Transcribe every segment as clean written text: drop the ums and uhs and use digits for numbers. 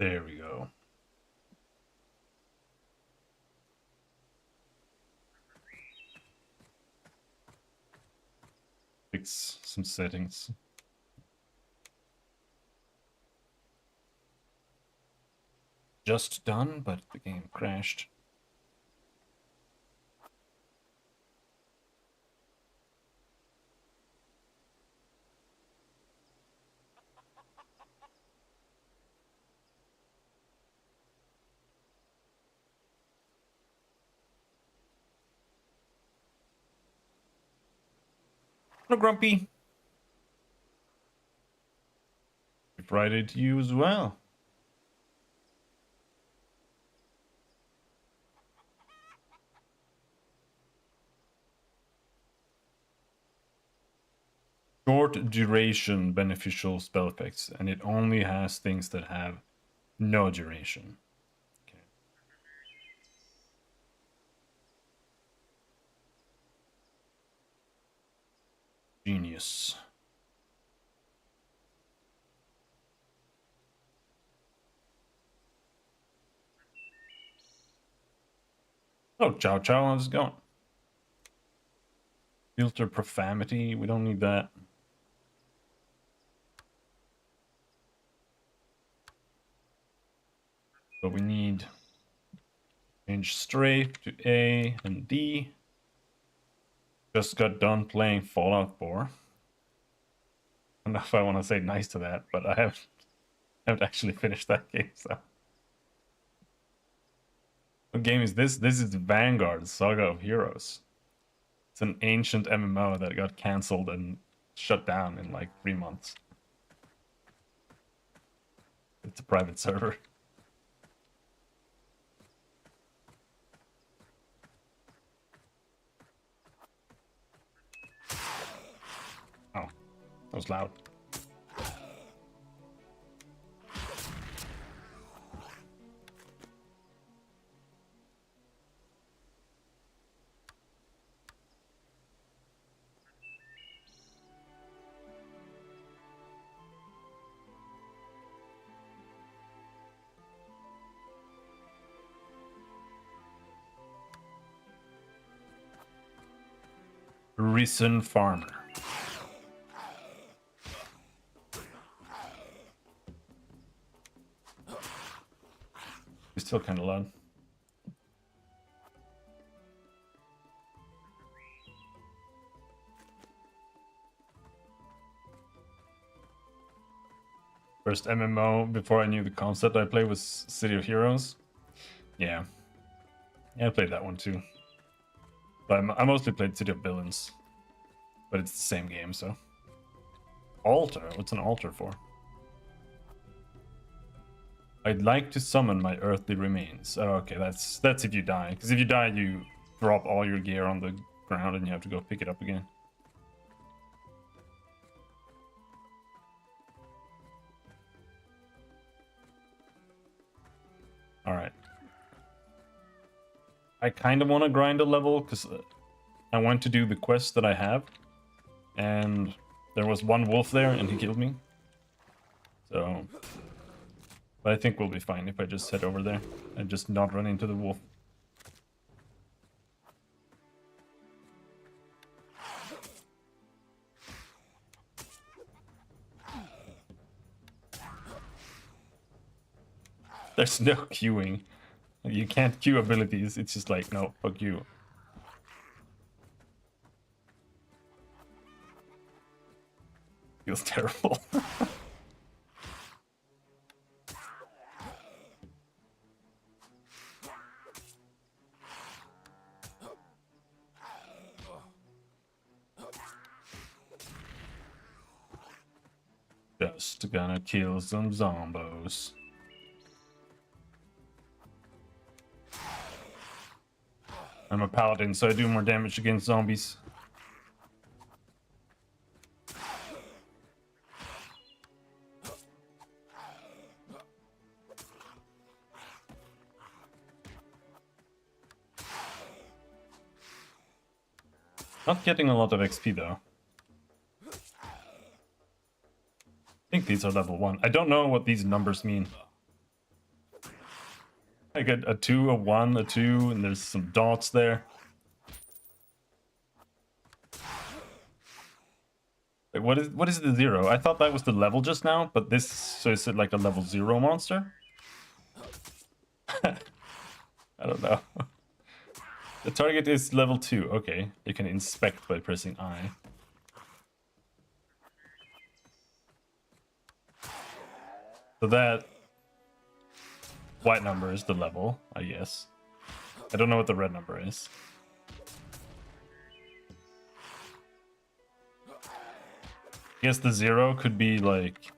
There we go. Fix some settings. Just done, but the game crashed. No, Grumpy. Happy Friday to you as well. Short duration beneficial spell effects, and it only has things that have no duration. Okay. Genius. Oh, Chow Chow, how's it going? Filter profanity, we don't need that. But we need change straight to A and D. Just got done playing Fallout 4. I don't know if I want to say nice to that, but I haven't actually finished that game, so. What game is this? This is Vanguard, Saga of Heroes. It's an ancient MMO that got cancelled and shut down in like 3 months. It's a private server. Oh, that was loud. Risen Farmer. It's still kind of loud. First MMO before I knew the concept I played was City of Heroes. Yeah. Yeah, I played that one too. But I mostly played City of Villains. But it's the same game, so. Altar? What's an altar for? I'd like to summon my earthly remains. Oh, okay, that's if you die. Because if you die, you drop all your gear on the ground and you have to go pick it up again. Alright. I kind of want to grind a level because I want to do the quest that I have. And there was one wolf there and he killed me. So... But I think we'll be fine if I just head over there and just not run into the wolf. There's no queuing. You can't queue abilities. It's just like, no, fuck you. Feels terrible. Just gonna kill some zombos. I'm a paladin, so I do more damage against zombies. Not getting a lot of XP though. I think these are level 1. I don't know what these numbers mean. Like a 2, a 1, a 2, and there's some dots there. Like, what is the 0? I thought that was the level just now, but this, so is it like a level 0 monster? I don't know. The target is level 2. Okay, you can inspect by pressing I. So that white number is the level, I guess. I don't know what the red number is. I guess the 0 could be like...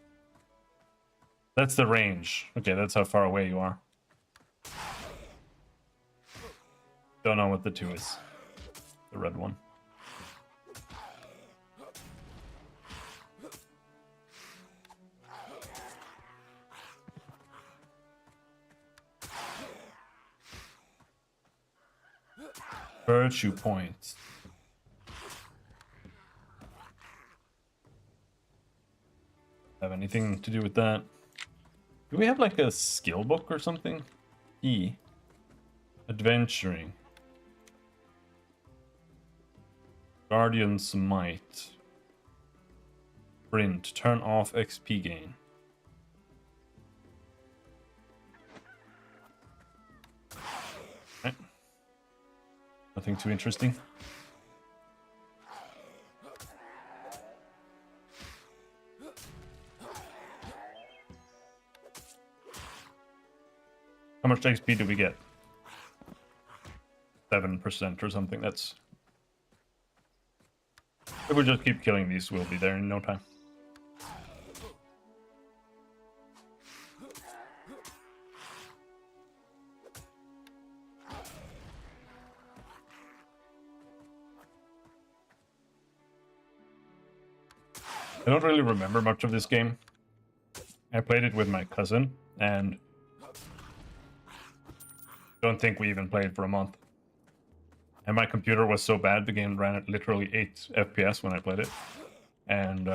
That's the range. Okay, that's how far away you are. Don't know what the 2 is. The red one. Virtue points. Have anything to do with that? Do we have like a skill book or something? E. Adventuring. Guardian's Might. Print. Turn off XP gain. Okay. Nothing too interesting. How much XP do we get? 7% or something. That's... If we just keep killing these, we'll be there in no time. I don't really remember much of this game. I played it with my cousin, and don't think we even played for a month. And my computer was so bad, the game ran at literally 8 FPS when I played it. And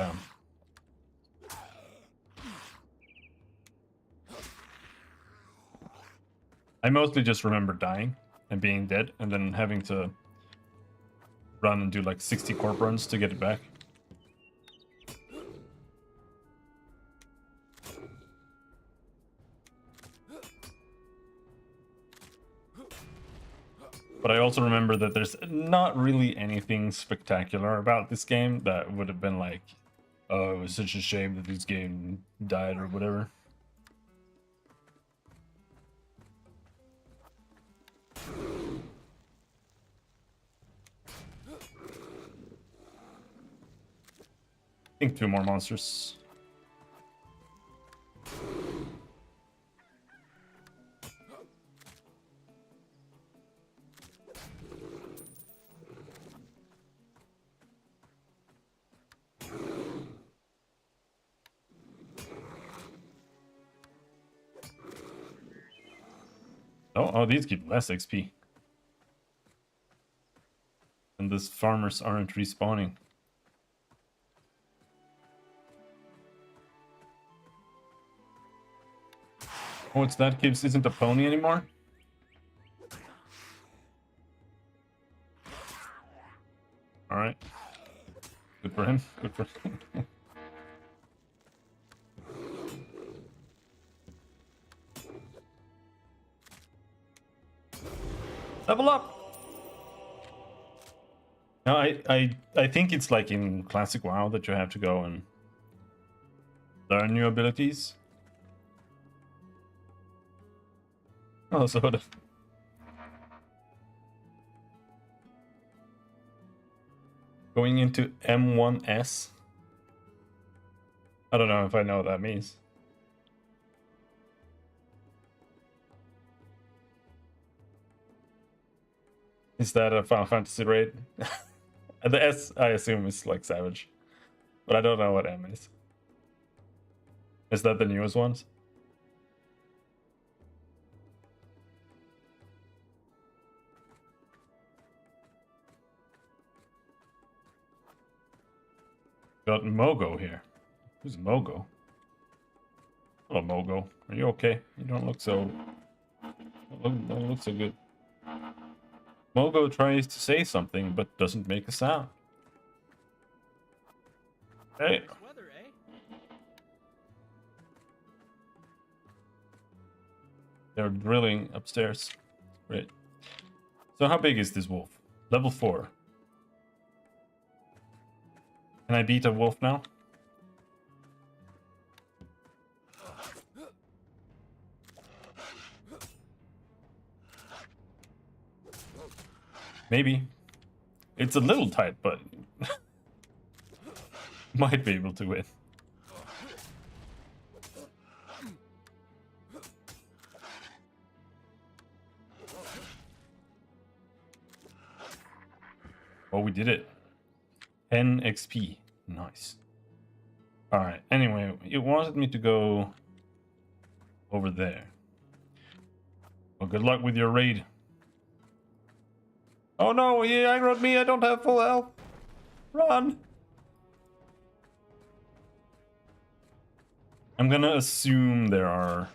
I mostly just remember dying and being dead, and then having to run and do like 60 corp runs to get it back. But I also remember that there's not really anything spectacular about this game that would have been like, oh, it was such a shame that this game died or whatever. I think 2 more monsters. Oh, these give less XP. And these farmers aren't respawning. Oh, it's that Gibbs isn't a pony anymore? Alright. Good for him. Good for him. Level up! No, I think it's like in Classic WoW that you have to go and learn new abilities. Oh, sort of. Going into M1S? I don't know if I know what that means. Is that a Final Fantasy raid? The S, I assume, is like Savage. But I don't know what M is. Is that the newest ones? Got Mogo here. Who's Mogo? Hello, Mogo. Are you okay? You don't look so Don't look so good. Mogo tries to say something, but doesn't make a sound. Hey. Nice weather, eh? They're drilling upstairs. Great. So how big is this wolf? Level 4. Can I beat a wolf now? Maybe. It's a little tight, but might be able to win. Oh, we did it. 10 XP. Nice. Alright, anyway, it wanted me to go over there. Well, good luck with your raid. Oh no, he aggroed me, I don't have full health. Run! I'm gonna assume there are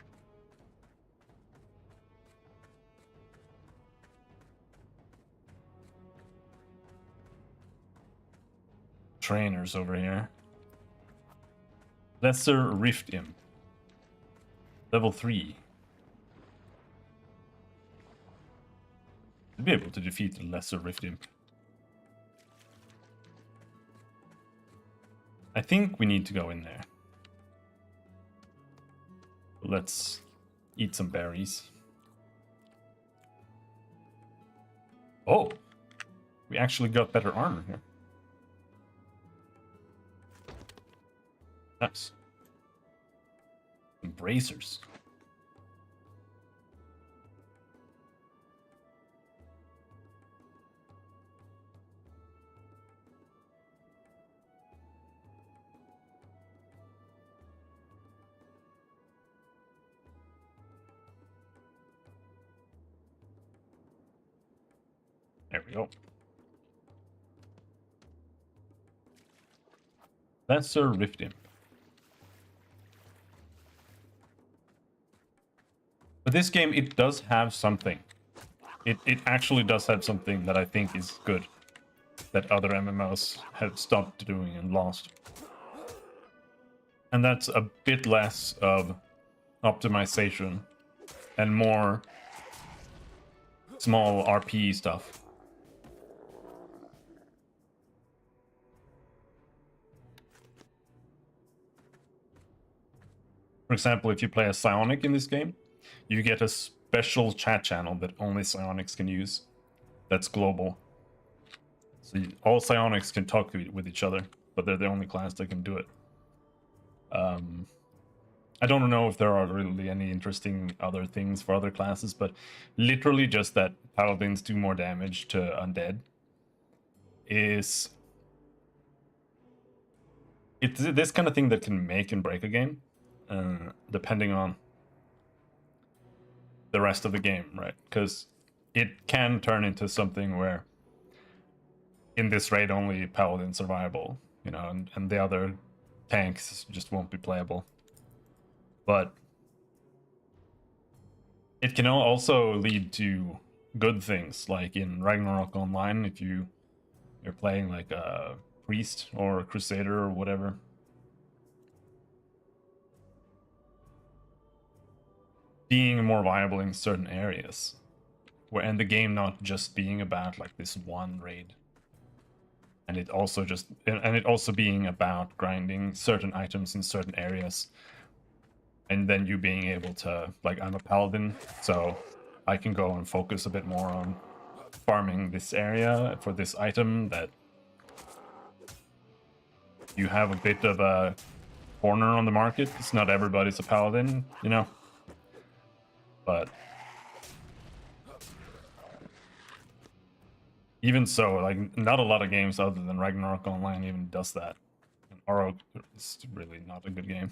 trainers over here. Lesser Rift Imp. Level 3. I'd be able to defeat the Lesser Rift Imp. I think we need to go in there. Let's eat some berries. Oh! We actually got better armor here. Nice. Bracers. There we go. That's a Rift Imp. But this game, it does have something. It actually does have something that I think is good. That other MMOs have stopped doing and lost. And that's a bit less of optimization and more small RP stuff. For example, if you play a Psionic in this game, you get a special chat channel that only Psionics can use. That's global. So all Psionics can talk with each other, but they're the only class that can do it. I don't know if there are really any interesting other things for other classes, but literally just that Paladins do more damage to Undead is... It's this kind of thing that can make and break a game, depending on the rest of the game, right? Because it can turn into something where in this raid only Paladins are viable, you know, and the other tanks just won't be playable. But it can also lead to good things, like in Ragnarok Online, if you're playing like a priest or a crusader or whatever. Being more viable in certain areas, and the game not just being about like this one raid, and it also being about grinding certain items in certain areas, and then you being able to, like, I'm a paladin, so I can go and focus a bit more on farming this area for this item that you have a bit of a corner on the market. It's not everybody's a paladin, you know. But even so, like, not a lot of games other than Ragnarok Online even does that. And Aro is really not a good game.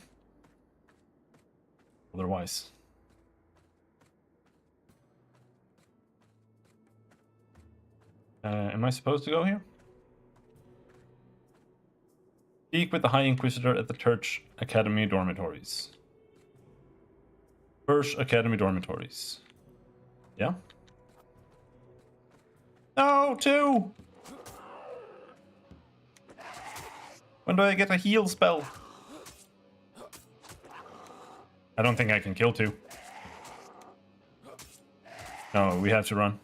Otherwise. Am I supposed to go here? Speak with the High Inquisitor at the Church Academy dormitories. Church Academy dormitories. Yeah. No, 2! When do I get a heal spell? I don't think I can kill 2. No, we have to run.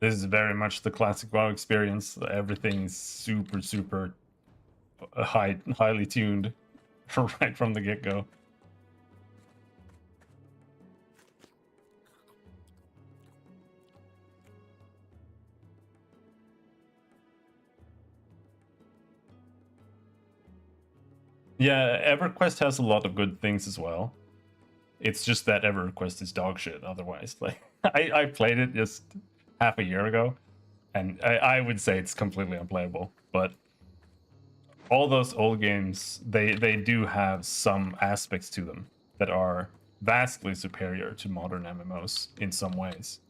This is very much the classic WoW experience. Everything is super, super highly tuned right from the get-go. Yeah, EverQuest has a lot of good things as well. It's just that EverQuest is dog shit otherwise. Like, I played it just half a year ago, and I would say it's completely unplayable. But all those old games, they do have some aspects to them that are vastly superior to modern MMOs in some ways.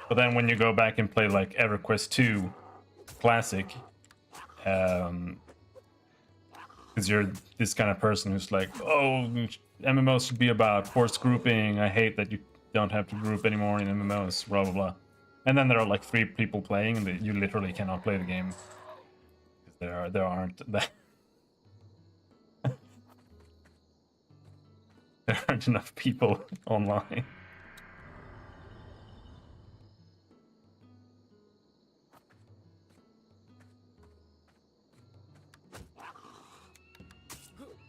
But then when you go back and play like EverQuest 2 Classic, because you're this kind of person who's like, oh, MMOs should be about forced grouping. I hate that you don't have to group anymore in MMOs, blah, blah, blah. And then there are like 3 people playing and you literally cannot play the game. Because there aren't that... there aren't enough people online.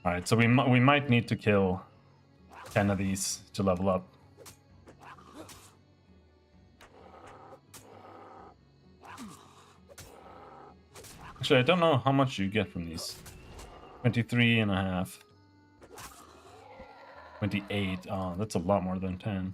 Alright, so we might need to kill 10 of these to level up. Actually, I don't know how much you get from these. 23 and a half. 28. Oh, that's a lot more than 10.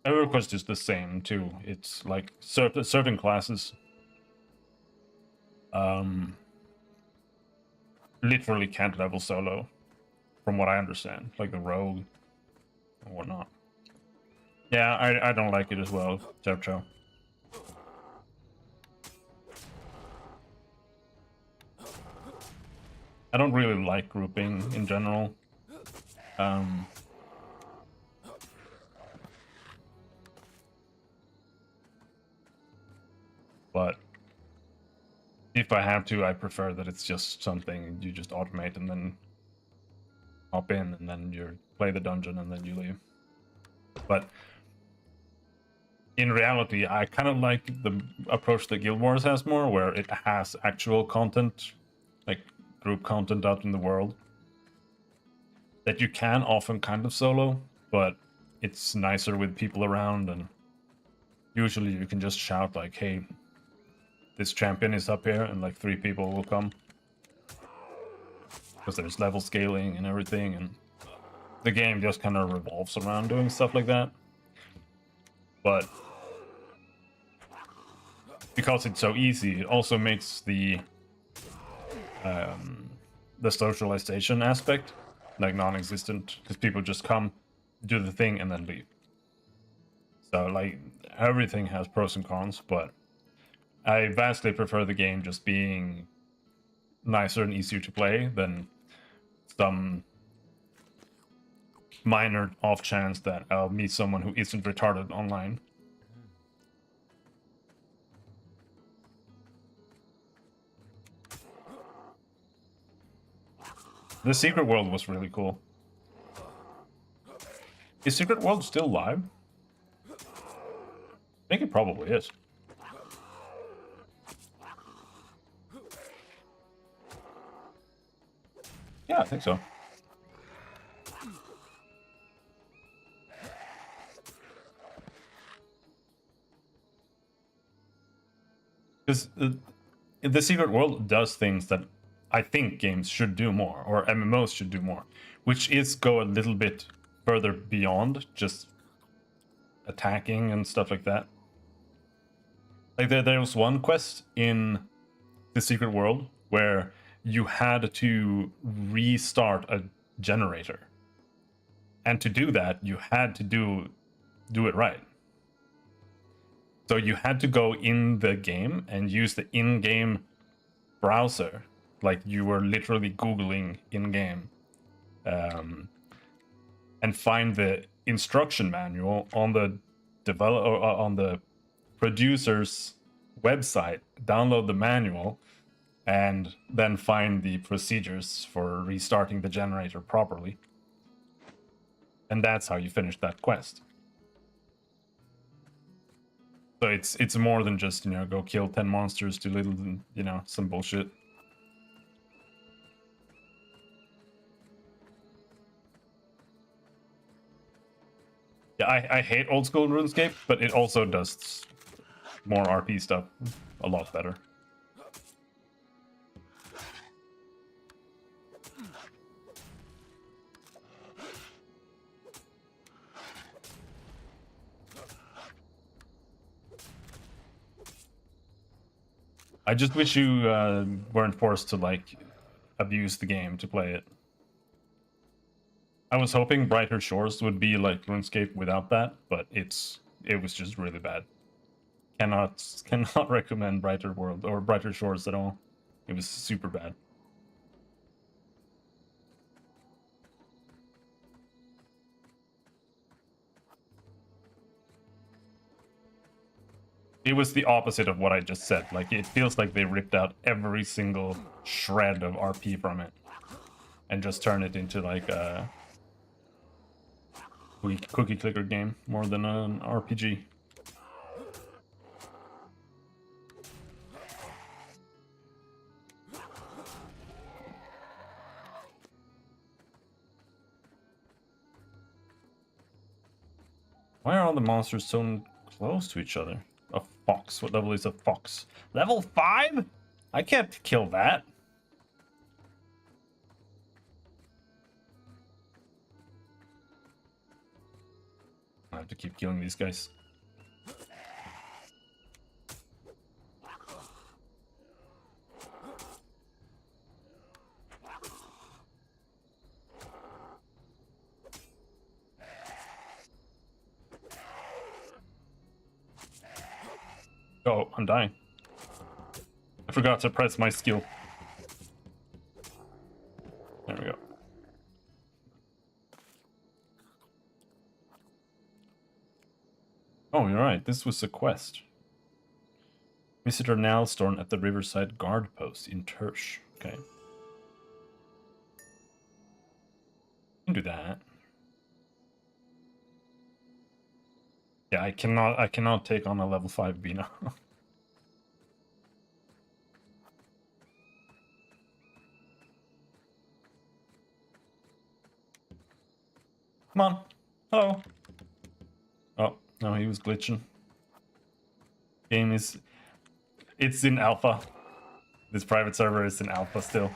EverQuest is the same too. It's like certain classes literally can't level solo, from what I understand, like the rogue and whatnot. Yeah, I don't like it as well, Chepcho. I don't really like grouping in general. But if I have to, I prefer that it's just something you just automate and then hop in and then you play the dungeon and then you leave. But in reality, I kind of like the approach that Guild Wars has more, where it has actual content, like group content out in the world, that you can often kind of solo, but it's nicer with people around, and usually you can just shout like, hey, this champion is up here, and like 3 people will come. Because there's level scaling and everything, and the game just kind of revolves around doing stuff like that. But because it's so easy, it also makes the socialization aspect like non-existent, because people just come, do the thing, and then leave. So like everything has pros and cons, but I vastly prefer the game just being nicer and easier to play than some minor off chance that I'll meet someone who isn't retarded online. The Secret World was really cool. Is Secret World still live? I think it probably is. Yeah, I think so. Because the Secret World does things that I think games should do more, or MMOs should do more, which is go a little bit further beyond just attacking and stuff like that. Like there was one quest in the secret world where you had to restart a generator, and to do that you had to do it right. So you had to go in the game and use the in-game browser, like you were literally googling in-game, and find the instruction manual on the on the producer's website, download the manual, and then find the procedures for restarting the generator properly. And that's how you finish that quest. So it's more than just, go kill 10 monsters, do little, some bullshit. Yeah, I hate old school RuneScape, but it also does more RP stuff a lot better. I just wish you weren't forced to, like, abuse the game to play it. I was hoping Brighter Shores would be like RuneScape without that, but it was just really bad. Cannot recommend Brighter World or Brighter Shores at all. It was super bad. It was the opposite of what I just said. Like, it feels like they ripped out every single shred of RP from it and just turned it into like a cookie clicker game more than an RPG. Why are all the monsters so close to each other? A fox. What level is a fox? Level 5? I can't kill that. I have to keep killing these guys. Oh, I'm dying. I forgot to press my skill. There we go. Oh, you're right. This was a quest. Visitor Nalstorn at the Riverside Guard Post in Tersh. Okay. Can do that. Yeah, I cannot take on a level 5 Bina. Come on. Hello. Oh, no, he was glitching. Game is... It's in alpha. This private server is in alpha still.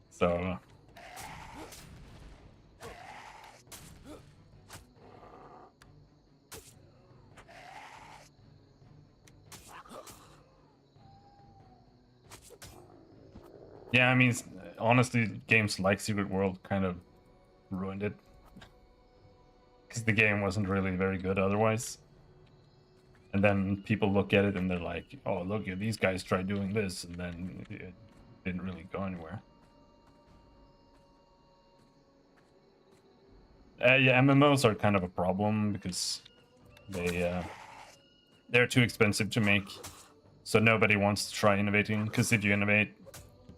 So... Yeah, I mean, honestly, games like Secret World kind of ruined it. Because the game wasn't really very good otherwise. And then people look at it and they're like, oh, look, these guys tried doing this, and then it didn't really go anywhere. Yeah, MMOs are kind of a problem because they're too expensive to make. So nobody wants to try innovating, because if you innovate,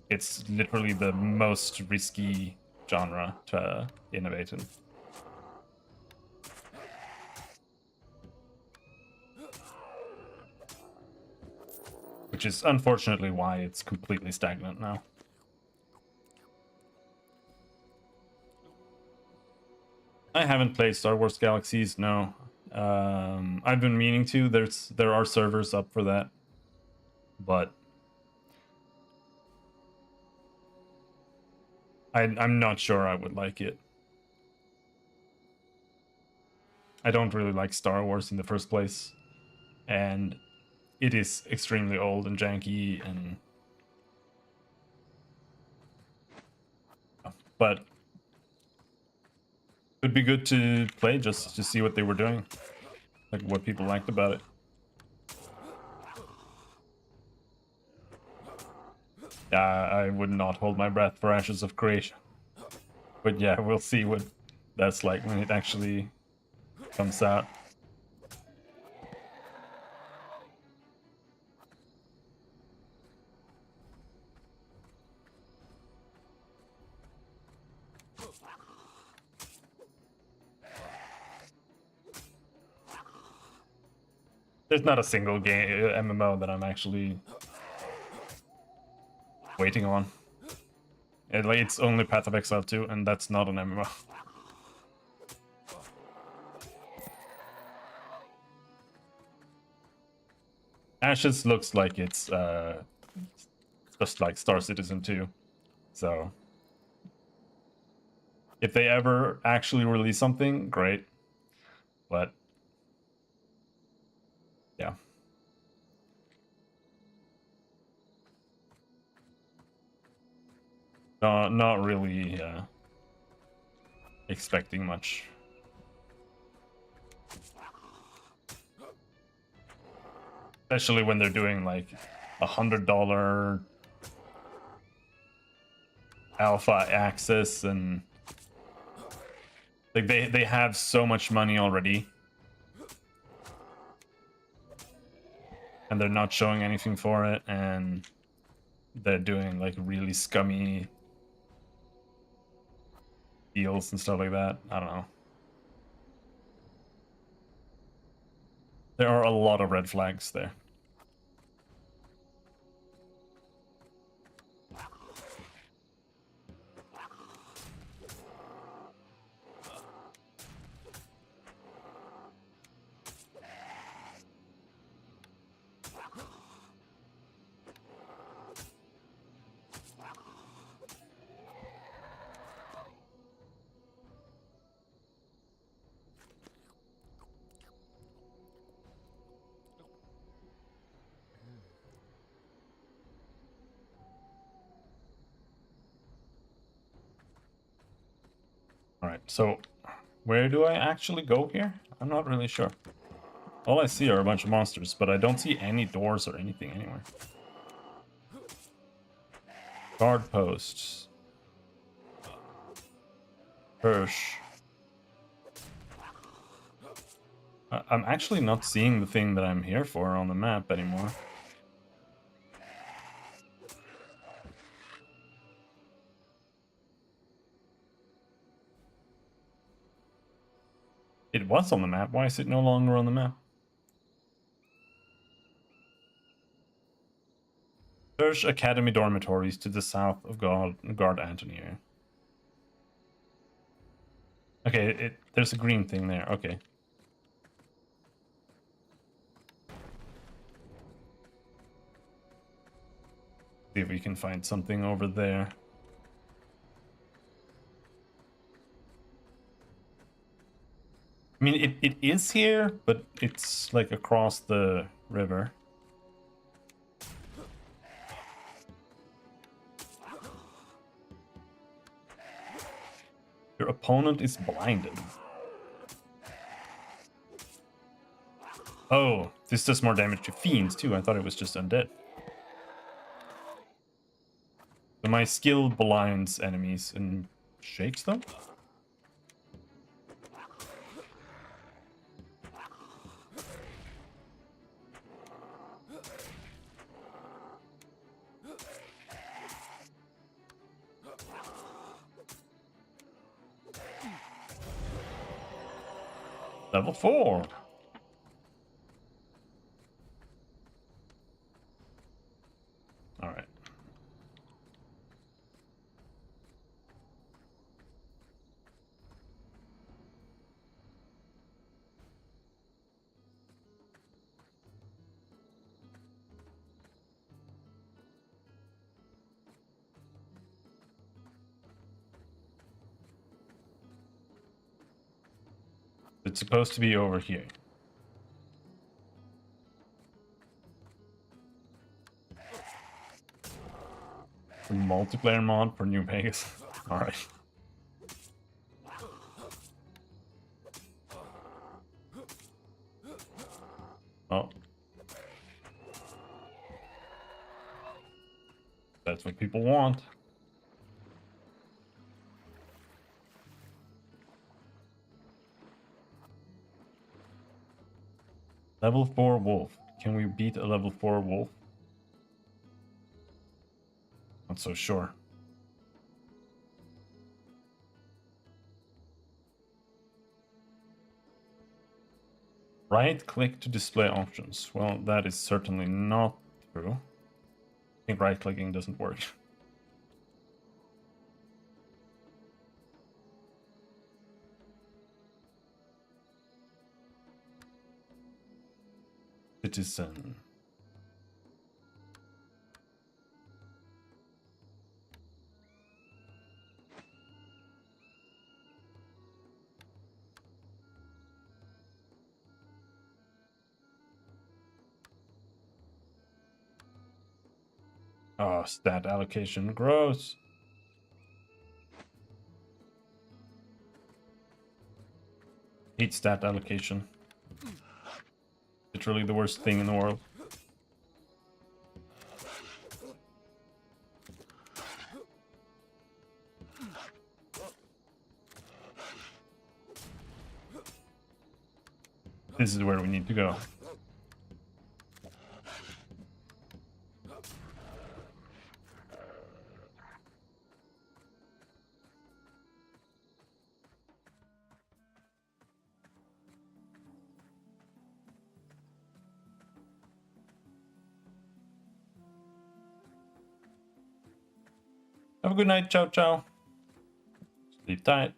it's literally the most risky genre to innovate in. Which is unfortunately why it's completely stagnant now. I haven't played Star Wars Galaxies, no. I've been meaning to. There are servers up for that, but I'm not sure I would like it. I don't really like Star Wars in the first place, and it is extremely old and janky, and but it would be good to play just to see what they were doing, like what people liked about it. I would not hold my breath for Ashes of Creation, but yeah, we'll see what that's like when it actually comes out. There's not a single game MMO that I'm actually waiting on. It's only Path of Exile 2, and that's not an MMO. Ashes looks like it's just like Star Citizen 2. So if they ever actually release something, great. But yeah. No, not really expecting much. Especially when they're doing like $100 alpha access, and like they have so much money already, and they're not showing anything for it, and they're doing like really scummy deals and stuff like that. I don't know. There are a lot of red flags there. All right, so where do I actually go here? I'm not really sure. All I see are a bunch of monsters, but I don't see any doors or anything anywhere. Guard posts. Hirsch. I'm actually not seeing the thing that I'm here for on the map anymore. It was on the map. Why is it no longer on the map? Search Academy dormitories to the south of Guard Antony. Okay, there's a green thing there. Okay. See if we can find something over there. I mean, it is here, but it's like across the river. Your opponent is blinded. Oh, this does more damage to fiends too. I thought it was just undead. So my skill blinds enemies and shakes them? Level 4. All right. it's supposed to be over here. A multiplayer mod for New Vegas. Alright. Oh. That's what people want. Level 4 wolf. Can we beat a level 4 wolf? Not so sure. Right click to display options. Well, that is certainly not true. I think right clicking doesn't work. Citizen. Oh, stat allocation. Gross. Hate stat allocation. Literally the worst thing in the world. This is where we need to go. Have a good night. Ciao, ciao. Sleep tight.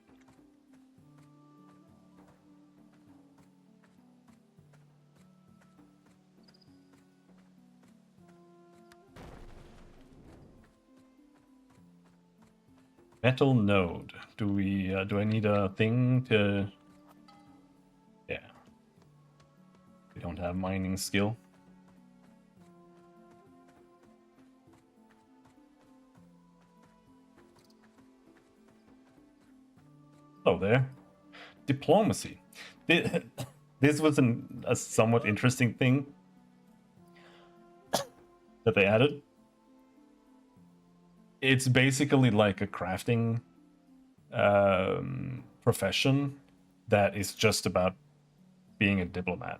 Metal node. Do I need a thing to... Yeah. We don't have mining skill. Hello there. Diplomacy. This was a somewhat interesting thing that they added. It's basically like a crafting profession that is just about being a diplomat.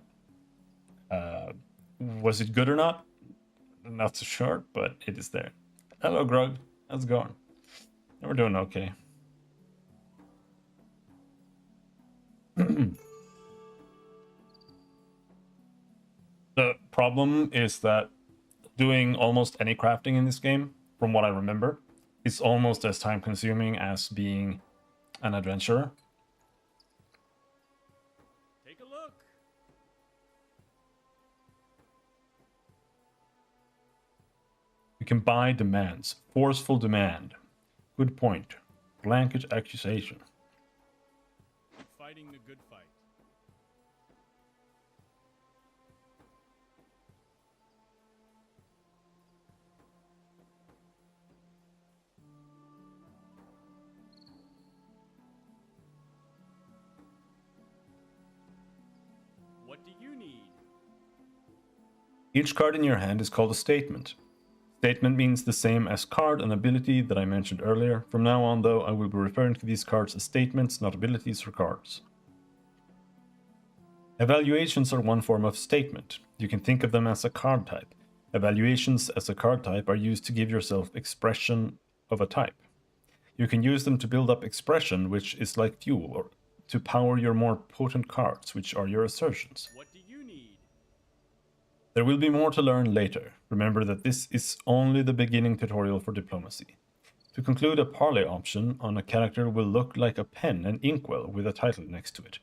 Was it good or not? Not so sure, but it is there. Hello, Grug. How's it going? We're doing okay. The problem is that doing almost any crafting in this game, from what I remember, is almost as time consuming as being an adventurer. Take a look. You can buy demands. Forceful demand. Good point. Blanket accusation. Fighting the good fight. What do you need? Each card in your hand is called a statement. Statement means the same as card and ability that I mentioned earlier. From now on, though, I will be referring to these cards as statements, not abilities or cards. Evaluations are one form of statement. You can think of them as a card type. Evaluations as a card type are used to give yourself expression of a type. You can use them to build up expression, which is like fuel, or to power your more potent cards, which are your assertions. What do you need? There will be more to learn later. Remember that this is only the beginning tutorial for diplomacy. To conclude, a parley option on a character will look like a pen and inkwell with a title next to it.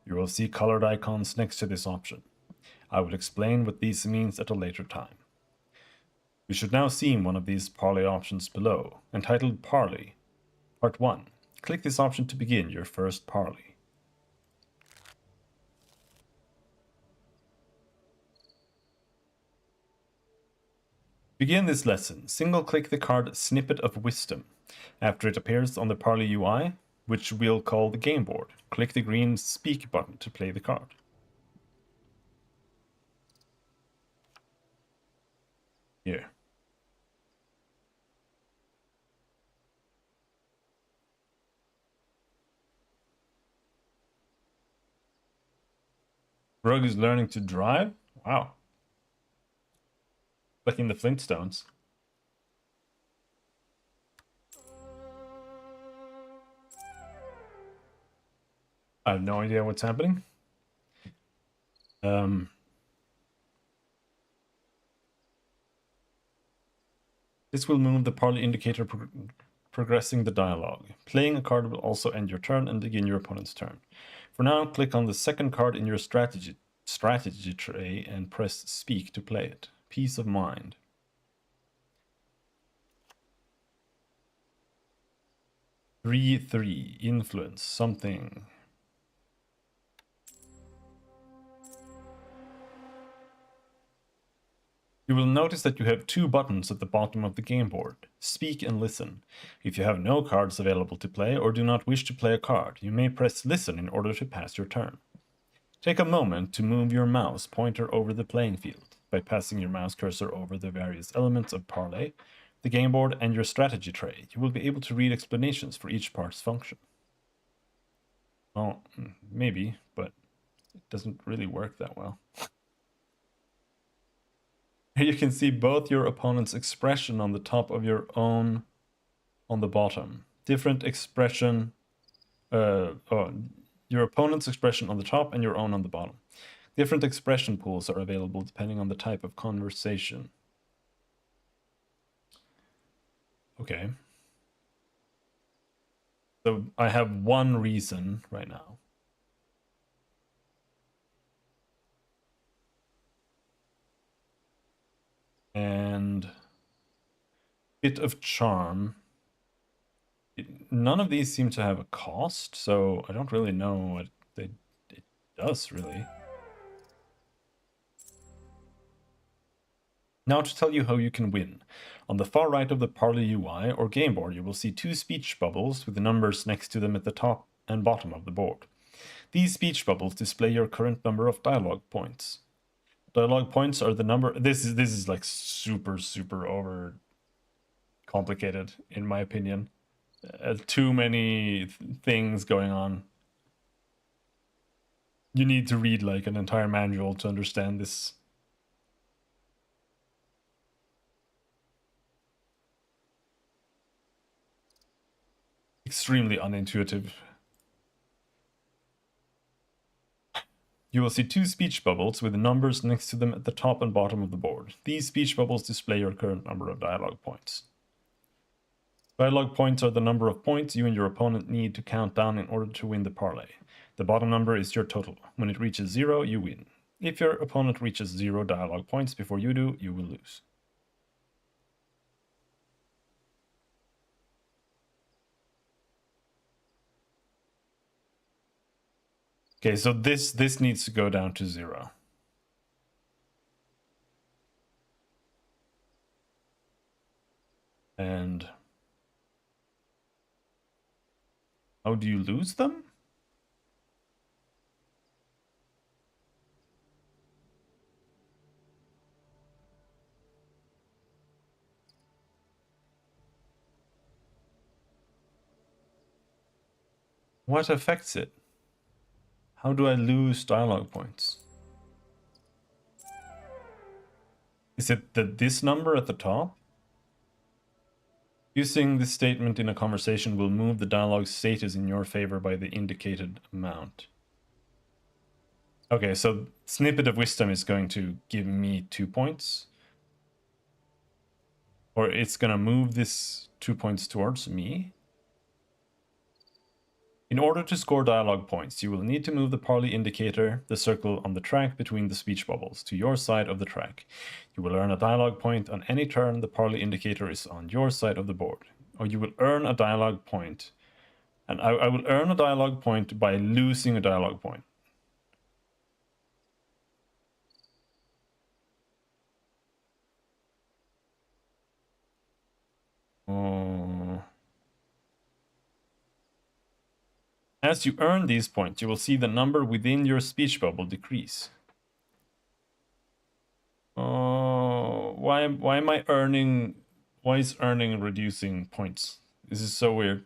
You will see colored icons next to this option. I will explain what these means at a later time. You should now see one of these parley options below, entitled Parley, Part 1. Click this option to begin your first parley. Begin this lesson. Single-click the card Snippet of Wisdom after it appears on the Parley UI, which we'll call the game board. Click the green Speak button to play the card. Here. Rug is learning to drive? Wow. Like in the Flintstones. I have no idea what's happening. This will move the parley indicator progressing the dialogue. Playing a card will also end your turn and begin your opponent's turn. For now, click on the second card in your strategy tray and press Speak to play it. Peace of Mind. Three, influence, something. You will notice that you have two buttons at the bottom of the game board, Speak and Listen. If you have no cards available to play or do not wish to play a card, you may press Listen in order to pass your turn. Take a moment to move your mouse pointer over the playing field. By passing your mouse cursor over the various elements of Parley, the game board, and your strategy tray, you will be able to read explanations for each part's function. Well, maybe, but it doesn't really work that well. Here you can see both your opponent's expression on the top of your own on the bottom. Different expression, your opponent's expression on the top and your own on the bottom. Different expression pools are available depending on the type of conversation. Okay. So I have one reason right now. And Bit of Charm. None of these seem to have a cost, so I don't really know what it does, really. Now to tell you how you can win. On the far right of the Parley UI or game board, you will see two speech bubbles with the numbers next to them at the top and bottom of the board. These speech bubbles display your current number of dialogue points. Dialogue points are the number. This is like super over complicated in my opinion. Too many things going on. You need to read like an entire manual to understand this. Extremely unintuitive. You will see two speech bubbles with the numbers next to them at the top and bottom of the board. These speech bubbles display your current number of dialogue points. Dialogue points are the number of points you and your opponent need to count down in order to win the parley. The bottom number is your total. When it reaches 0, you win. If your opponent reaches 0 dialogue points before you do, you will lose. Okay, so this needs to go down to 0. And how do you lose them? What affects it? How do I lose dialogue points? Is it this number at the top? Using this statement in a conversation will move the dialogue status in your favor by the indicated amount. Okay, so Snippet of Wisdom is going to give me 2 points. Or it's going to move this 2 points towards me. In order to score dialogue points, you will need to move the parley indicator, the circle on the track between the speech bubbles, to your side of the track. You will earn a dialogue point on any turn the parley indicator is on your side of the board. Or you will earn a dialogue point. And I will earn a dialogue point by losing a dialogue point. As you earn these points, you will see the number within your speech bubble decrease. Why am I earning? Why is earning reducing points? This is so weird.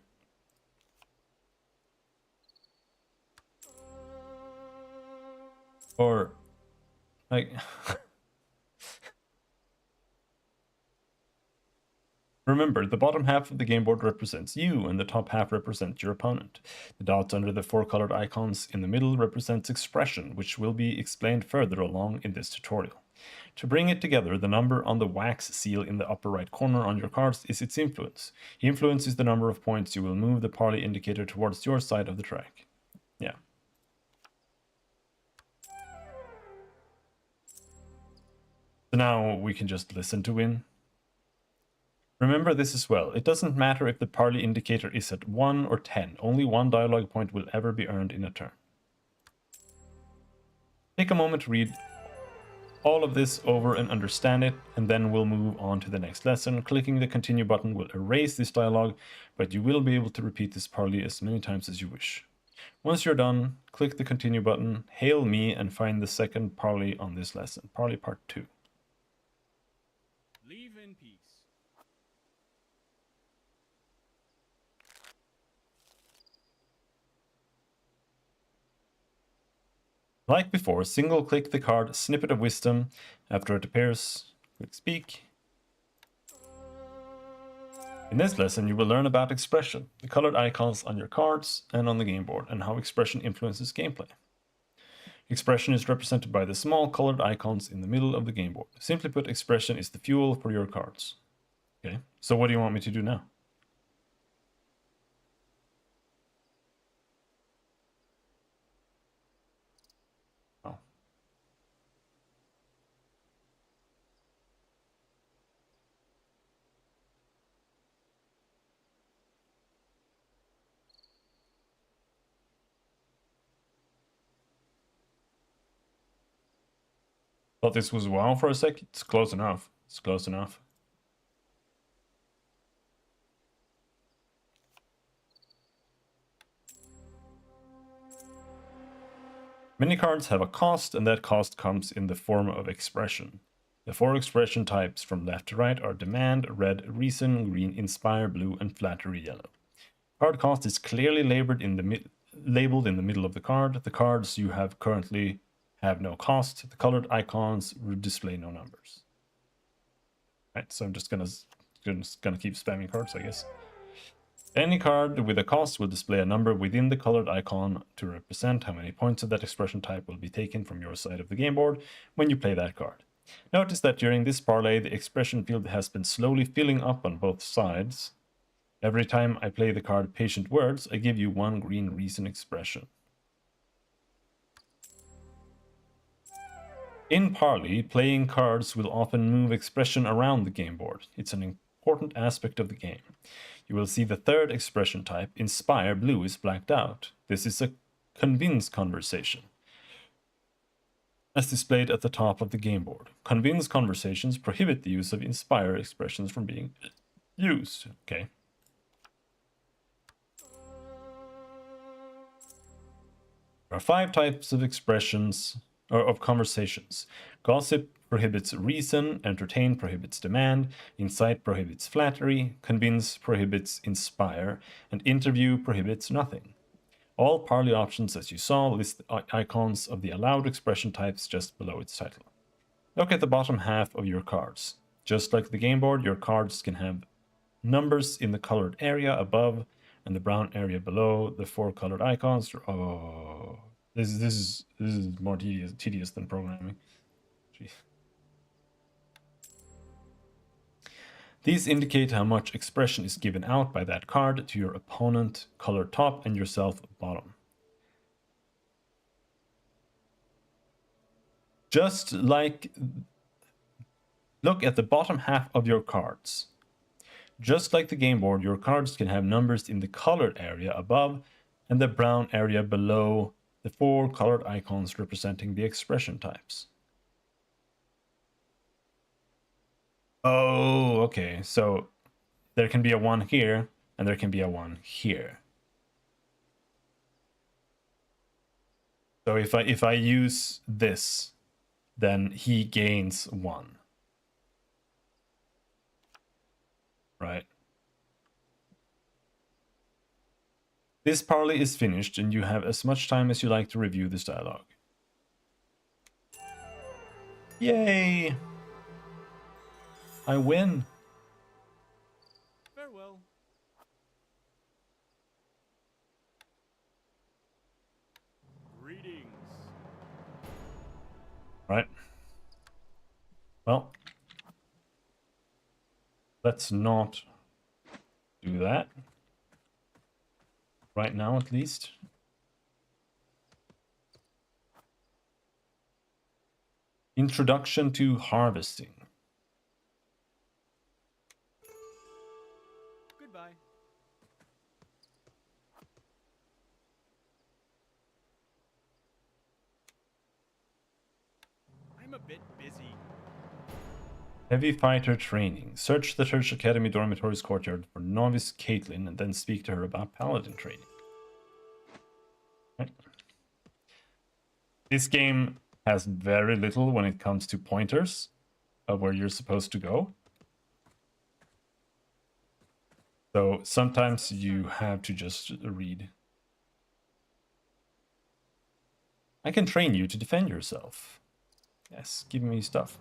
Or like remember, the bottom half of the game board represents you, and the top half represents your opponent. The dots under the 4 colored icons in the middle represents expression, which will be explained further along in this tutorial. To bring it together, the number on the wax seal in the upper right corner on your cards is its influence. Influence is the number of points you will move the parley indicator towards your side of the track. Yeah. So now we can just listen to win. Remember this as well. It doesn't matter if the parley indicator is at 1 or 10. Only 1 dialogue point will ever be earned in a turn. Take a moment to read all of this over and understand it, and then we'll move on to the next lesson. Clicking the continue button will erase this dialogue, but you will be able to repeat this parley as many times as you wish. Once you're done, click the continue button, hail me, and find the second parley on this lesson, parley part 2. Leave in peace. Like before, single-click the card Snippet of Wisdom. After it appears, click Speak. In this lesson, you will learn about expression, the colored icons on your cards and on the game board, and how expression influences gameplay. Expression is represented by the small colored icons in the middle of the game board. Simply put, expression is the fuel for your cards. Okay, so what do you want me to do now? Thought this was WoW for a sec. It's close enough. It's close enough. Many cards have a cost, and that cost comes in the form of expression. The 4 expression types from left to right are Demand, Red, Reason, Green, Inspire, Blue, and Flattery, Yellow. Card cost is clearly labeled in the middle of the card. The cards you have currently have no cost. The colored icons display no numbers. Right, so I'm just gonna keep spamming cards, I guess. Any card with a cost will display a number within the colored icon to represent how many points of that expression type will be taken from your side of the game board when you play that card. Notice that during this parlay, the expression field has been slowly filling up on both sides. Every time I play the card Patient Words, I give you 1 green reason expression. In Parley, playing cards will often move expression around the game board. It's an important aspect of the game. You will see the third expression type, Inspire Blue, is blacked out. This is a convince conversation, as displayed at the top of the game board. Convince conversations prohibit the use of Inspire expressions from being used. Okay. There are 5 types of expressions, or of conversations. Gossip prohibits reason, entertain prohibits demand, incite prohibits flattery, convince prohibits inspire, and interview prohibits nothing. All parley options, as you saw, list the icons of the allowed expression types just below its title. Look at the bottom half of your cards. Just like the game board, your cards can have numbers in the colored area above and the brown area below the 4 colored icons. Oh, this is more tedious than programming. Jeez. These indicate how much expression is given out by that card to your opponent, color top, and yourself, bottom. Just like, look at the bottom half of your cards. Just like the game board, your cards can have numbers in the colored area above and the brown area below the 4 colored icons representing the expression types. Oh, okay. So there can be a 1 here, and there can be a 1 here. So if I use this, then he gains 1. Right. This parley is finished, and you have as much time as you like to review this dialogue. Yay! I win. Farewell. Greetings. Right. Well, let's not do that. Right now, at least. Introduction to harvesting. Goodbye. I'm a bit busy. Heavy fighter training. Search the Church Academy dormitory's courtyard for novice Caitlin and then speak to her about paladin training. Right. This game has very little when it comes to pointers of where you're supposed to go. So sometimes you have to just read. I can train you to defend yourself. Yes, give me stuff.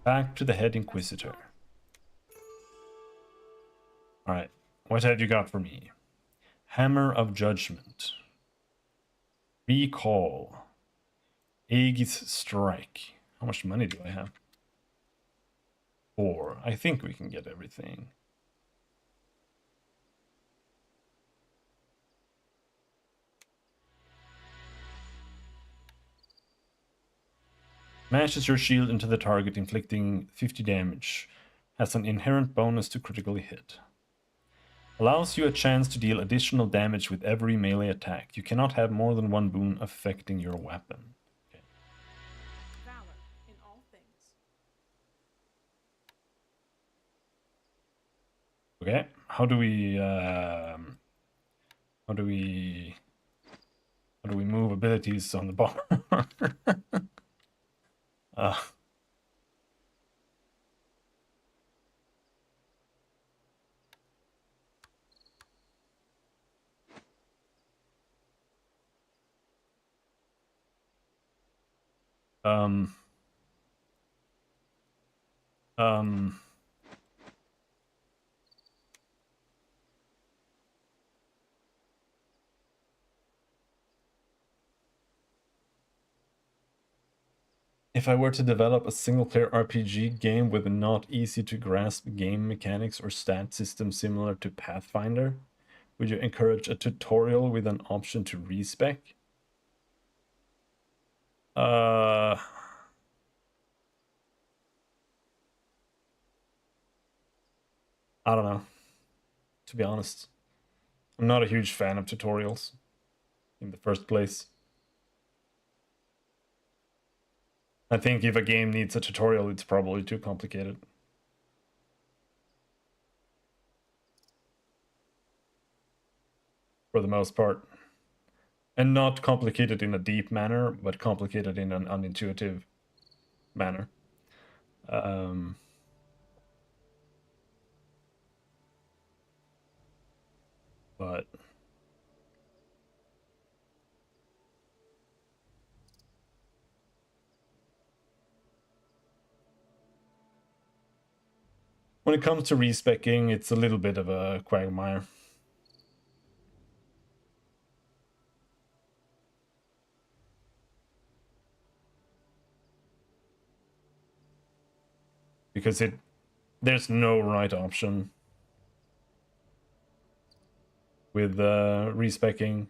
Back to the head inquisitor. Alright, what have you got for me? Hammer of Judgment. Recall. Aegis Strike. How much money do I have? 4. I think we can get everything. Smashes your shield into the target, inflicting 50 damage. Has an inherent bonus to critically hit. Allows you a chance to deal additional damage with every melee attack. You cannot have more than one boon affecting your weapon. Okay. Valor in all things. Okay. How do we move abilities on the bar? uh, um, um, if I were to develop a single-player RPG game with not easy-to-grasp game mechanics or stat system similar to Pathfinder, would you encourage a tutorial with an option to respec? I don't know. To be honest, I'm not a huge fan of tutorials in the first place. I think if a game needs a tutorial, it's probably too complicated. For the most part. And not complicated in a deep manner, but complicated in an unintuitive manner. But when it comes to respecing, it's a little bit of a quagmire. Because there's no right option with respecing.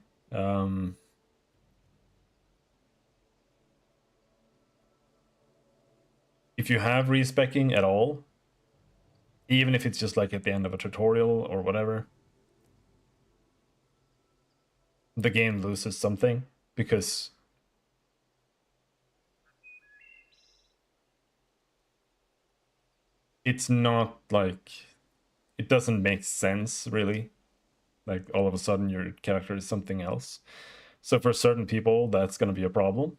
If you have respecing at all, even if it's just like at the end of a tutorial or whatever, the game loses something because it's not like it doesn't make sense really. Like all of a sudden your character is something else. So for certain people that's going to be a problem.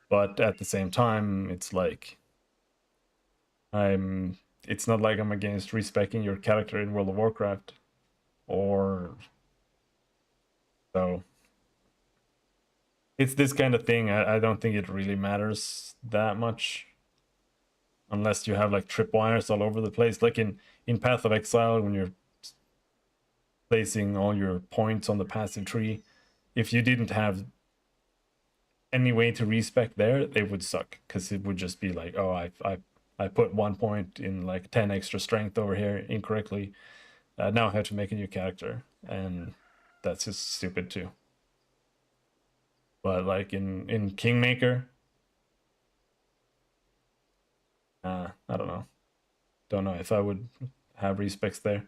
But at the same time, it's like it's not like I'm against respecing your character in World of Warcraft or so. It's this kind of thing. I don't think it really matters that much unless you have like tripwires all over the place. Like in Path of Exile, when you're placing all your points on the passive tree, if you didn't have any way to respec there, they would suck because it would just be like, oh, I put 1 point in like 10 extra strength over here incorrectly. Now I have to make a new character, and that's just stupid too. But like in Kingmaker, I don't know. Don't know if I would have respecs there.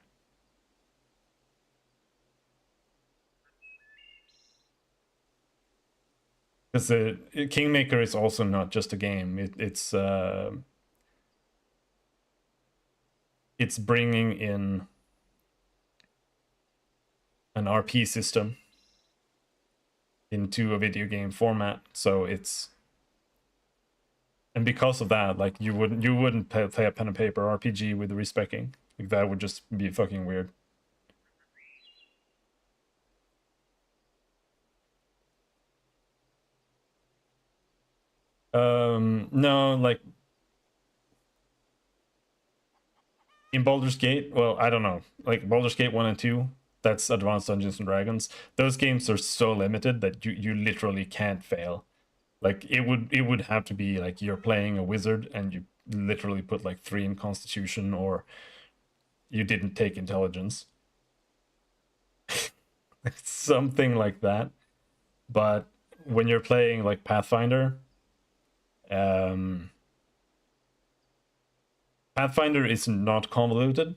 Because the Kingmaker is also not just a game. It's bringing in an RP system into a video game format. So it's, and because of that, like you wouldn't play a pen and paper RPG with the respecking. Like that would just be fucking weird. No, like in Baldur's Gate, well, I don't know. Like Baldur's Gate 1 and 2, that's Advanced Dungeons and Dragons. Those games are so limited that you literally can't fail. Like it would have to be like you're playing a wizard and you literally put like 3 in Constitution, or you didn't take intelligence. Something like that. But when you're playing like Pathfinder, Pathfinder is not convoluted,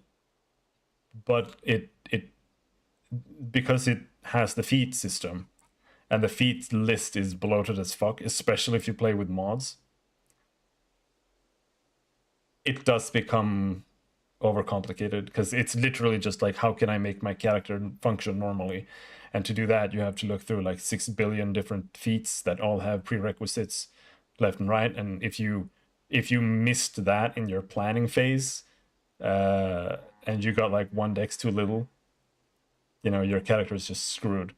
but it because it has the feat system, and the feat list is bloated as fuck, especially if you play with mods. It does become overcomplicated because it's literally just like, how can I make my character function normally? And to do that, you have to look through like 6 billion different feats that all have prerequisites left and right. And if you missed that in your planning phase, and you got like 1 dex too little, you know, your character is just screwed.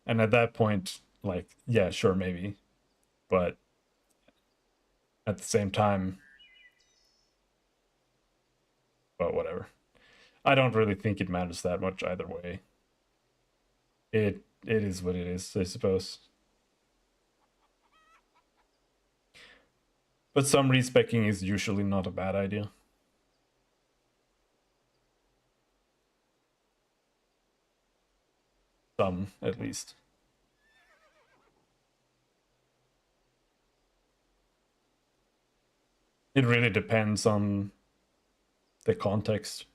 And at that point, like, yeah, sure, maybe, but at the same time, but whatever. I don't really think it matters that much either way. It is what it is, I suppose. But some respecking is usually not a bad idea. Some, at least. It really depends on the context.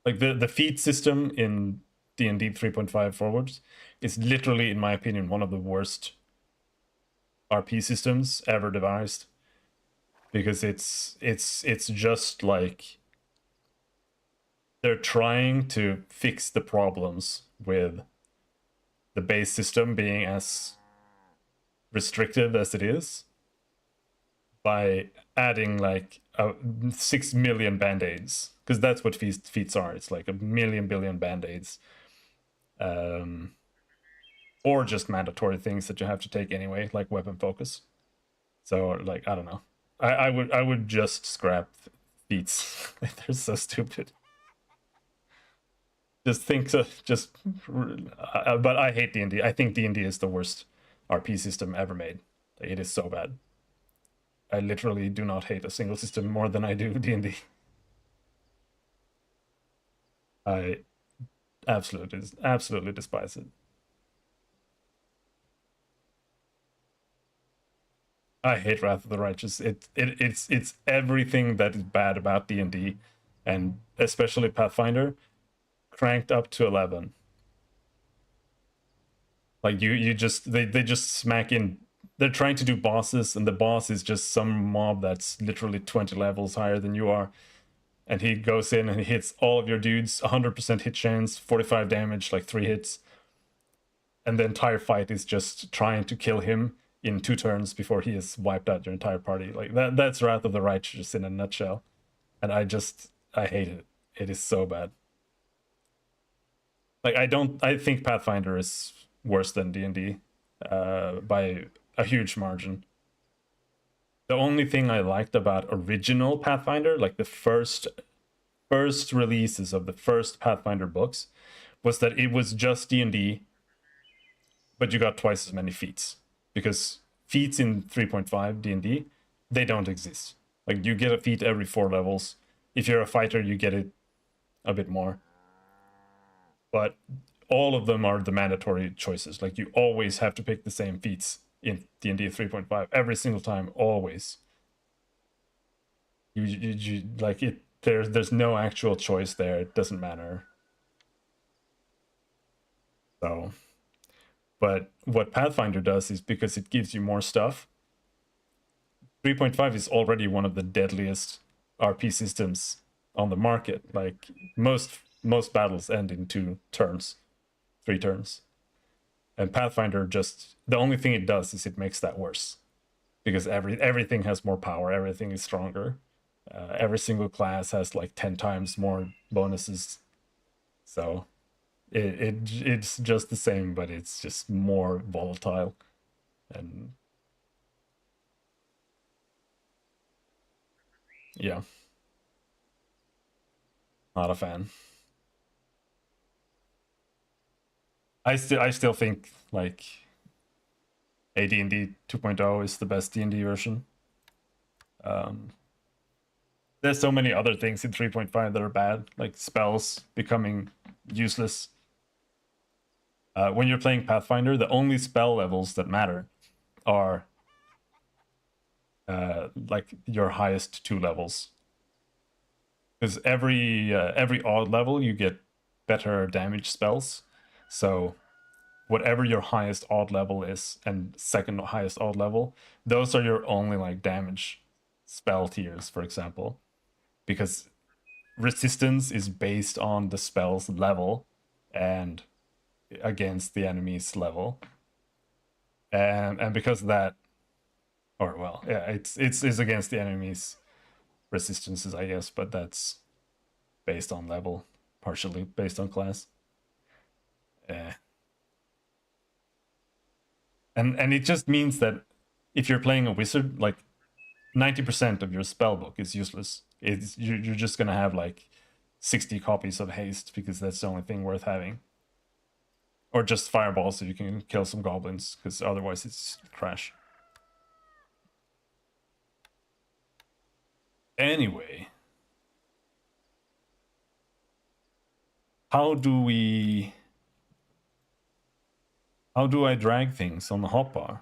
Like the feat system in D&D 3.5 forwards is literally, in my opinion, one of the worst RP systems ever devised, because it's just like they're trying to fix the problems with the base system being as restrictive as it is by adding like 6 million band-aids, because that's what feats are. It's like a million billion band-aids, or just mandatory things that you have to take anyway, like weapon focus. So like, I don't know, I would just scrap feats. They're so stupid. Just think so, just but I hate D&D. I think D&D is the worst RP system ever made. It is so bad. I literally do not hate a single system more than I do D&D. I absolutely despise it. I hate Wrath of the Righteous. It's everything that is bad about D&D, and especially Pathfinder, cranked up to 11. Like you just they just smack in. They're trying to do bosses, and the boss is just some mob that's literally 20 levels higher than you are. And he goes in and he hits all of your dudes, 100% hit chance, 45 damage, like 3 hits. And the entire fight is just trying to kill him in 2 turns before he has wiped out your entire party. Like that's Wrath of the Righteous in a nutshell. And I hate it. It is so bad. Like I think Pathfinder is worse than D&D by a huge margin. The only thing I liked about original Pathfinder, like the first releases of the first Pathfinder books, was that it was just D&D, but you got twice as many feats, because feats in 3.5 D&D, they don't exist. Like you get a feat every 4 levels. If you're a fighter, you get it a bit more. But all of them are the mandatory choices. Like you always have to pick the same feats in D&D 3.5 every single time, always. You like it. There's no actual choice there. It doesn't matter. So, but what Pathfinder does is, because it gives you more stuff, 3.5 is already one of the deadliest RP systems on the market. Like most battles end in 2 turns, 3 turns. And Pathfinder, just the only thing it does is it makes that worse, because everything has more power, everything is stronger. Every single class has like 10 times more bonuses. So it's just the same, but it's just more volatile. And yeah, not a fan. I still think like AD&D 2.0 is the best D&D version. There's so many other things in 3.5 that are bad, like spells becoming useless. When you're playing Pathfinder, the only spell levels that matter are like your highest 2 levels. Because every odd level you get better damage spells. So whatever your highest odd level is and second highest odd level, those are your only like damage spell tiers, for example. Because resistance is based on the spell's level and against the enemy's level. And because of that, or well, yeah, it's against the enemy's resistances, I guess, but that's based on level, partially based on class. And it just means that if you're playing a wizard, like 90% of your spell book is useless. You're just gonna have like 60 copies of haste, because that's the only thing worth having. Or just fireballs so you can kill some goblins, because otherwise it's trash. Anyway, how do I drag things on the hotbar?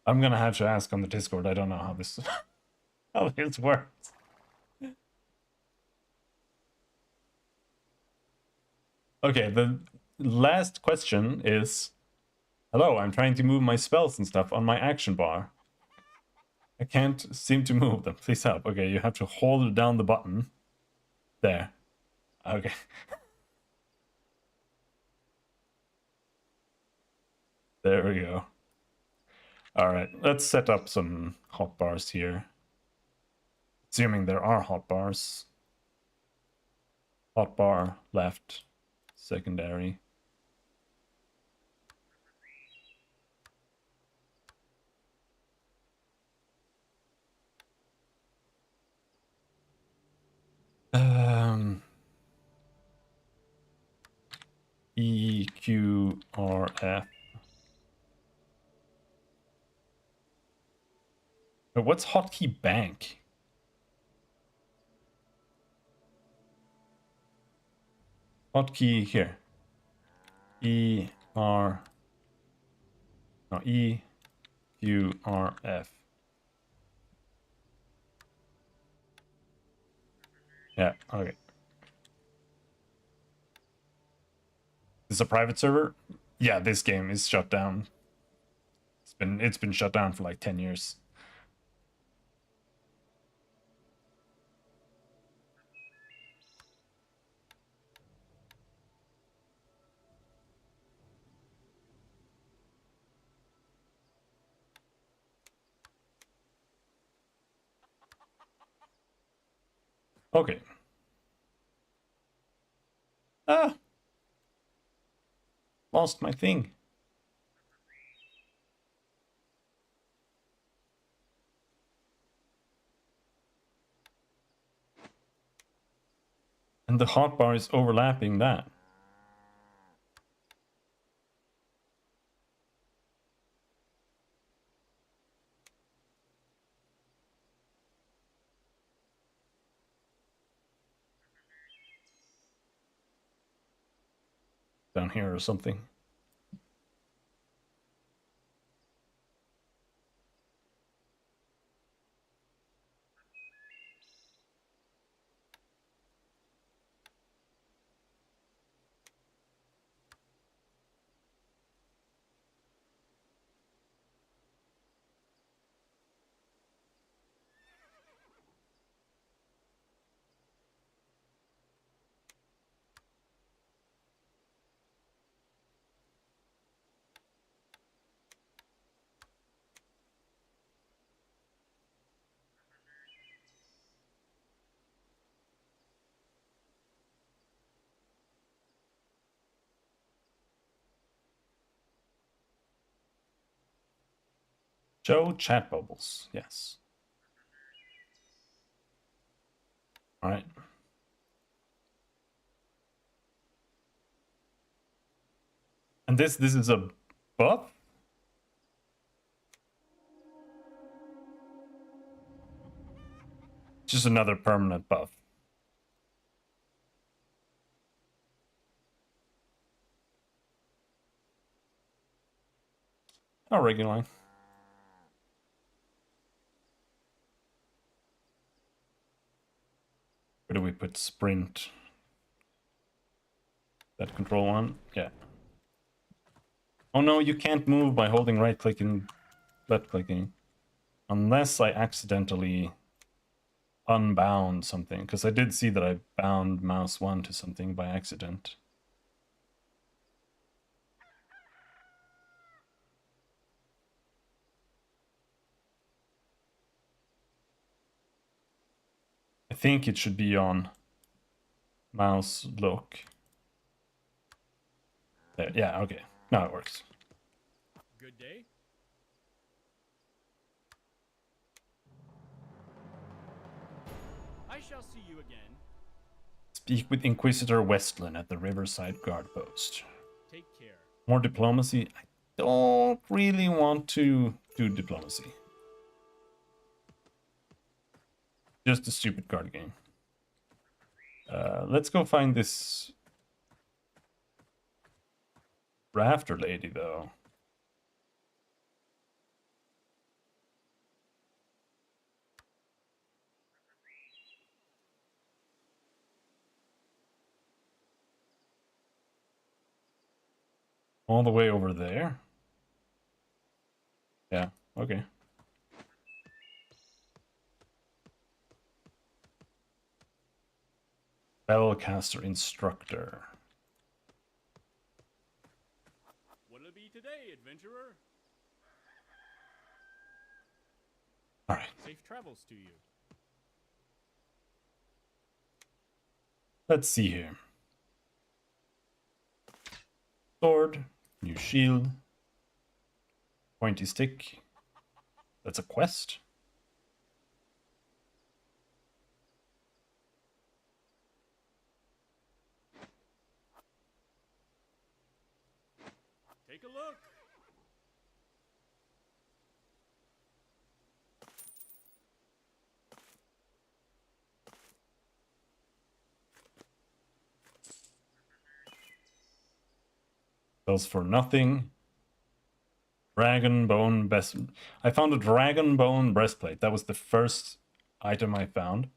I'm gonna have to ask on the Discord. I don't know how this how this works. Okay, the last question is, hello, I'm trying to move my spells and stuff on my action bar. I can't seem to move them. Please help. Okay, you have to hold down the button. There. Okay. There we go. All right, let's set up some hotbars here. Assuming there are hotbars. Hotbar left, secondary. E, Q, R, F. But what's hotkey bank? Hotkey here. E, R. No, E, Q, R, F. Yeah, okay. Is a private server? Yeah, this game is shut down. It's been shut down for like 10 years. Okay. Ah, lost my thing. And the hotbar is overlapping that. Down here or something. Show chat bubbles. Yes. All right. And this is a buff? Just another permanent buff. Oh, regular line. Where do we put sprint? That control one? Yeah. Oh no, you can't move by holding right click and left clicking. Unless I accidentally unbound something. Because I did see that I bound mouse 1 to something by accident. I think it should be on mouse look. There, yeah, okay. Now it works. Good day. I shall see you again. Speak with Inquisitor Westland at the Riverside Guard Post. Take care. More diplomacy? I don't really want to do diplomacy. Just a stupid card game. Let's go find this rafter lady, though. All the way over there? Yeah, okay. Spellcaster Instructor. What'll it be today, adventurer? Alright, Safe travels to you. let's see here. Sword, new shield, pointy stick. That's a quest. Take a look. Sells for nothing. Dragon bone best. I found a dragon bone breastplate. That was the first item I found.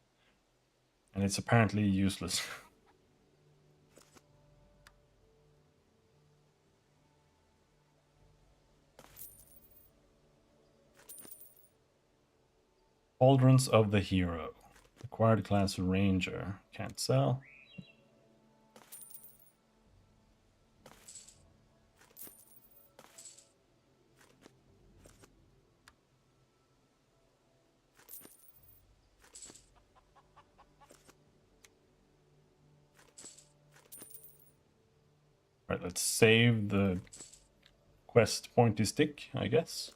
And it's apparently useless. Cauldrons of the Hero. Acquired class Ranger. Can't sell. Right, let's save the quest pointy stick, I guess.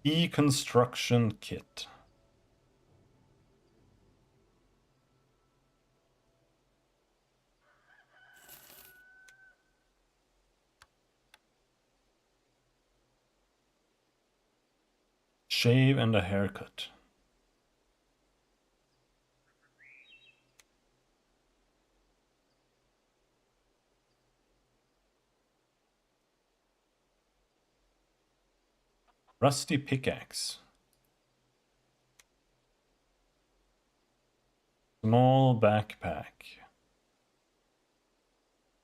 Deconstruction kit. Shave and a haircut. Rusty pickaxe. Small backpack.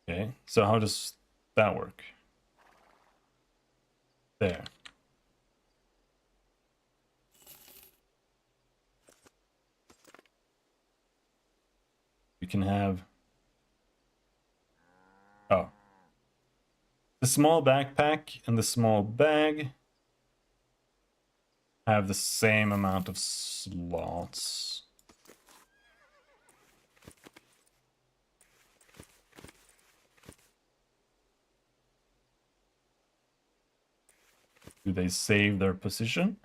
Okay, so how does that work? There. We can have... Oh. The small backpack and the small bag have the same amount of slots. Do they save their position?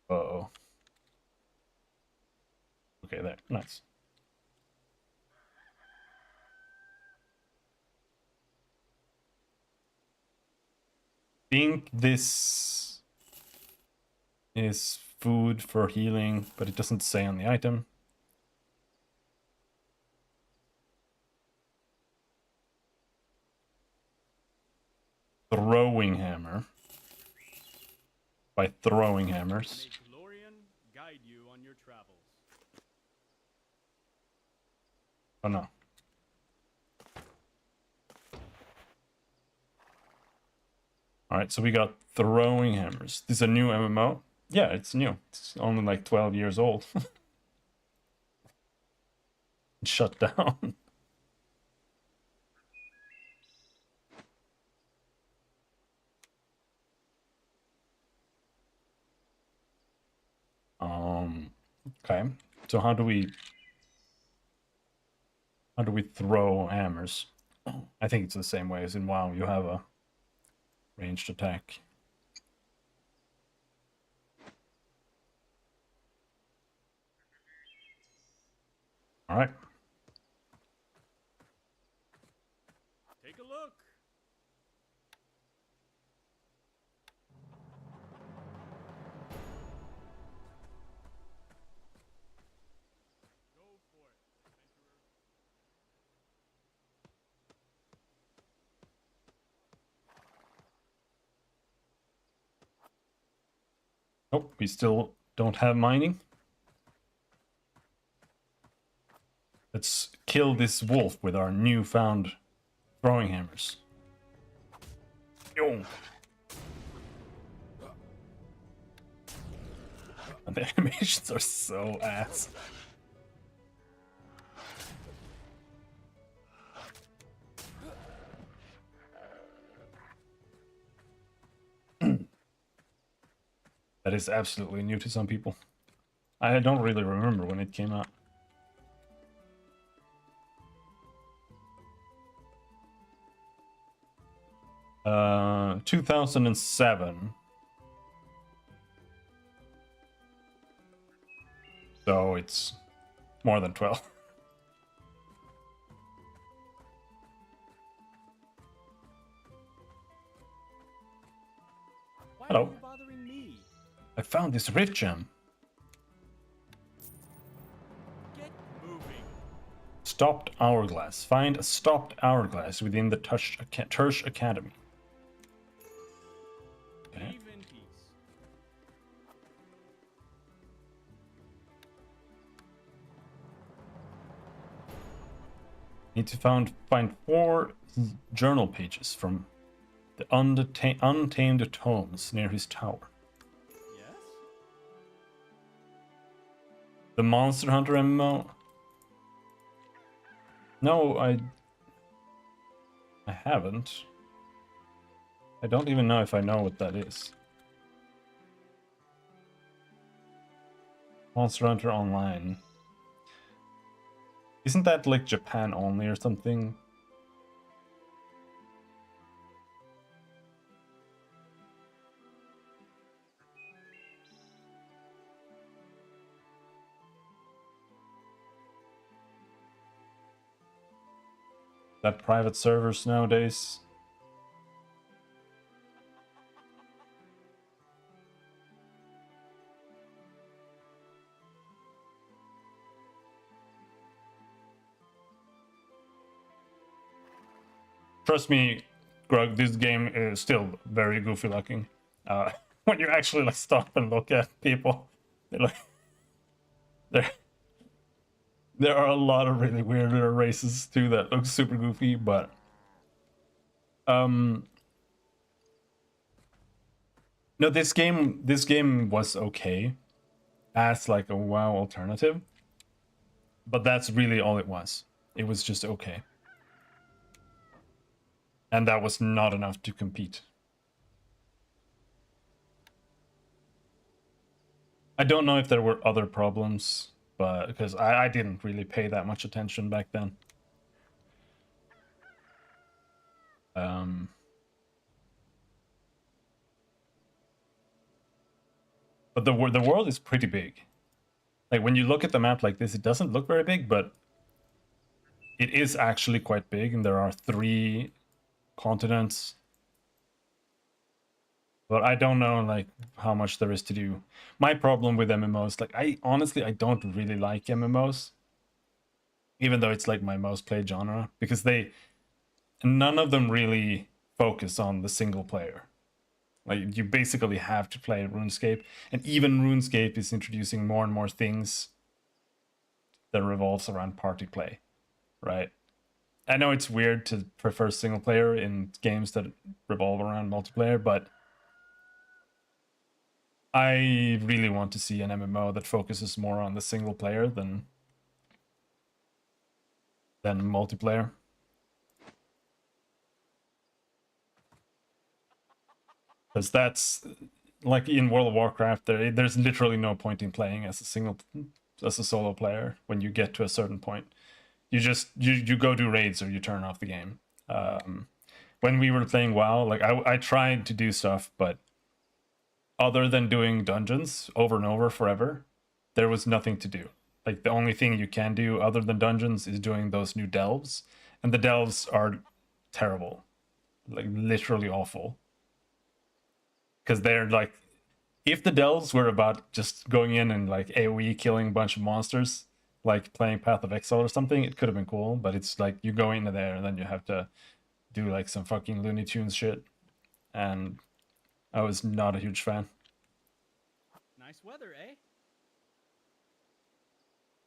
Uh-oh. Okay, there. Nice. Think this is food for healing, but it doesn't say on the item. Throwing hammer. By throwing hammers. May Glorian guide you on your travels. Oh no. Alright, so we got throwing hammers. This is a new MMO? Yeah, it's new. It's only like 12 years old. Shut down. Okay. So how do we throw hammers? I think it's the same way as in WoW. You have a ranged attack. All right. Take a look. Go for it, adventurer. Oh, we still don't have mining. Let's kill this wolf with our newfound throwing hammers. Yo. And the animations are so ass. That is absolutely new to some people. I don't really remember when it came out. 2007. So it's more than 12. Why Hello. are you bothering me? I found this rift gem. stopped hourglass. Find a stopped hourglass within the Tersh Academy. Okay. Leave in peace. Need to find 4 journal pages from the untamed tomes near his tower. Yes? The Monster Hunter MMO? No, I haven't. I don't even know if I know what that is. Monster Hunter Online. Isn't that like Japan only or something? That private servers nowadays. Trust me, Grug, this game is still very goofy looking. When you actually like stop and look at people, they're like, there are a lot of really weird little races too that look super goofy, but no, this game was okay as like a WoW alternative, but that's really all it was. It was just okay. And that was not enough to compete. I don't know if there were other problems, but because I didn't really pay that much attention back then. But the world is pretty big. Like when you look at the map like this, it doesn't look very big, but it is actually quite big, and there are 3 continents. But I don't know like how much there is to do. My problem with MMOs, like I don't really like MMOs, even though it's like my most played genre, because none of them really focus on the single player. Like you basically have to play RuneScape, and even RuneScape is introducing more and more things that revolves around party play, right? I know it's weird to prefer single player in games that revolve around multiplayer, but I really want to see an MMO that focuses more on the single player than multiplayer. Because that's like in World of Warcraft, there's literally no point in playing as a solo player when you get to a certain point. You just you go do raids or you turn off the game. When we were playing WoW, like I tried to do stuff, but other than doing dungeons over and over forever, there was nothing to do. Like the only thing you can do other than dungeons is doing those new delves, and the delves are terrible, like literally awful. Because they're like, if the delves were about just going in and like AoE killing a bunch of monsters, like playing Path of Exile or something, it could have been cool. But it's like you go into there and then you have to do like some fucking Looney Tunes shit, and I was not a huge fan. Nice weather, eh?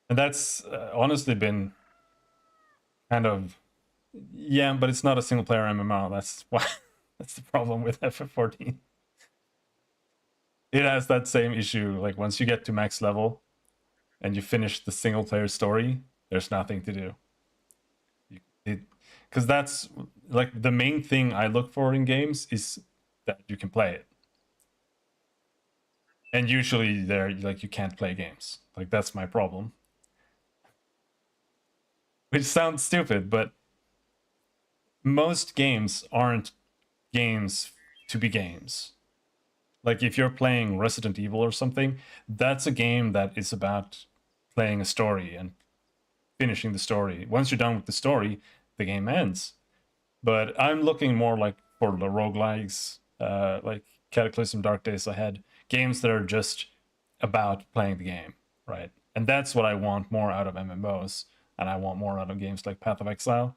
And that's honestly been kind of, yeah, but it's not a single player MMO. That's why that's the problem with FF14. It has that same issue. Like once you get to max level and you finish the single player story, there's nothing to do. Because that's like the main thing I look for in games is that you can play it. And usually there, like you can't play games. Like that's my problem. Which sounds stupid, but most games aren't games to be games. Like if you're playing Resident Evil or something, that's a game that is about playing a story and finishing the story. Once you're done with the story, the game ends. But I'm looking more like for the roguelikes, like Cataclysm, Dark Days Ahead, games that are just about playing the game, right? And that's what I want more out of MMOs. and I want more out of games like Path of Exile.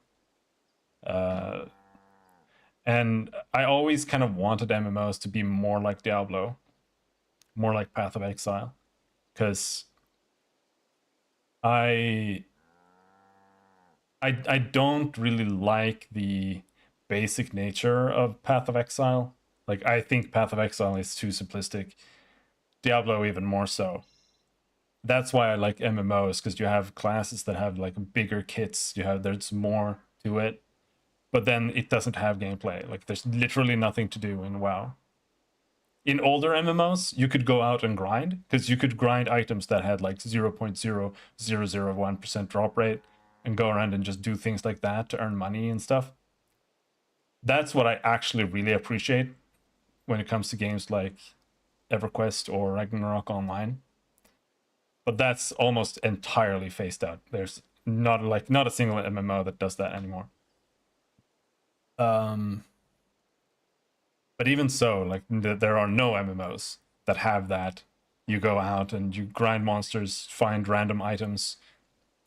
And I always kind of wanted MMOs to be more like Diablo, more like Path of Exile, because I don't really like the basic nature of Path of Exile. Like, I think Path of Exile is too simplistic. Diablo even more so. That's why I like MMOs, because you have classes that have like bigger kits. There's more to it, but then it doesn't have gameplay. Like, there's literally nothing to do in WoW. In older MMOs, you could go out and grind, because you could grind items that had like 0.0001% drop rate and go around and just do things like that to earn money and stuff. That's what I actually really appreciate when it comes to games like EverQuest or Ragnarok Online. But that's almost entirely phased out. There's not a single MMO that does that anymore. But even so, like, there are no MMOs that have that. You go out and you grind monsters, find random items,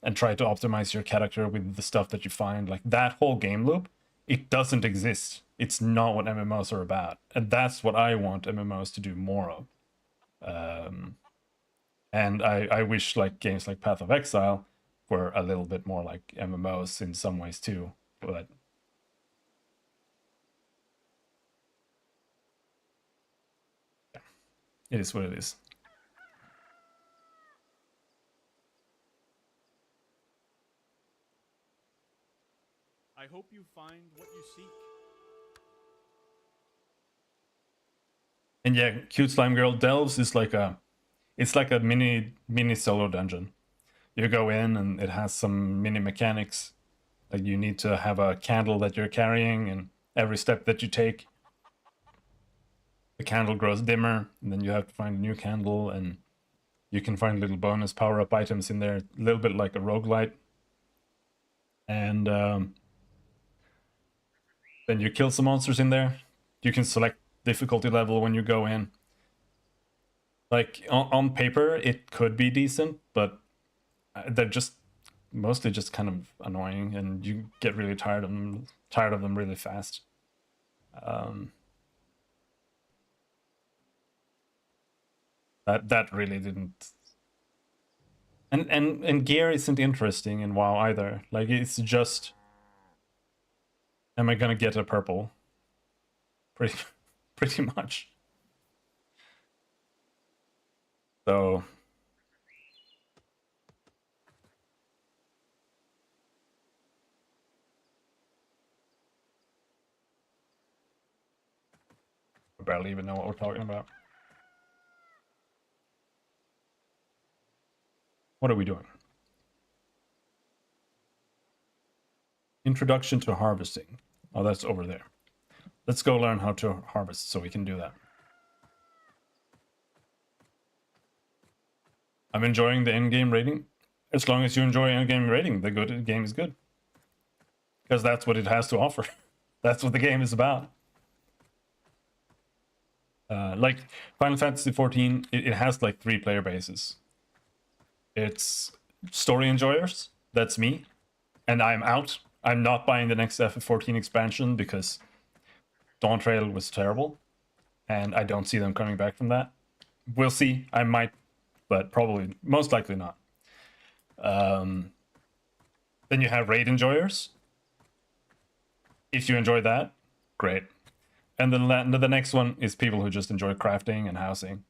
and try to optimize your character with the stuff that you find. Like, that whole game loop, it doesn't exist. It's not what MMOs are about. And that's what I want MMOs to do more of. And I wish like games like Path of Exile were a little bit more like MMOs in some ways too. But yeah, it is what it is. I hope you find what you seek. And yeah, Cute Slime Girl Delves is like it's like a mini solo dungeon. You go in and it has some mini mechanics. Like, you need to have a candle that you're carrying, and every step that you take, the candle grows dimmer, and then you have to find a new candle, and you can find little bonus power-up items in there, a little bit like a roguelite. And then you kill some monsters in there. You can select difficulty level when you go in. Like, on paper, it could be decent, but they're just mostly just kind of annoying, and you get really tired of them really fast. That really didn't. And gear isn't interesting in WoW either. Like, it's just, am I gonna get a purple? Pretty much. So I barely even know what we're talking about. What are we doing? Introduction to harvesting. Oh, that's over there. Let's go learn how to harvest so we can do that. I'm enjoying the in-game rating. As long as you enjoy in-game rating, the game is good. Because that's what it has to offer. That's what the game is about. Like Final Fantasy XIV, it has like 3 player bases. It's story enjoyers, that's me, and I'm out. I'm not buying the next FF14 expansion because Dawn Trail was terrible, and I don't see them coming back from that. We'll see. I might, but probably, most likely not. Then you have raid enjoyers. If you enjoy that, great. And then the next one is people who just enjoy crafting and housing.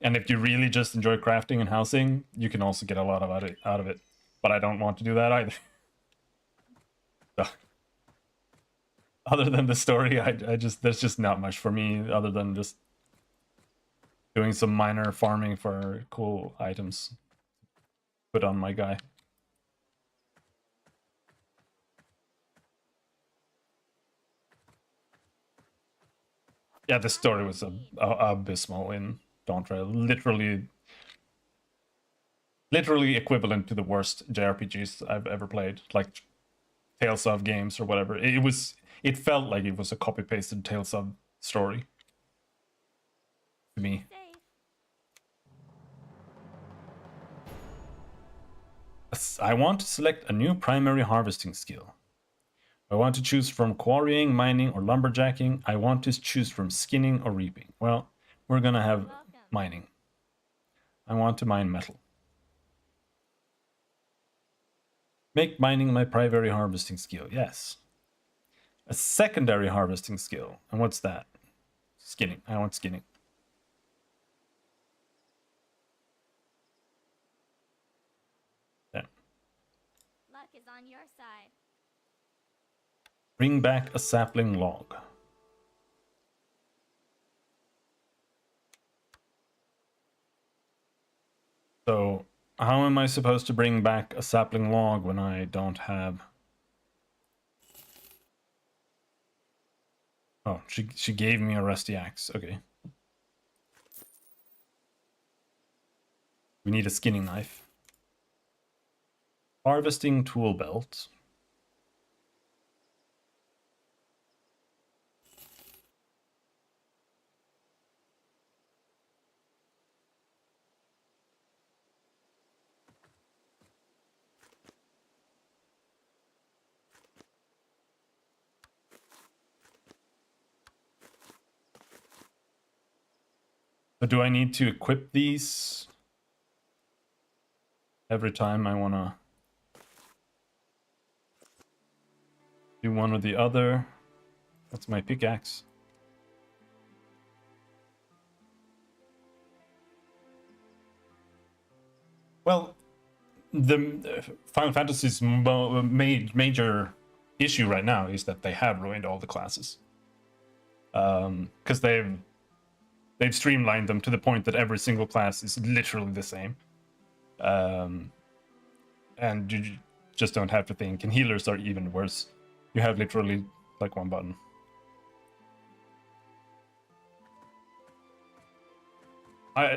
And if you really just enjoy crafting and housing, you can also get a lot of out of it. But I don't want to do that either. So, other than the story, there's just not much for me other than just doing some minor farming for cool items. Put on my guy. Yeah, the story was abysmal in Dawn Trail. Literally equivalent to the worst JRPGs I've ever played, like Tales of games or whatever. It felt like it was a copy-pasted Tales of story to me. I want to select a new primary harvesting skill. I want to choose from quarrying, mining, or lumberjacking. I want to choose from skinning or reaping. Well, we're gonna have mining. I want to mine metal. Make mining my primary harvesting skill. Yes. A secondary harvesting skill. And what's that? Skinning. I want skinning. There. Luck is on your side. Bring back a sapling log. So, how am I supposed to bring back a sapling log when I don't have... Oh, she gave me a rusty axe. Okay. We need a skinning knife. Harvesting tool belt. So do I need to equip these every time I want to do one or the other? That's my pickaxe. Well, the Final Fantasy's major issue right now is that they have ruined all the classes. Because they've streamlined them to the point that every single class is literally the same. And you just don't have to think. And healers are even worse. You have literally like one button.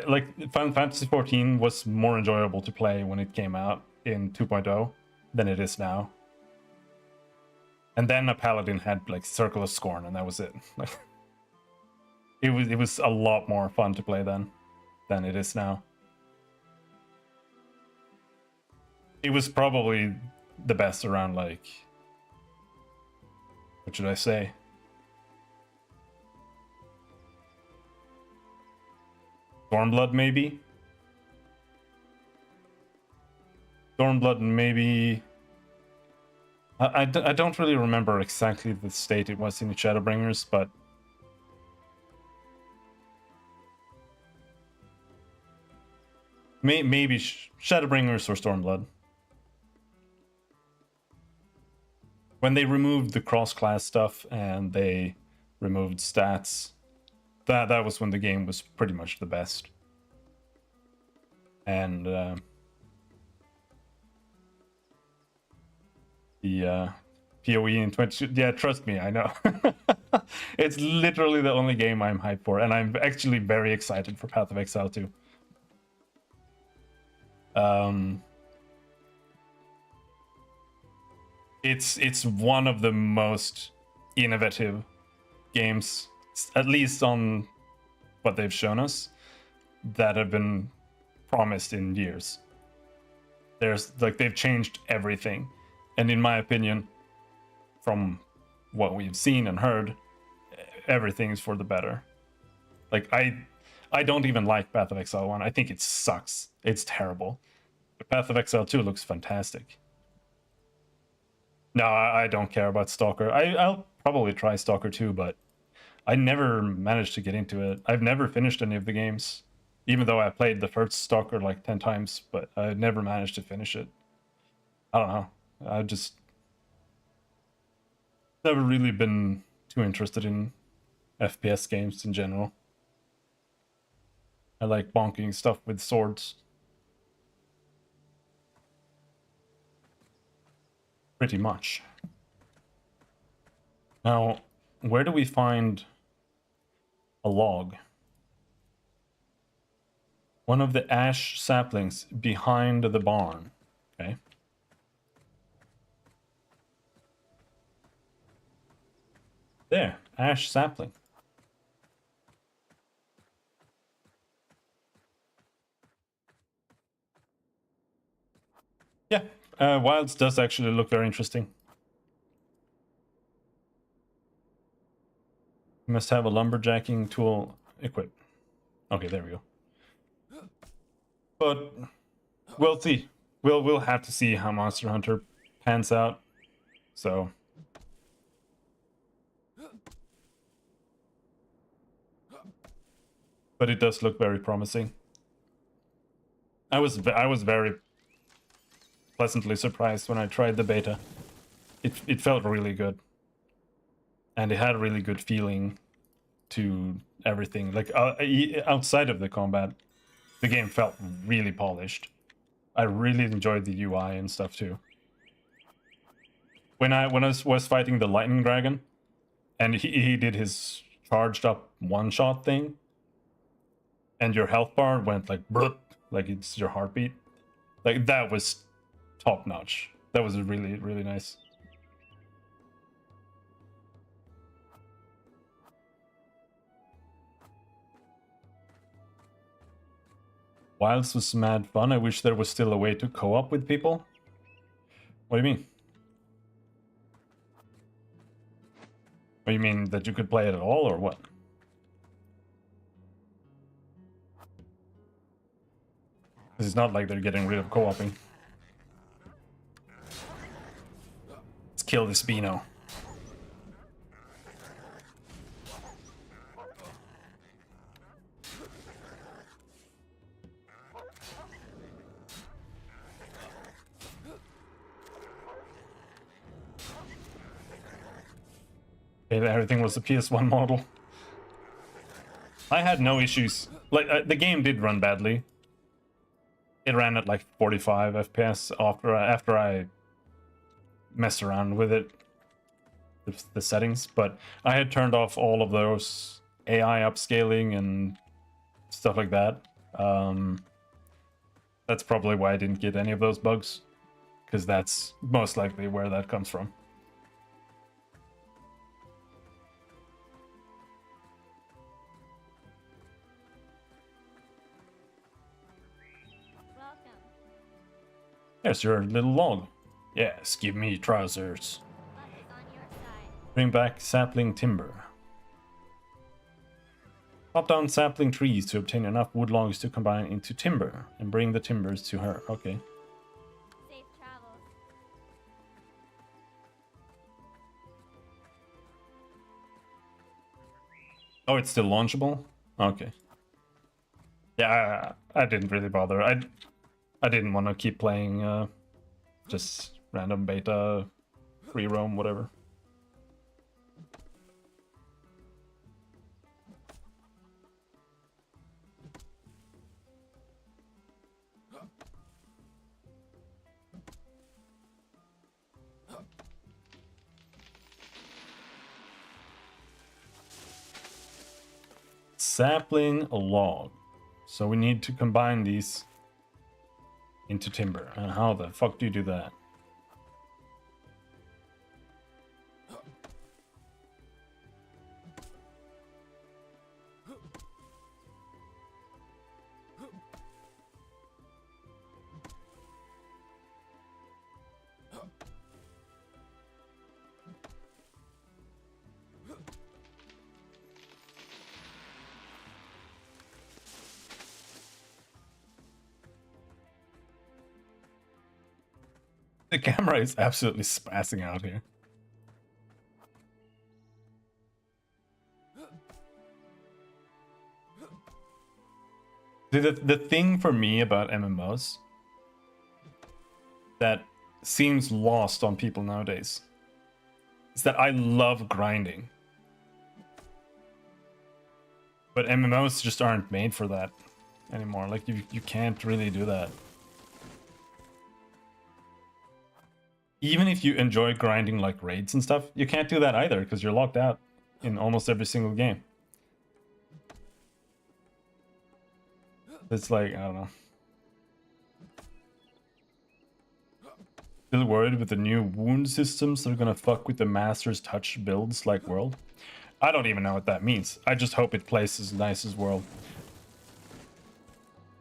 Like Final Fantasy 14 was more enjoyable to play when it came out in 2.0 than it is now. And then a paladin had like Circle of Scorn, and that was it. Like, it was a lot more fun to play then than it is now. It was probably the best around, like, what should I say? Stormblood, maybe? Stormblood, maybe... I don't really remember exactly the state it was in Shadowbringers, but... Maybe Shadowbringers or Stormblood. When they removed the cross-class stuff and they removed stats, that was when the game was pretty much the best. And the PoE in 22, yeah, trust me, I know. It's literally the only game I'm hyped for, and I'm actually very excited for Path of Exile 2. It's one of the most innovative games, at least on what they've shown us, that have been promised in years. There's like, they've changed everything, and in my opinion, from what we've seen and heard, everything is for the better. Like, I don't even like Path of Exile 1. I think it sucks. It's terrible. But Path of Exile 2 looks fantastic. No, I don't care about Stalker. I'll probably try Stalker 2, but I never managed to get into it. I've never finished any of the games, even though I played the first Stalker like 10 times, but I never managed to finish it. I don't know. I just never really been too interested in FPS games in general. I like bonking stuff with swords. Pretty much. Now, where do we find a log? One of the ash saplings behind the barn. Okay. There, ash sapling. Yeah, Wilds does actually look very interesting. You must have a lumberjacking tool equipped. Okay, there we go. But we'll see. We'll have to see how Monster Hunter pans out. So but it does look very promising. I was very pleasantly surprised when I tried the beta. It felt really good. And it had a really good feeling to everything. Like outside of the combat, the game felt really polished. I really enjoyed the UI and stuff too. When I was fighting the lightning dragon, and he did his charged up one-shot thing, and your health bar went like brrrt, like it's your heartbeat. Like that was top notch. That was really, really nice. Wilds was mad fun. I wish there was still a way to co-op with people. What do you mean? What do you mean, that you could play it at all, or what? It's not like they're getting rid of co-oping. Let's kill this Beano. Everything was a PS1 model. I had no issues. Like the game did run badly. It ran at like 45 FPS after I messed around with it, the settings. But I had turned off all of those AI upscaling and stuff like that. That's probably why I didn't get any of those bugs, because that's most likely where that comes from. There's your little log. Yes, give me trousers. Luck is on your side. Bring back sapling timber. Chop down sapling trees to obtain enough wood logs to combine into timber, and bring the timbers to her. Okay. Safe travels. Oh, it's still launchable? Okay. Yeah, I didn't really bother. I didn't want to keep playing just random beta, free roam, whatever. Sapling, a log. So we need to combine these into timber. And how the fuck do you do that? The camera is absolutely spazzing out here. The thing for me about MMOs that seems lost on people nowadays is that I love grinding. But MMOs just aren't made for that anymore. Like, you can't really do that. Even if you enjoy grinding like raids and stuff, you can't do that either because you're locked out in almost every single game. It's like, I don't know. Still worried with the new wound systems that are gonna fuck with the Master's Touch builds like World? I don't even know what that means. I just hope it plays as nice as World.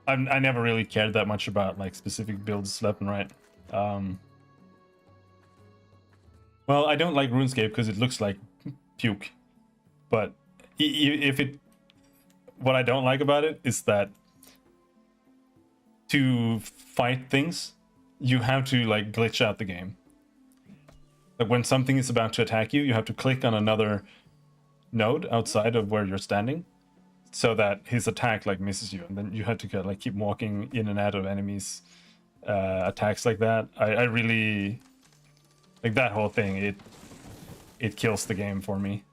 I never really cared that much about like specific builds left and right. Well, I don't like RuneScape because it looks like puke. But what I don't like about it is that to fight things, you have to like glitch out the game. Like when something is about to attack you, you have to click on another node outside of where you're standing, so that his attack like misses you, and then you have to like keep walking in and out of enemies attacks like that. I really like that whole thing. It kills the game for me.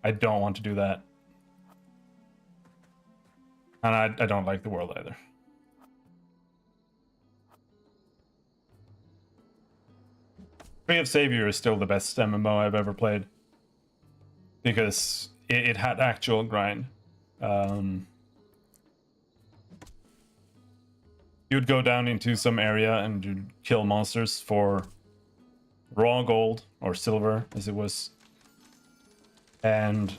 I don't want to do that, and I don't like the world either. Tree of Savior is still the best MMO I've ever played because it had actual grind. You'd go down into some area and you'd kill monsters for raw gold or silver, as it was, and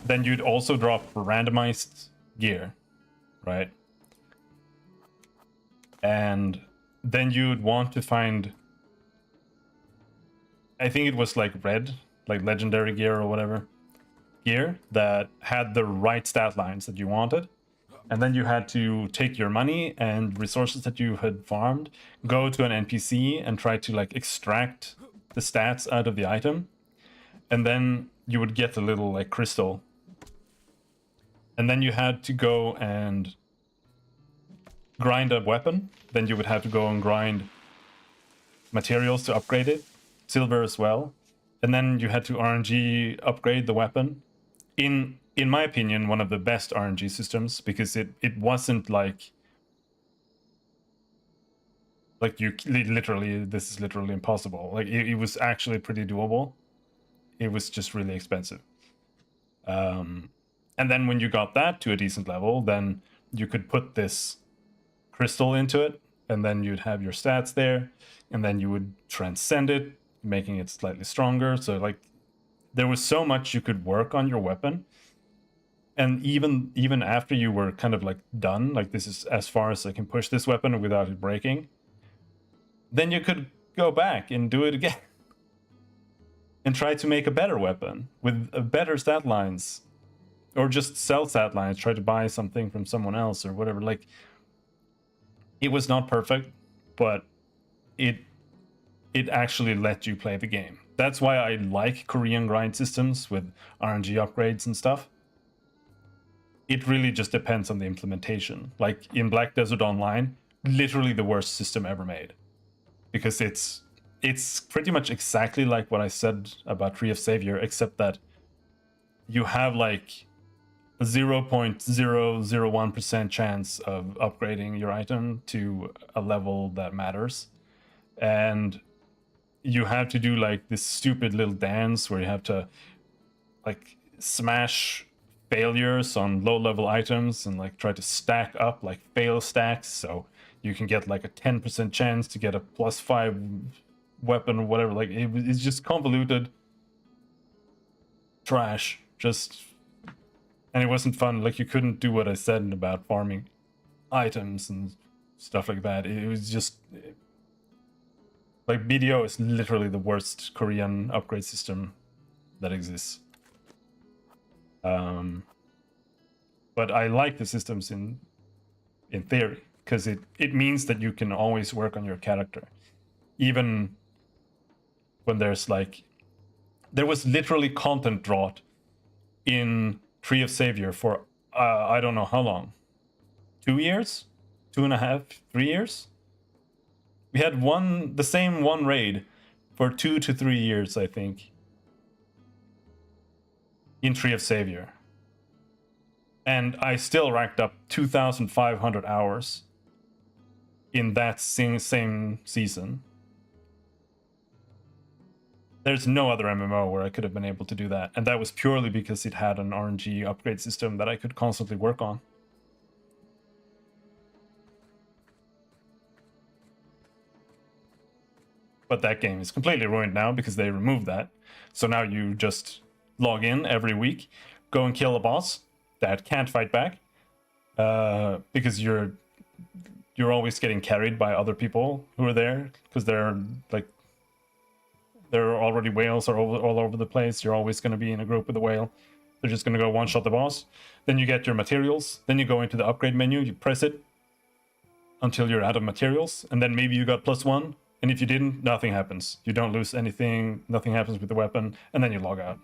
then you'd also drop randomized gear, right? And then you'd want to find, I think it was like red, like legendary gear or whatever, gear that had the right stat lines that you wanted. And then you had to take your money and resources that you had farmed, go to an NPC and try to like extract the stats out of the item. And then you would get a little like crystal. And then you had to go and grind a weapon. Then you would have to go and grind materials to upgrade it, silver as well. And then you had to RNG upgrade the weapon. In my opinion, one of the best RNG systems, because it wasn't like you literally, this is literally impossible. Like it was actually pretty doable. It was just really expensive. And then when you got that to a decent level, then you could put this crystal into it, and then you'd have your stats there, and then you would transcend it, making it slightly stronger. So like there was so much you could work on your weapon. And even after you were kind of like done, like this is as far as I can push this weapon without it breaking, then you could go back and do it again and try to make a better weapon with better stat lines, or just sell stat lines, try to buy something from someone else or whatever. Like it was not perfect, but it actually let you play the game. That's why I like Korean grind systems with RNG upgrades and stuff. It really just depends on the implementation. Like in Black Desert Online, literally the worst system ever made, because it's pretty much exactly like what I said about Tree of Savior, except that you have like a 0.001% chance of upgrading your item to a level that matters, and you have to do like this stupid little dance where you have to like smash failures on low level items and like try to stack up like fail stacks, so you can get like a 10% chance to get a +5 weapon or whatever. Like it's just convoluted trash, just, and it wasn't fun. Like you couldn't do what I said about farming items and stuff like that. It was just like BDO is literally the worst Korean upgrade system that exists. But I like the systems in theory, because it means that you can always work on your character, even when there's like, there was literally content drought in Tree of Savior for I don't know how long, 2 years, 2.5, 3 years. We had the same one raid for 2 to 3 years, I think, in Tree of Savior. And I still racked up 2,500 hours in that same season. There's no other MMO where I could have been able to do that. And that was purely because it had an RNG upgrade system that I could constantly work on. But that game is completely ruined now because they removed that. So now you just log in every week, go and kill a boss that can't fight back, because you're you're always getting carried by other people who are there because they're like there are already whales all over the place. You're always going to be in a group with a whale. They're just going to go one shot the boss. Then you get your materials. Then you go into the upgrade menu. You press it until you're out of materials, and then maybe you got +1. And if you didn't, nothing happens. You don't lose anything. Nothing happens with the weapon, and then you log out.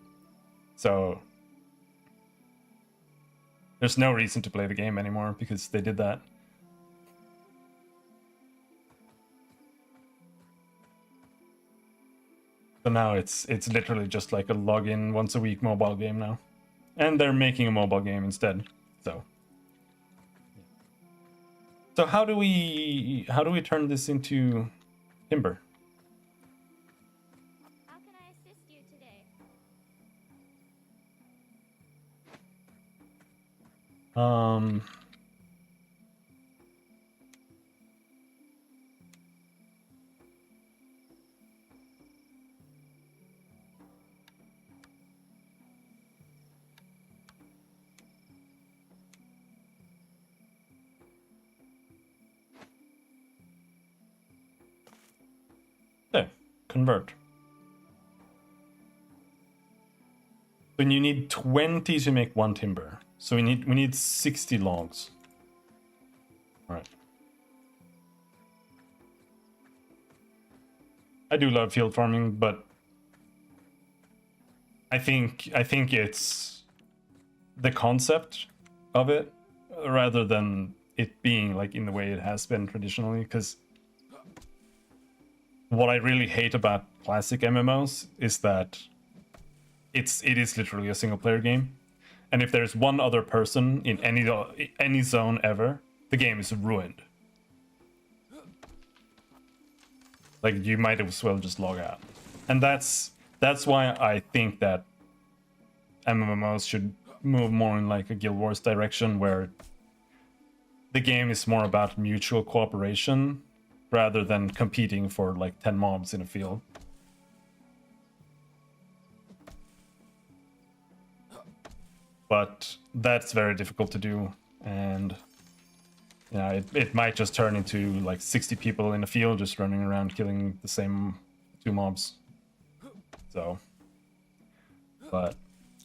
So there's no reason to play the game anymore because they did that. So now it's literally just like a login once a week mobile game now. And they're making a mobile game instead. So how do we turn this into timber? How can I assist you today? There, convert. Then you need 20 to make 1 timber. So we need 60 logs. All right. I do love field farming, but I think it's the concept of it rather than it being like in the way it has been traditionally, because what I really hate about classic MMOs is that it is literally a single player game. And if there's one other person in any zone ever, the game is ruined. Like, you might as well just log out. And that's why I think that MMOs should move more in like a Guild Wars direction, where the game is more about mutual cooperation rather than competing for like 10 mobs in a field. But that's very difficult to do, and yeah, it might just turn into like 60 people in a field just running around killing the same 2 mobs. So, but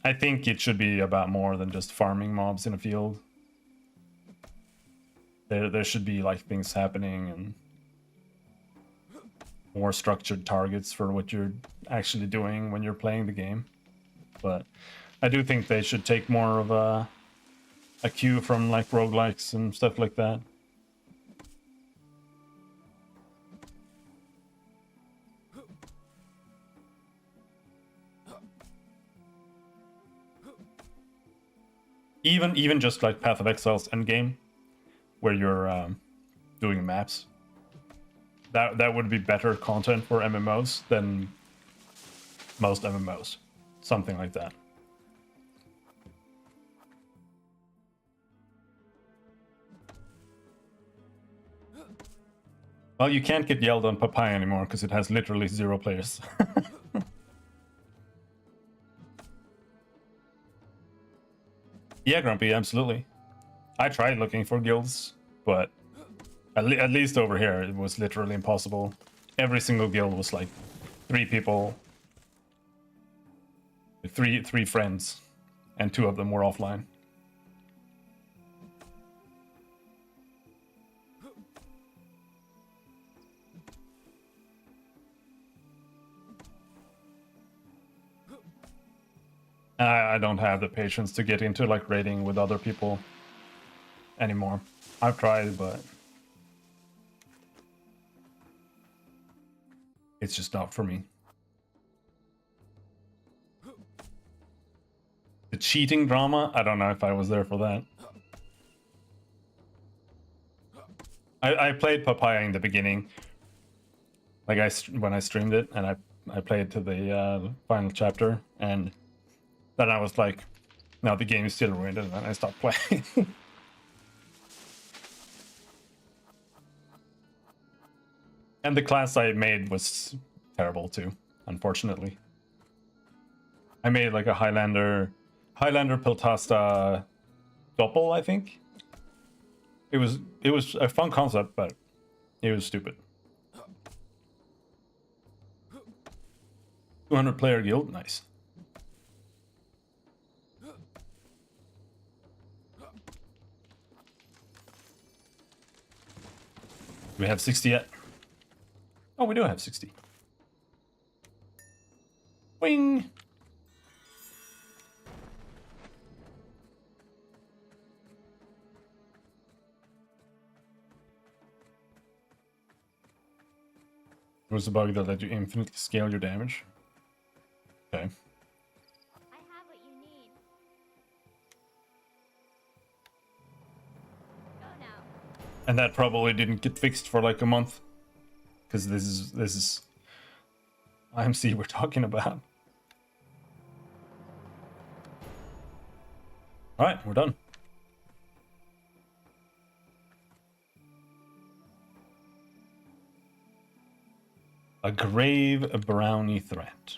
I think it should be about more than just farming mobs in a field. There should be like things happening and more structured targets for what you're actually doing when you're playing the game. But I do think they should take more of a cue from like roguelikes and stuff like that. Even just like Path of Exile's endgame, where you're doing maps. That would be better content for MMOs than most MMOs. Something like that. Well, you can't get yelled on Papaya anymore because it has literally 0 players. Yeah, Grumpy, absolutely. I tried looking for guilds, but at least over here, it was literally impossible. Every single guild was like 3 people, 3 friends, and 2 of them were offline. I don't have the patience to get into like raiding with other people anymore. I've tried, but it's just not for me. The cheating drama, I don't know if I was there for that. I played Papaya in the beginning, like when I streamed it, and I played to the final chapter, and then I was like, no, the game is still ruined, and then I stopped playing. And the class I made was terrible too, unfortunately. I made like a Highlander Piltasta Doppel, I think. It was a fun concept, but it was stupid. 200 player guild, nice. Do we have 60 yet? Oh, we do have 60. Wing! It was a bug that let you infinitely scale your damage. Okay. I have what you need. Go now. And that probably didn't get fixed for like a month. Because this is IMC we're talking about. Alright, we're done. A grave brownie threat.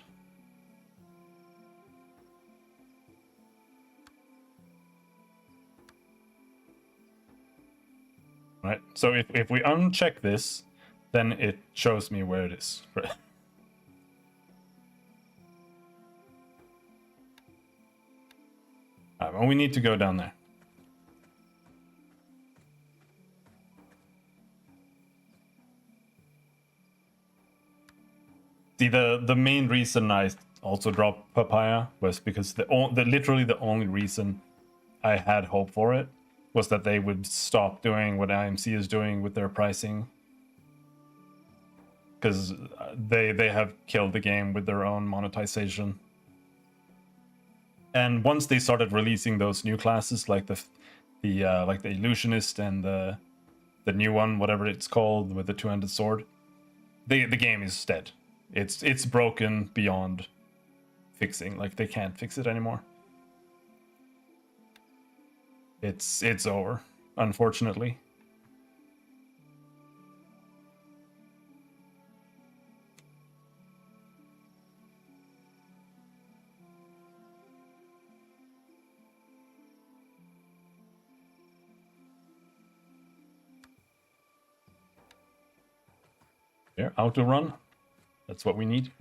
Right, so if we uncheck this, then it shows me where it is. Right. Alright, well, we need to go down there. See, the main reason I also dropped Papaya was because literally the only reason I had hope for it was that they would stop doing what IMC is doing with their pricing. Because they have killed the game with their own monetization. And once they started releasing those new classes, like the illusionist and the new one, whatever it's called, with the two-handed sword, the game is dead. It's broken beyond fixing. Like, they can't fix it anymore. It's over, unfortunately. Here, auto run. That's what we need.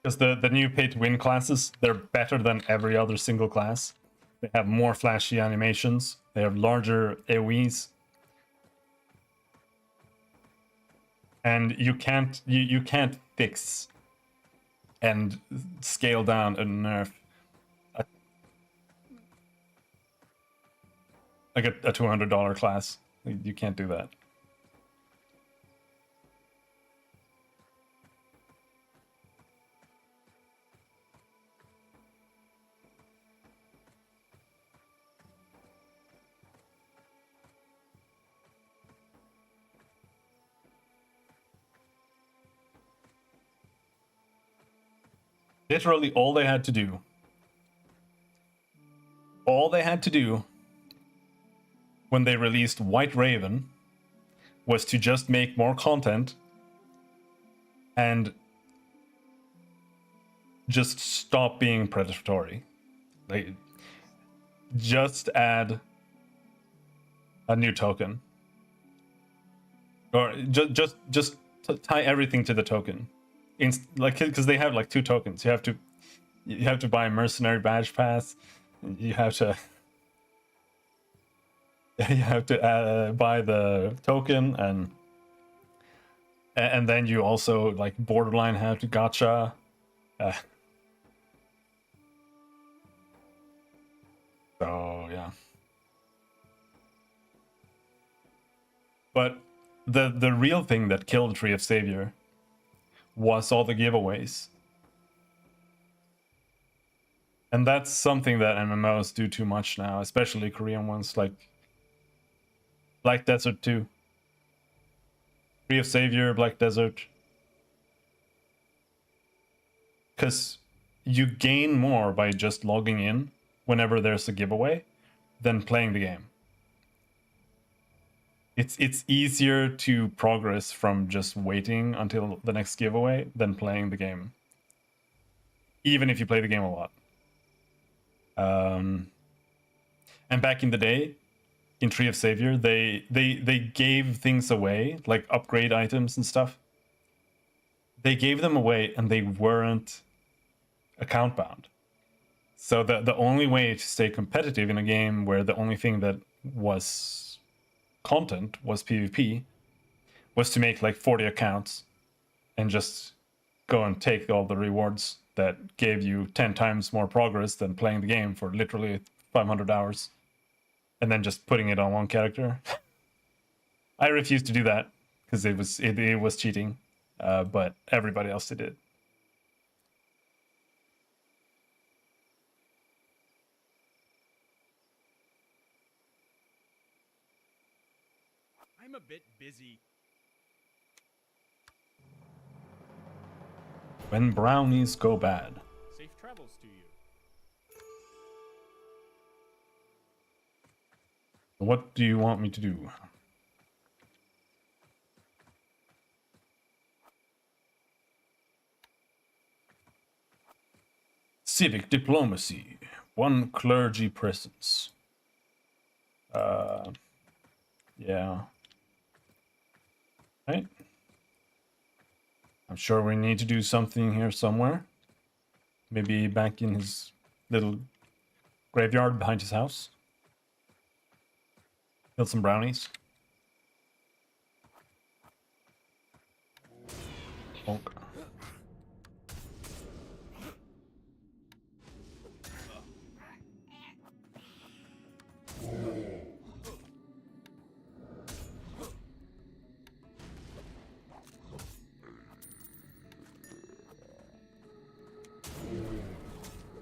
Because the new pay-to-win classes, they're better than every other single class. They have more flashy animations. They have larger AoEs. And you can't fix and scale down a nerf like a $200 class. You can't do that. Literally all they had to do when they released White Raven was to just make more content and just stop being predatory. Like, just add a new token, or just tie everything to the token. Like, because they have like 2 tokens. You have to buy a mercenary badge pass. You have to buy the token, and then you also like borderline have to gacha. So yeah. But the real thing that killed Tree of Savior was all the giveaways. And that's something that MMOs do too much now, especially Korean ones like Black Desert 2. Tree of Savior, Black Desert. Because you gain more by just logging in whenever there's a giveaway than playing the game. It's easier to progress from just waiting until the next giveaway than playing the game. Even if you play the game a lot. And back in the day, in Tree of Savior, they gave things away, like upgrade items and stuff. They gave them away and they weren't account bound. So the only way to stay competitive in a game where the only thing that was content was PvP was to make like 40 accounts and just go and take all the rewards that gave you 10 times more progress than playing the game for literally 500 hours and then just putting it on one character. I refused to do that because it was cheating, but everybody else did it. I'm a bit busy. When brownies go bad. Safe travels to you. What do you want me to do? Civic diplomacy. 1 clergy presence. Yeah. Right. I'm sure we need to do something here somewhere. Maybe back in his little graveyard behind his house. Kill some brownies. Bonk.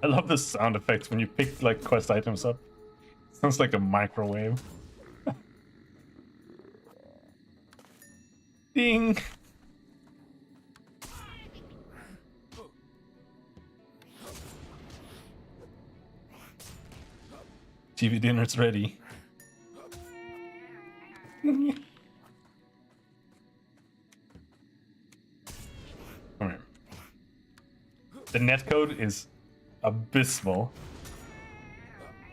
I love the sound effects when you pick like quest items up. Sounds like a microwave. Ding! TV dinner's ready. Come here. The netcode is abysmal.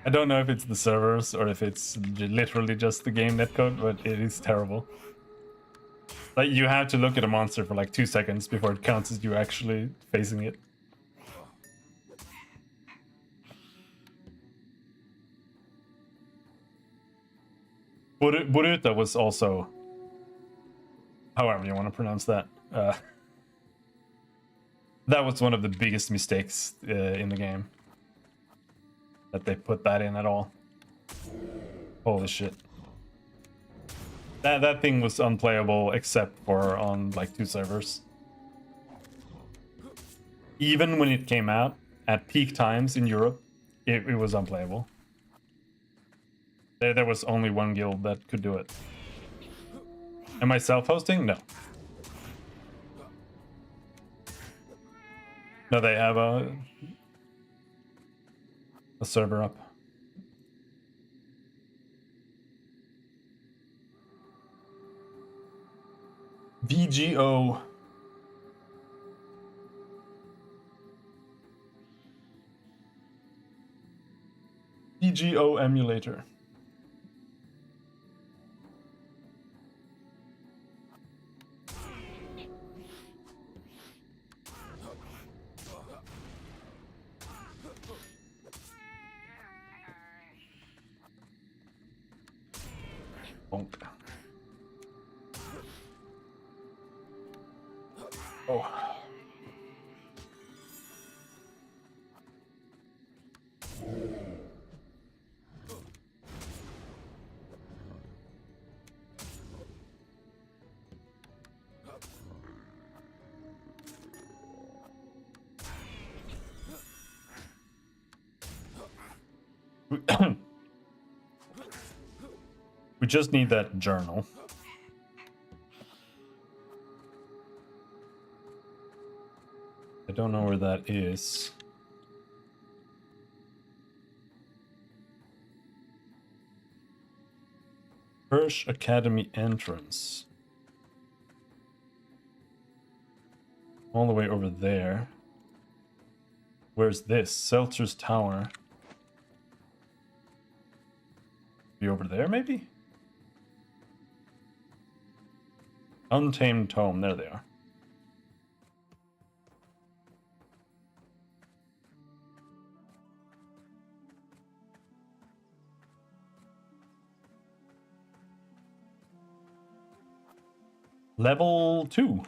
I don't know if it's the servers or if it's literally just the game netcode, but it is terrible. Like, you have to look at a monster for like 2 seconds before it counts as you actually facing it. Boruta was also, however you want to pronounce that, that was one of the biggest mistakes in the game. That they put that in at all. Holy shit. That thing was unplayable except for on like 2 servers. Even when it came out at peak times in Europe, it was unplayable. There was only 1 guild that could do it. Am I self-hosting? No. No, they have a server up. VGO. VGO emulator. Bonk. Oh. We just need that journal. I don't know where that is. Hirsch Academy entrance. All the way over there. Where's this? Seltzer's Tower. Be over there, maybe? Untamed Tome, there they are. Level 2.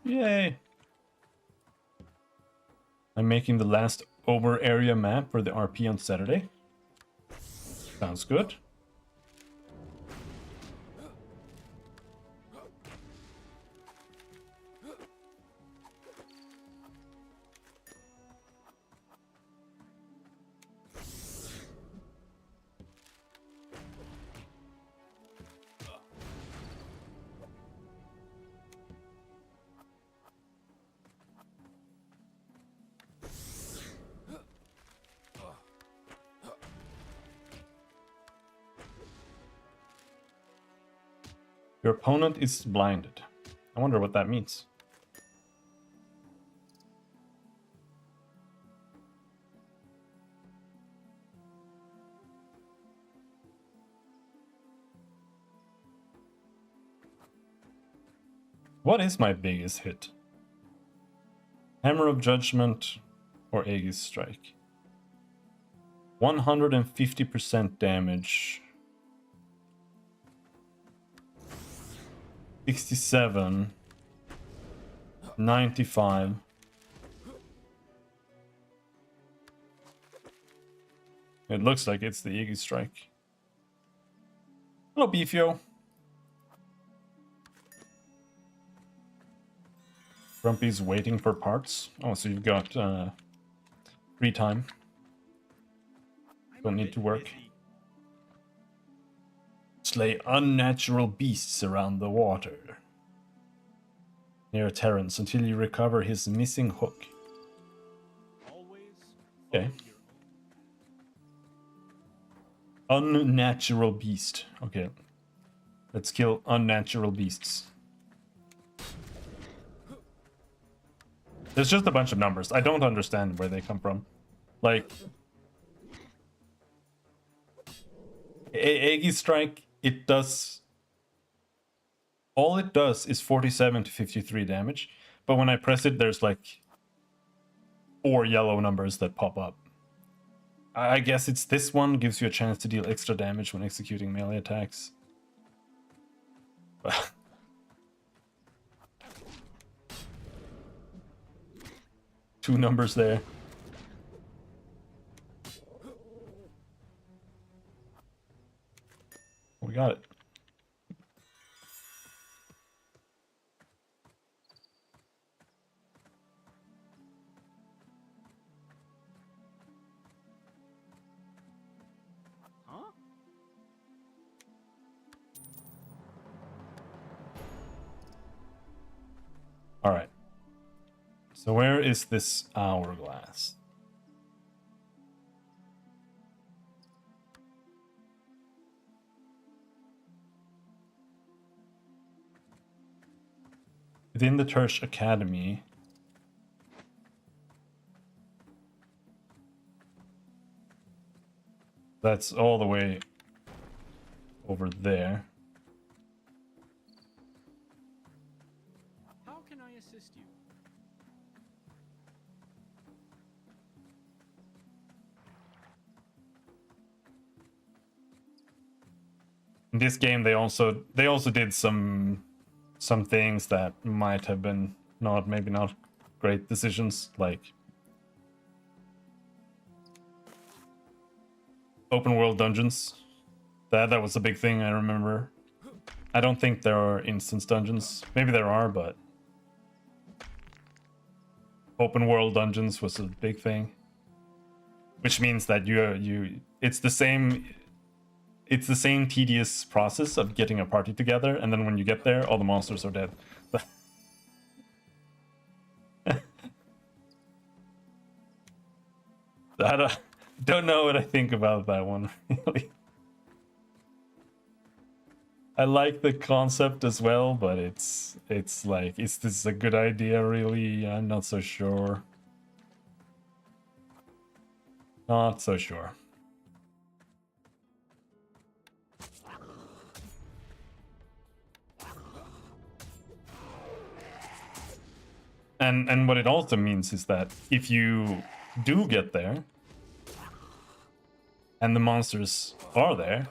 Yay! I'm making the last over area map for the RP on Saturday. Sounds good. Your opponent is blinded. I wonder what that means. What is my biggest hit? Hammer of Judgment or Aegis Strike? 150% damage. 67. 95. It looks like it's the Aegis Strike. Hello, Beefio. Grumpy's waiting for parts. Oh, so you've got free time. Don't need to work. Slay unnatural beasts around the water near Terrence until you recover his missing hook. Okay. Unnatural beast. Okay. Let's kill unnatural beasts. There's just a bunch of numbers. I don't understand where they come from. Like, Aegis Strike, it does... all it does is 47 to 53 damage. But when I press it, there's like 4 yellow numbers that pop up. I guess it's this one gives you a chance to deal extra damage when executing melee attacks. 2 numbers there. We got it. Huh? All right. So where is this hourglass? Within the Tersh Academy. That's all the way over there. How can I assist you? In this game, they also did some things that might have been maybe not great decisions, like open world dungeons. That was a big thing, I remember. I don't think there are instance dungeons. Maybe there are, but open world dungeons was a big thing. Which means that it's the same tedious process of getting a party together, and then when you get there, all the monsters are dead. I don't know what I think about that one, really. I like the concept as well, but it's like, is this a good idea really? I'm not so sure. Not so sure. And what it also means is that if you do get there, and the monsters are there,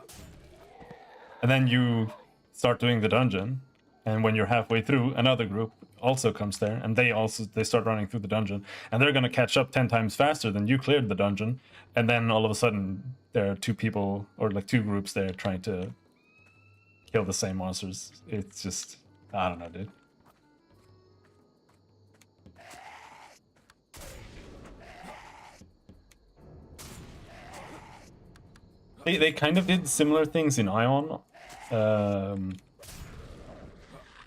and then you start doing the dungeon, and when you're halfway through, another group also comes there, and they start running through the dungeon, and they're gonna catch up 10 times faster than you cleared the dungeon, and then all of a sudden there are two people, or like two groups there trying to kill the same monsters. It's just, I don't know, dude. They kind of did similar things in Ion,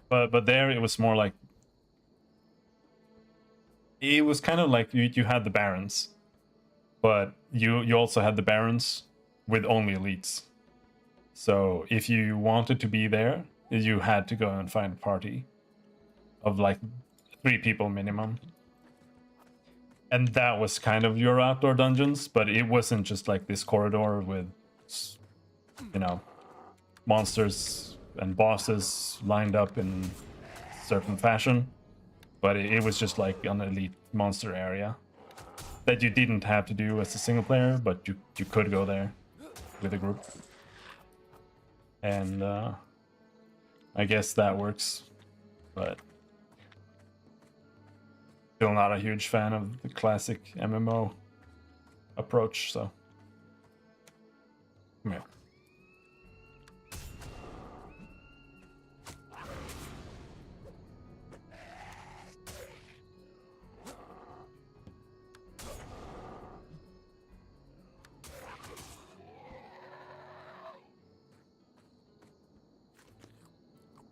but there it was more like, it was kind of like you had the barons, but you also had the barons with only elites. So if you wanted to be there, you had to go and find a party of like 3 people minimum. And that was kind of your outdoor dungeons, but it wasn't just like this corridor with, you know, monsters and bosses lined up in certain fashion, but it was just like an elite monster area that you didn't have to do as a single player, but you could go there with a group. And I guess that works, but still not a huge fan of the classic MMO approach, so come here.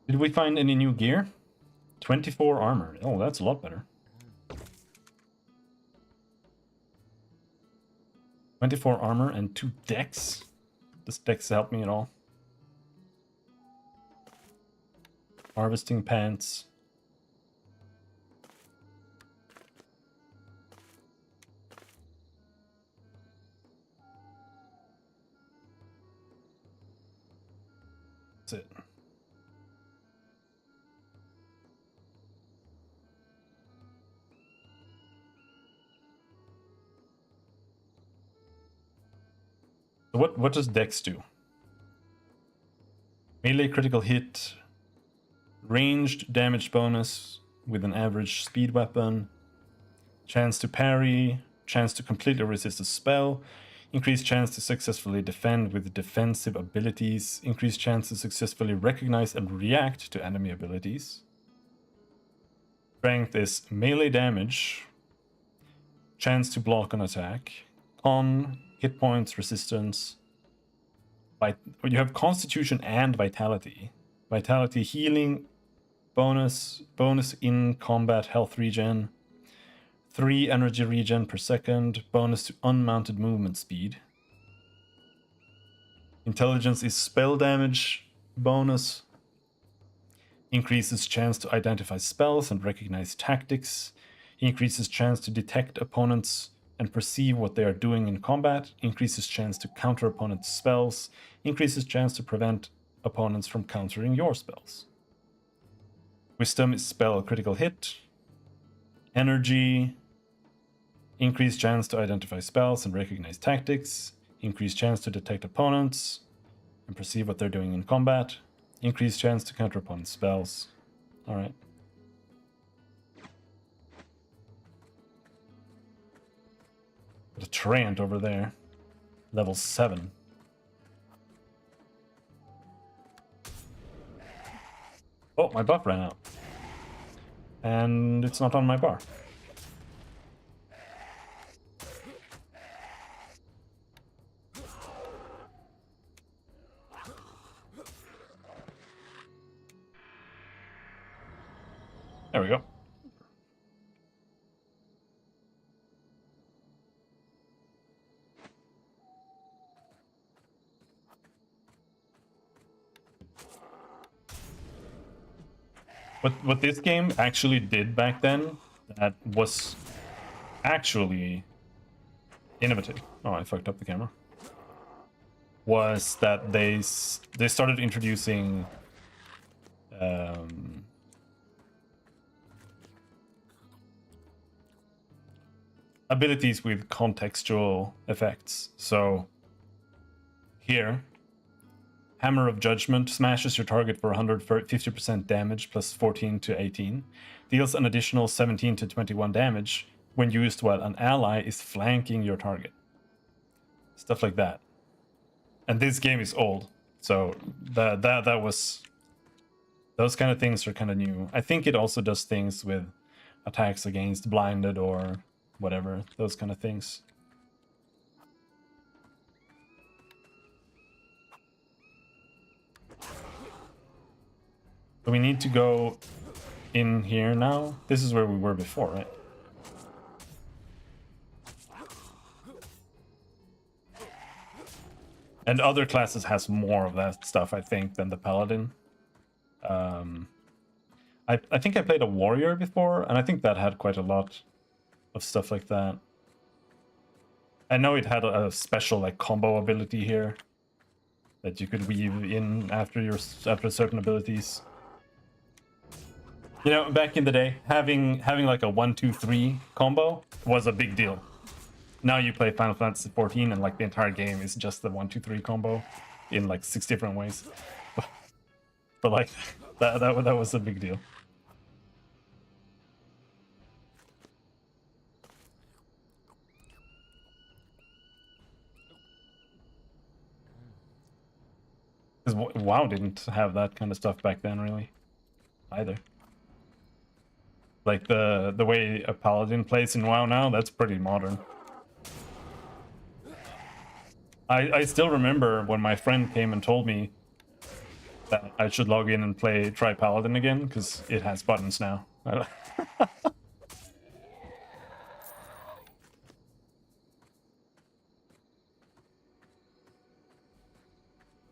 Did we find any new gear? 24 armor. Oh, that's a lot better. 24 armor and 2 dex. Does dex help me at all? Harvesting pants. That's it. So what does dex do? Melee critical hit, ranged damage bonus with an average speed weapon, chance to parry, chance to completely resist a spell, increased chance to successfully defend with defensive abilities, increased chance to successfully recognize and react to enemy abilities. Strength is melee damage, chance to block an attack, con, hit points, resistance. You have constitution and vitality. Vitality healing, bonus in combat health regen, 3 energy regen per second, bonus to unmounted movement speed. Intelligence is spell damage bonus, increases chance to identify spells and recognize tactics, increases chance to detect opponents and perceive what they are doing in combat, increases chance to counter opponents' spells, increases chance to prevent opponents from countering your spells. Wisdom is spell critical hit, energy, increased chance to identify spells and recognize tactics, increased chance to detect opponents and perceive what they're doing in combat, increased chance to counter opponents' spells. All right. The Treant over there, level 7. Oh, my buff ran out. And it's not on my bar. There we go. What this game actually did back then that was actually innovative. Oh, I fucked up the camera. Was that they started introducing abilities with contextual effects. So here, Hammer of Judgment smashes your target for 150% damage plus 14 to 18. Deals an additional 17 to 21 damage when used while an ally is flanking your target. Stuff like that. And this game is old, so that was... Those kind of things are kind of new. I think it also does things with attacks against blinded or whatever, those kind of things. So we need to go in here now. This is where we were before, right? And other classes has more of that stuff, I think, than the Paladin. I think I played a Warrior before, and I think that had quite a lot of stuff like that. I know it had a special like combo ability here that you could weave in after certain abilities. You know, back in the day, having like a 1-2-3 combo was a big deal. Now you play Final Fantasy 14 and like the entire game is just the 1-2-3 combo in like 6 different ways. But like that was a big deal. Because WoW didn't have that kind of stuff back then, really, either. Like the way a paladin plays in WoW now, that's pretty modern. I still remember when my friend came and told me that I should log in and try Paladin again, because it has buttons now.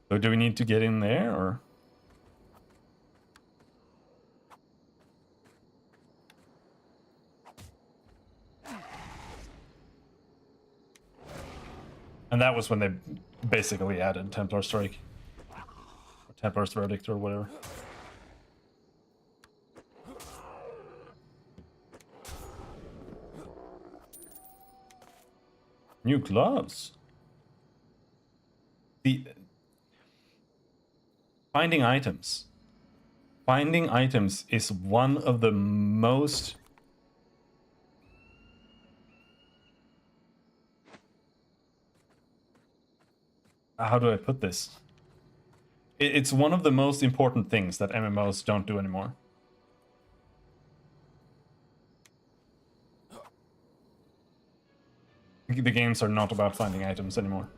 So do we need to get in there, or? And that was when they basically added Templar Strike. Or Templar's Verdict, or whatever. New gloves. Finding items. Finding items is one of the most... How do I put this? It's one of the most important things that MMOs don't do anymore. The games are not about finding items anymore.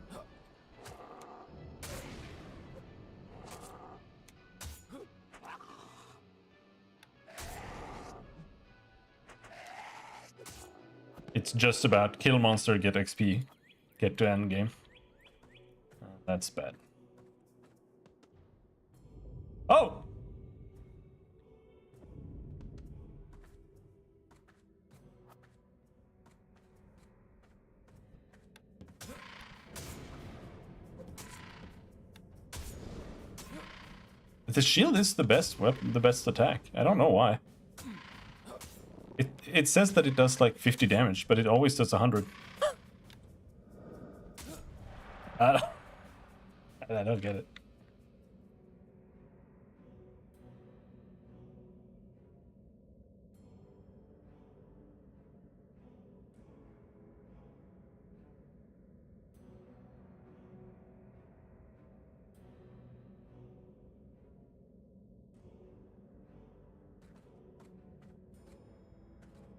It's just about kill monster, get XP, get to end game. That's bad. Oh! The shield is the best weapon, the best attack. I don't know why. It says that it does like 50 damage, but it always does 100. I don't get it.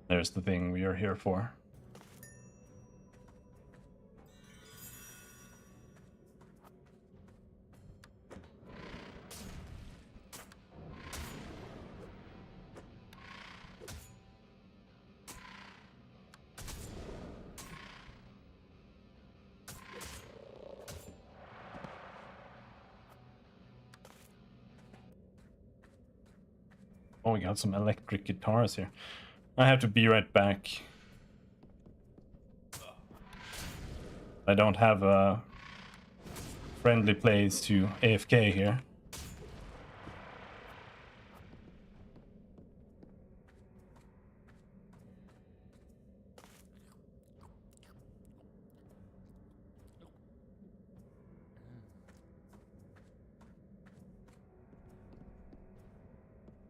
There's the thing we are here for. Oh, we got some electric guitars here. I have to be right back. I don't have a friendly place to AFK here.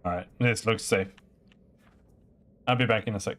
Alright, this looks safe. I'll be back in a sec.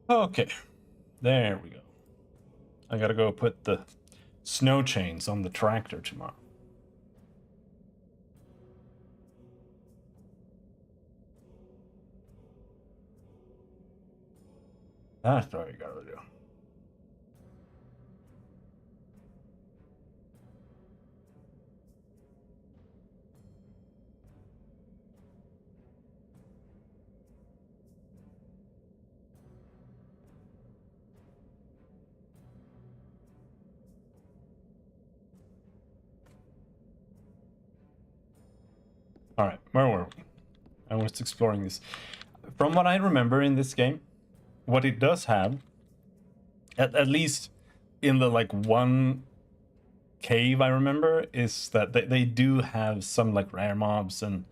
Okay, there we go. I gotta go put the snow chains on the tractor tomorrow. That's what you gotta do. All right, where were we? I was exploring this. From what I remember in this game, what it does have, at least in the like one cave I remember, is that they do have some like rare mobs and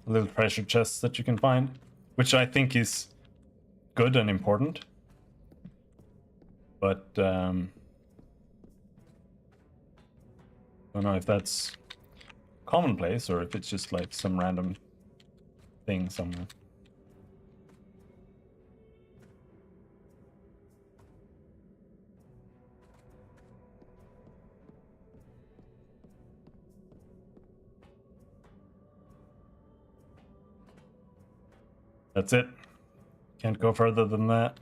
little treasure chests that you can find, which I think is good and important. But don't know if that's commonplace or if it's just like some random thing somewhere. That's it. Can't go further than that.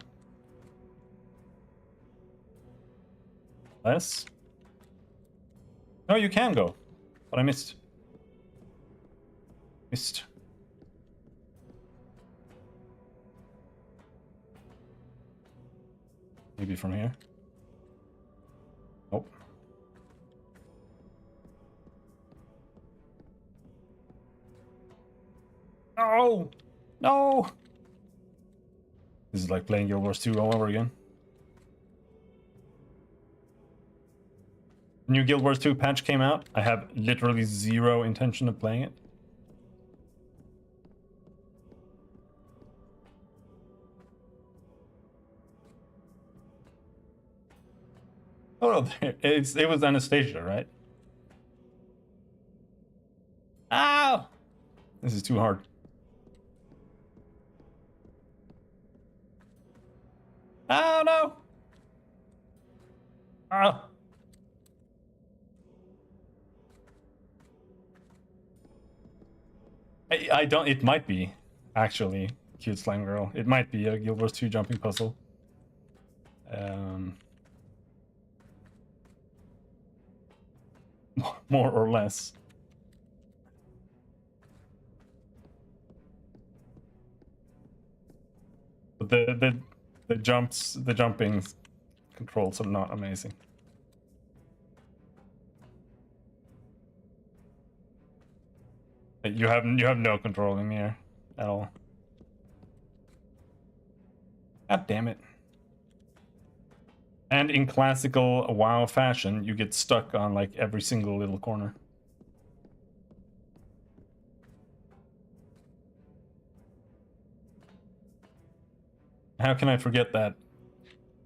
Less? No, you can go. But I missed. Missed. Maybe from here. Nope. No! No! This is like playing Guild Wars 2 all over again. New Guild Wars 2 patch came out. I have literally zero intention of playing it. Oh no, it was Anastasia, right? Ow! This is too hard. Oh no! Ah! I don't. It might be actually Cute Slime Girl. It might be a Guild Wars 2 jumping puzzle. More or less. But the jumping controls are not amazing. You have no control in here at all. God damn it. And in classical WoW fashion, you get stuck on like every single little corner. How can I forget that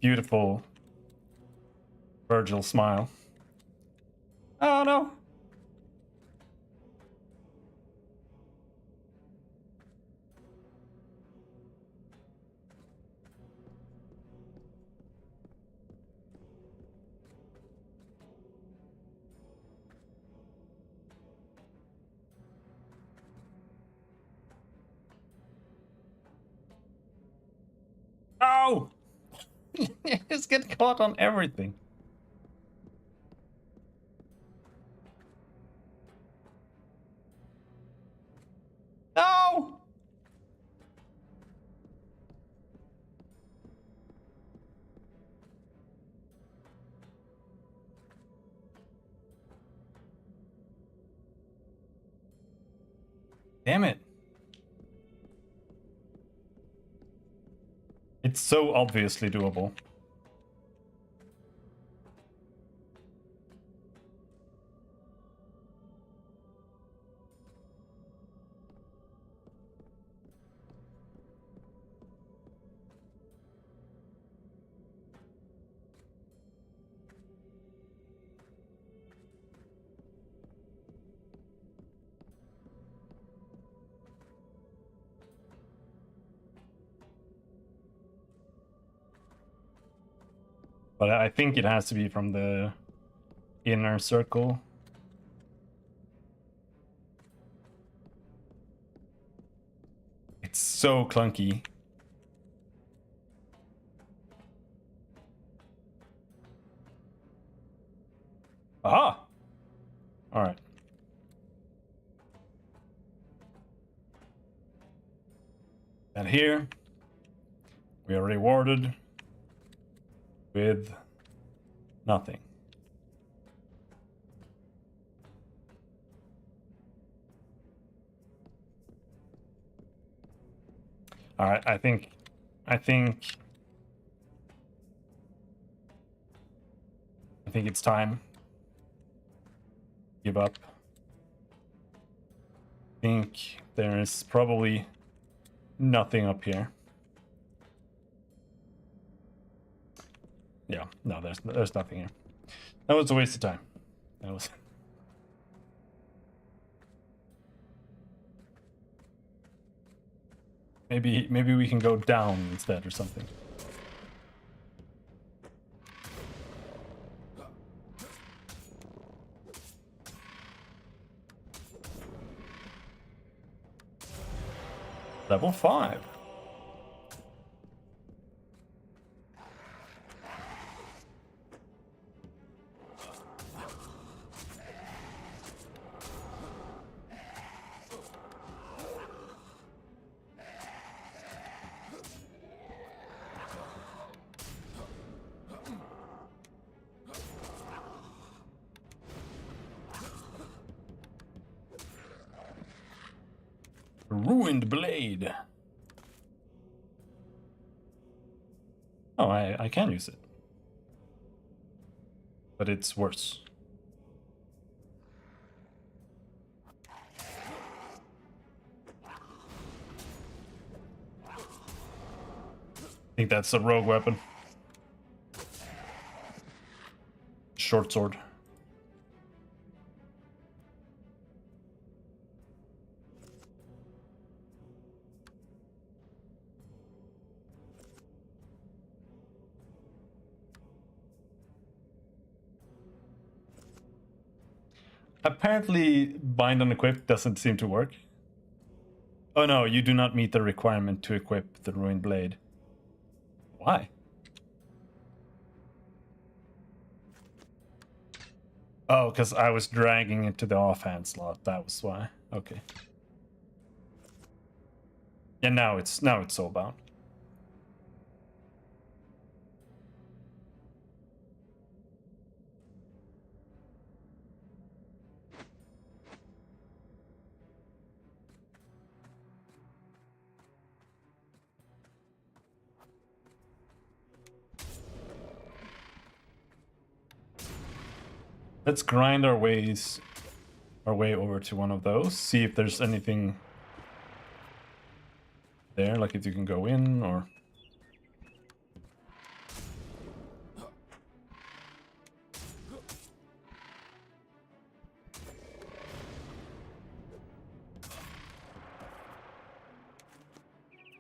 beautiful Virgil smile? Oh no! Oh! Just get caught on everything. No! Damn it. It's so obviously doable. But I think it has to be from the inner circle. It's so clunky. And here, we are rewarded with nothing. All right, I think it's time. Give up. I think there is probably nothing up here. Yeah, no, there's nothing here. That was a waste of time. That was. Maybe we can go down instead or something. Level 5. Ruined blade. Oh, I can use it. But it's worse. I think that's a rogue weapon. Short sword. Apparently, bind on equip doesn't seem to work. Oh no, you do not meet the requirement to equip the ruined blade. Why? Oh, because I was dragging it to the offhand slot. That was why. Okay. Yeah, now it's soulbound. Let's grind our way over to one of those. See if there's anything there, like if you can go in or.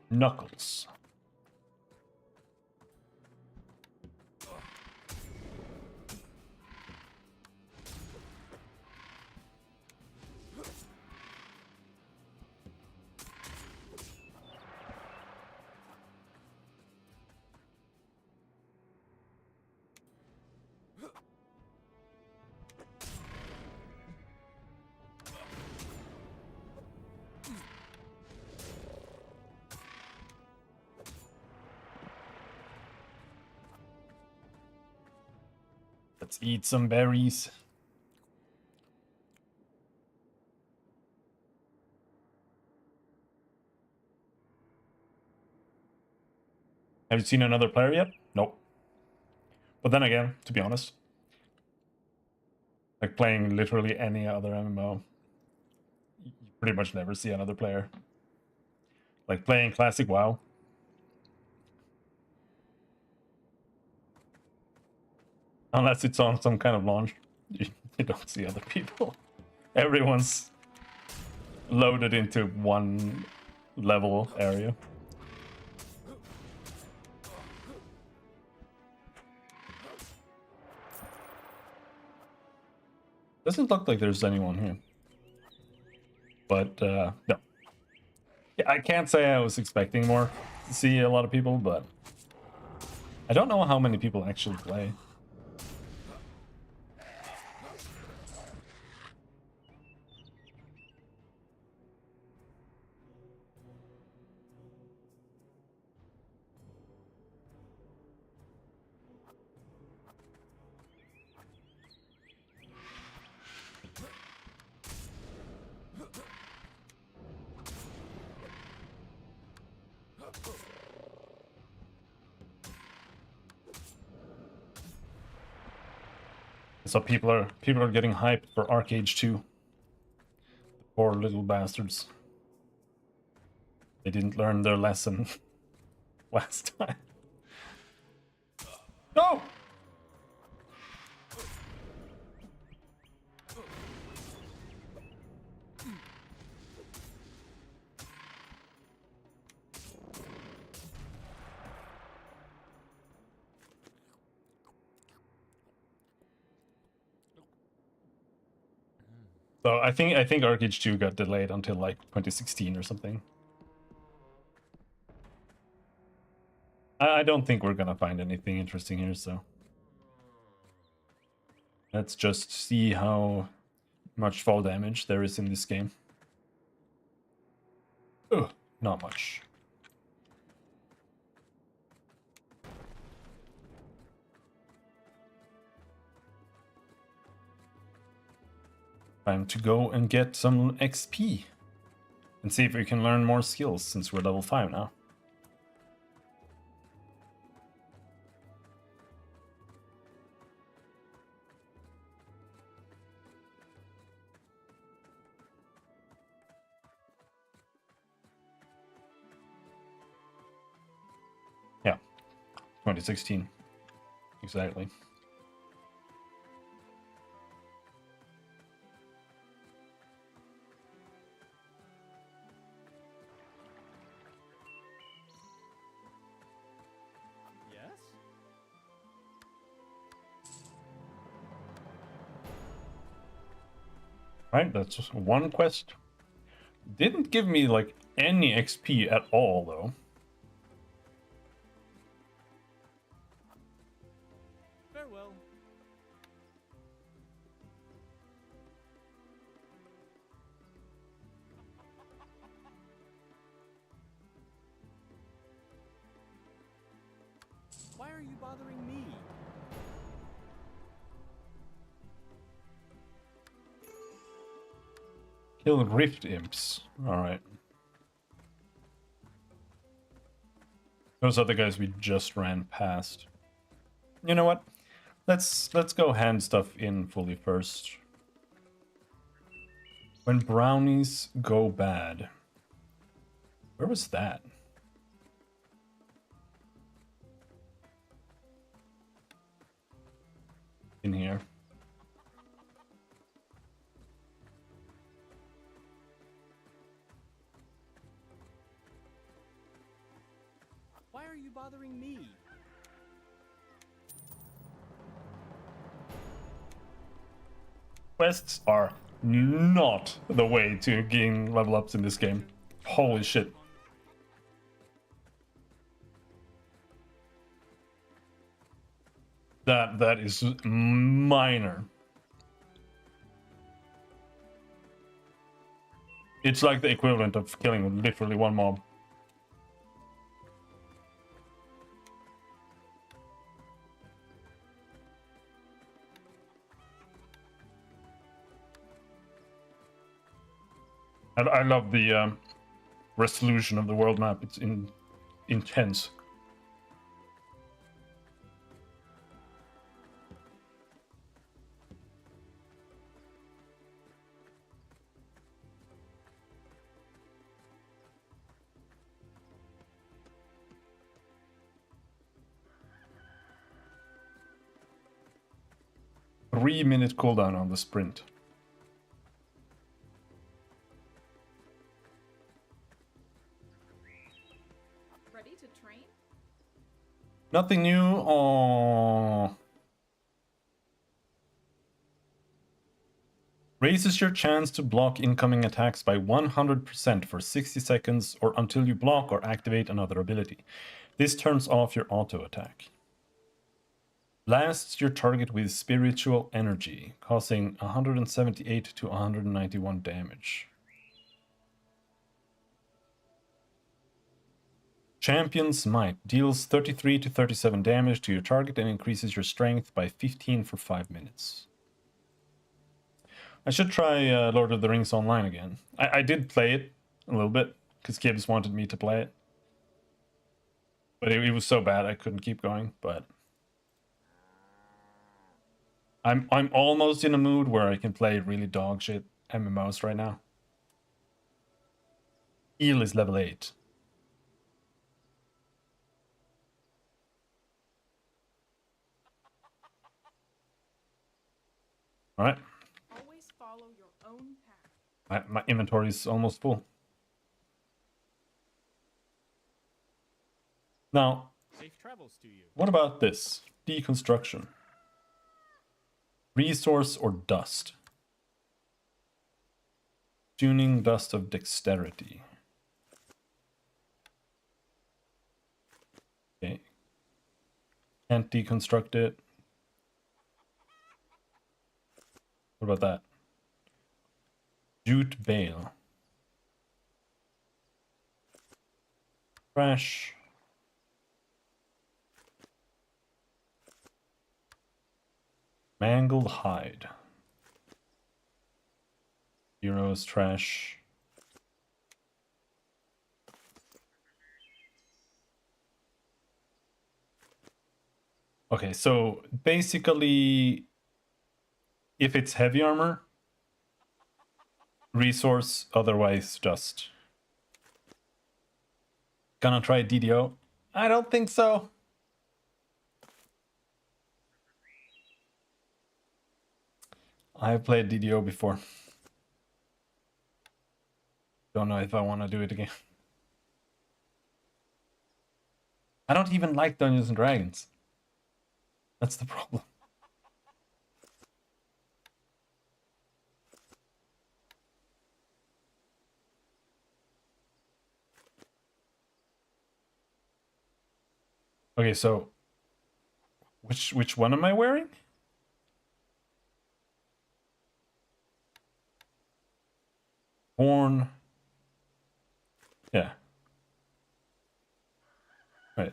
Knuckles. Let's eat some berries. Have you seen another player yet? Nope. But then again, to be honest, like playing literally any other MMO, you pretty much never see another player. Like playing classic WoW. Unless it's on some kind of launch, you don't see other people. Everyone's loaded into one level area. Doesn't look like there's anyone here. But, no. Yeah, I can't say I was expecting more to see a lot of people, but I don't know how many people actually play. So people are getting hyped for Arcade 2. Poor little bastards. They didn't learn their lesson last time. No! So I think Arcade 2 got delayed until like 2016 or something. I don't think we're gonna find anything interesting here, so let's just see how much fall damage there is in this game. Ugh, not much. Time to go and get some XP and see if we can learn more skills since we're level 5 now. Yeah, 2016. Exactly. Yes? Right, that's just one quest. Didn't give me like any XP at all though. Farewell. Why are you bothering me? Kill Rift Imps. Alright. Those are the guys we just ran past. You know what? Let's go hand stuff in fully first. When brownies go bad. Where was that? In here. Why are you bothering me? Quests are not the way to gain level ups in this game. Holy shit. That is minor. It's like the equivalent of killing literally one mob. I love the resolution of the world map. It's intense. Three-minute cooldown on the sprint. Ready to train? Nothing new. Oh. Raises your chance to block incoming attacks by 100% for 60 seconds or until you block or activate another ability. This turns off your auto attack. Blasts your target with spiritual energy, causing 178 to 191 damage. Champion's Might deals 33 to 37 damage to your target and increases your strength by 15 for 5 minutes. I should try Lord of the Rings Online again. I did play it a little bit, because Gibbs wanted me to play it. But it was so bad I couldn't keep going. But I'm almost in a mood where I can play really dog shit MMOs right now. Eel is level 8. All right. Always follow your own path. My inventory is almost full. Now, Safe travels to you. what about this? Deconstruction. Resource or dust? Tuning dust of dexterity. Okay. Can't deconstruct it. What about that? Jute bale. Trash. Mangled hide. Heroes trash. Okay, so basically, if it's heavy armor, resource, otherwise dust. Gonna try DDO? I don't think so. I've played DDO before. Don't know if I want to do it again. I don't even like Dungeons and Dragons. That's the problem. Okay, so which one am I wearing? Horn. Yeah. Right.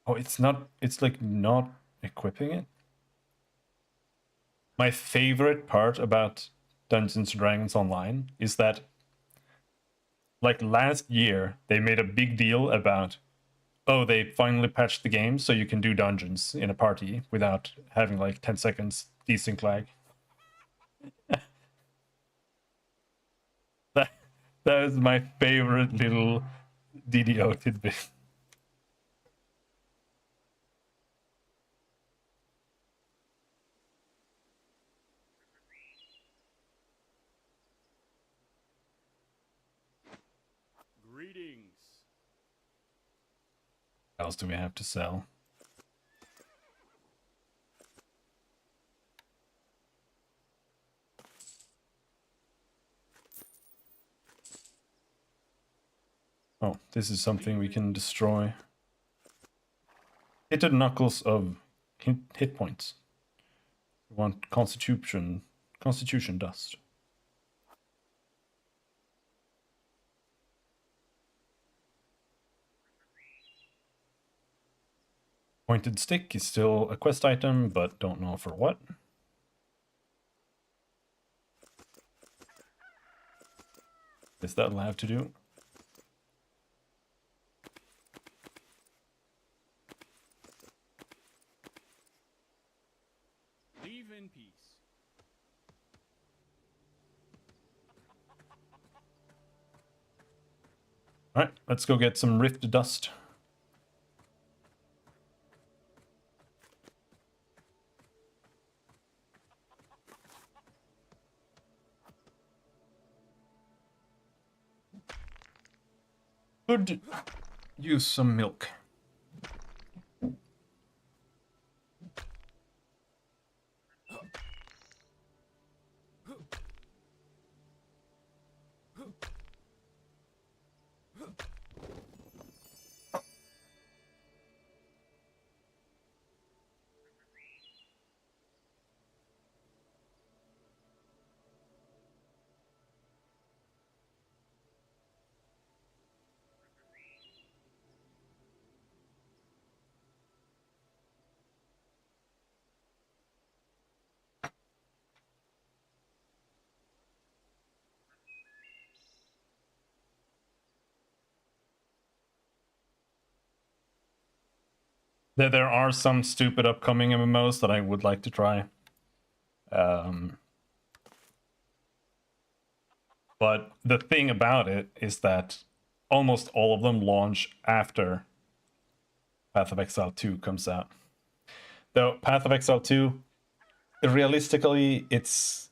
Oh, it's not, it's like not equipping it. My favorite part about Dungeons and Dragons Online is that, like last year, they made a big deal about, oh, they finally patched the game so you can do dungeons in a party without having like 10 seconds desync lag. That is my favorite little DDO tidbit. Greetings. What else do we have to sell? Oh, this is something we can destroy. Hit knuckles of hit points. We want constitution dust. Pointed stick is still a quest item, but don't know for what. Guess that'll have to do. Leave in peace. Alright, let's go get some rift dust. Could use some milk. There are some stupid upcoming MMOs that I would like to try. But the thing about it is that almost all of them launch after Path of Exile 2 comes out. Though Path of Exile 2, realistically, it's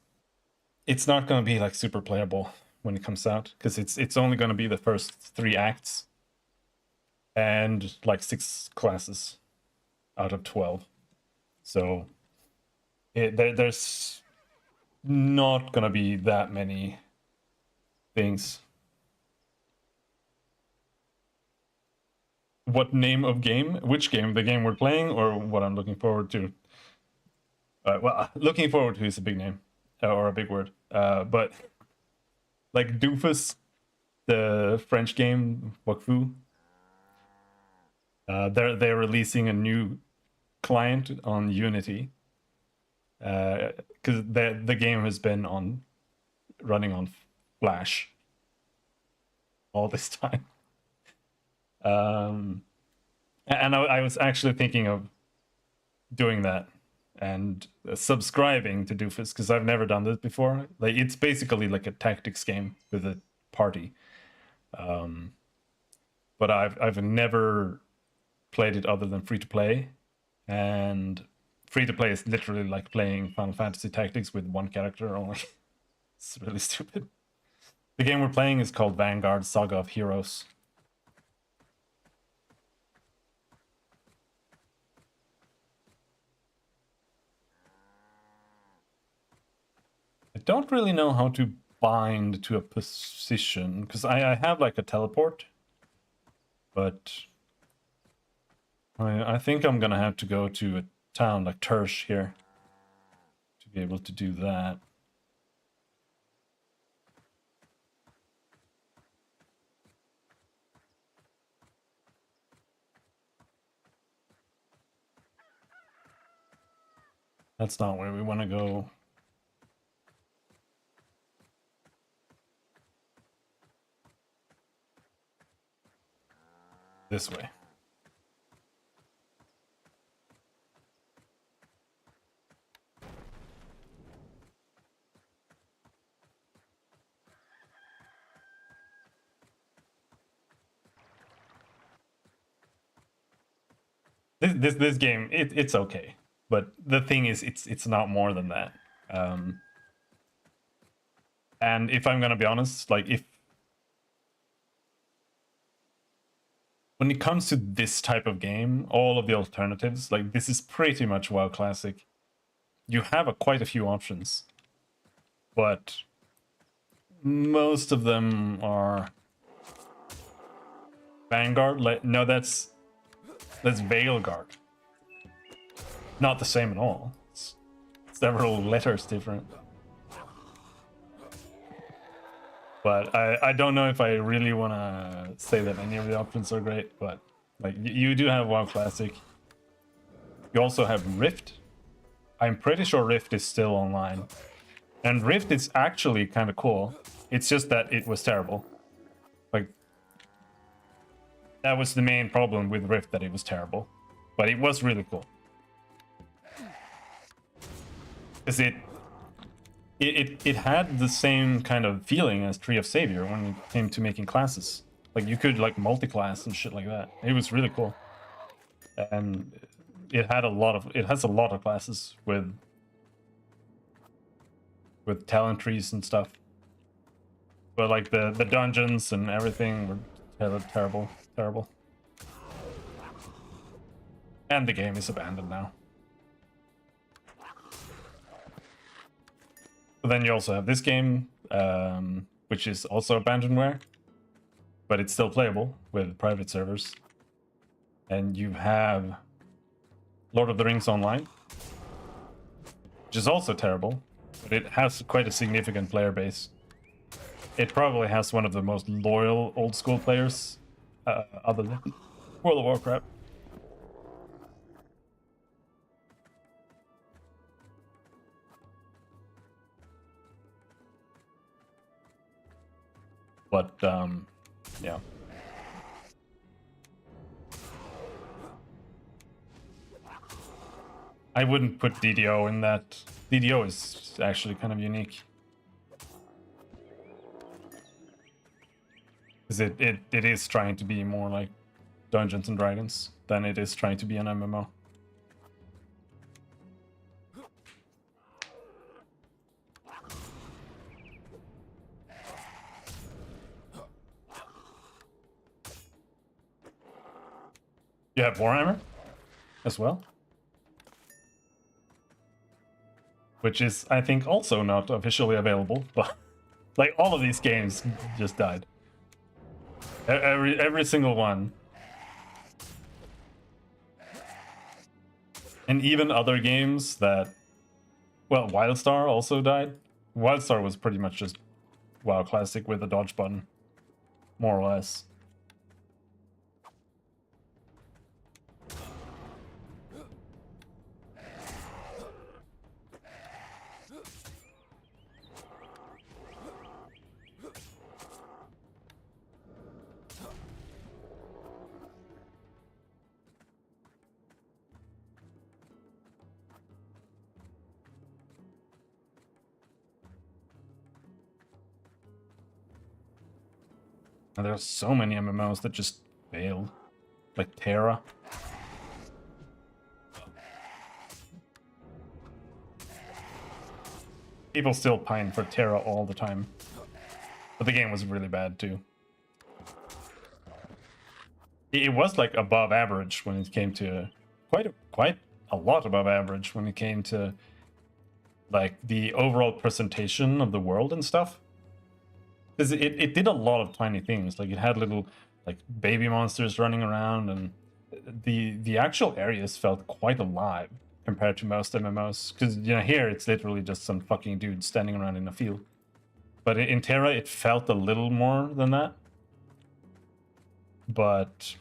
not going to be like super playable when it comes out, because it's only going to be the first 3 acts and like 6 classes out of 12. So there's not going to be that many things. What name of game? Which game? The game we're playing, or what I'm looking forward to? Well, looking forward to is a big name, or a big word. But like Doofus, the French game, Wakfu. They're releasing a new client on Unity, because the game has been running on Flash all this time. And I was actually thinking of doing that and subscribing to Doofus, because I've never done this before. Like, it's basically like a tactics game with a party, but I've never played it other than free to play, and free to play is literally like playing Final Fantasy Tactics with one character only. It's really stupid. The game we're playing is called Vanguard Saga of Heroes. I don't really know how to bind to a position, because I have like a teleport, but I think I'm gonna have to go to a town like Tersh here to be able to do that. That's not where we want to go. This way. This game, it's okay, but the thing is, it's not more than that. And if I'm gonna be honest, like, when it comes to this type of game, all of the alternatives, like, this is pretty much WoW Classic. You have quite a few options, but most of them are Vanguard. No, that's Veilguard. Not the same at all. It's several letters different. But I don't know if I really want to say that any of the options are great, but like, you do have WoW Classic. You also have Rift. I'm pretty sure Rift is still online. And Rift is actually kind of cool. It's just that it was terrible. Like, that was the main problem with Rift, that it was terrible. But it was really cool. Because it had the same kind of feeling as Tree of Savior when it came to making classes. Like, you could like multi-class and shit like that. It was really cool. And it has a lot of classes with talent trees and stuff. But like the dungeons and everything were terrible. And the game is abandoned now. But then you also have this game, which is also abandonware, but it's still playable with private servers. And you have Lord of the Rings Online, which is also terrible, but it has quite a significant player base. It probably has one of the most loyal old school players, other than World of Warcraft. But yeah. I wouldn't put DDO in that. DDO is actually kind of unique. Because it is trying to be more like Dungeons and Dragons than it is trying to be an MMO. You have Warhammer as well? Which is, I think, also not officially available, but like all of these games just died. Every single one. And even other games that, well, WildStar also died. WildStar was pretty much just WoW Classic with a dodge button, more or less. And there's so many MMOs that just failed, like Terra. People still pine for Terra all the time, but the game was really bad too. It was like above average when it came to quite a lot above average when it came to like the overall presentation of the world and stuff. Because it did a lot of tiny things. Like it had little like baby monsters running around, and the actual areas felt quite alive compared to most MMOs. Because you know here it's literally just some fucking dude standing around in a field. But in Terra it felt a little more than that. But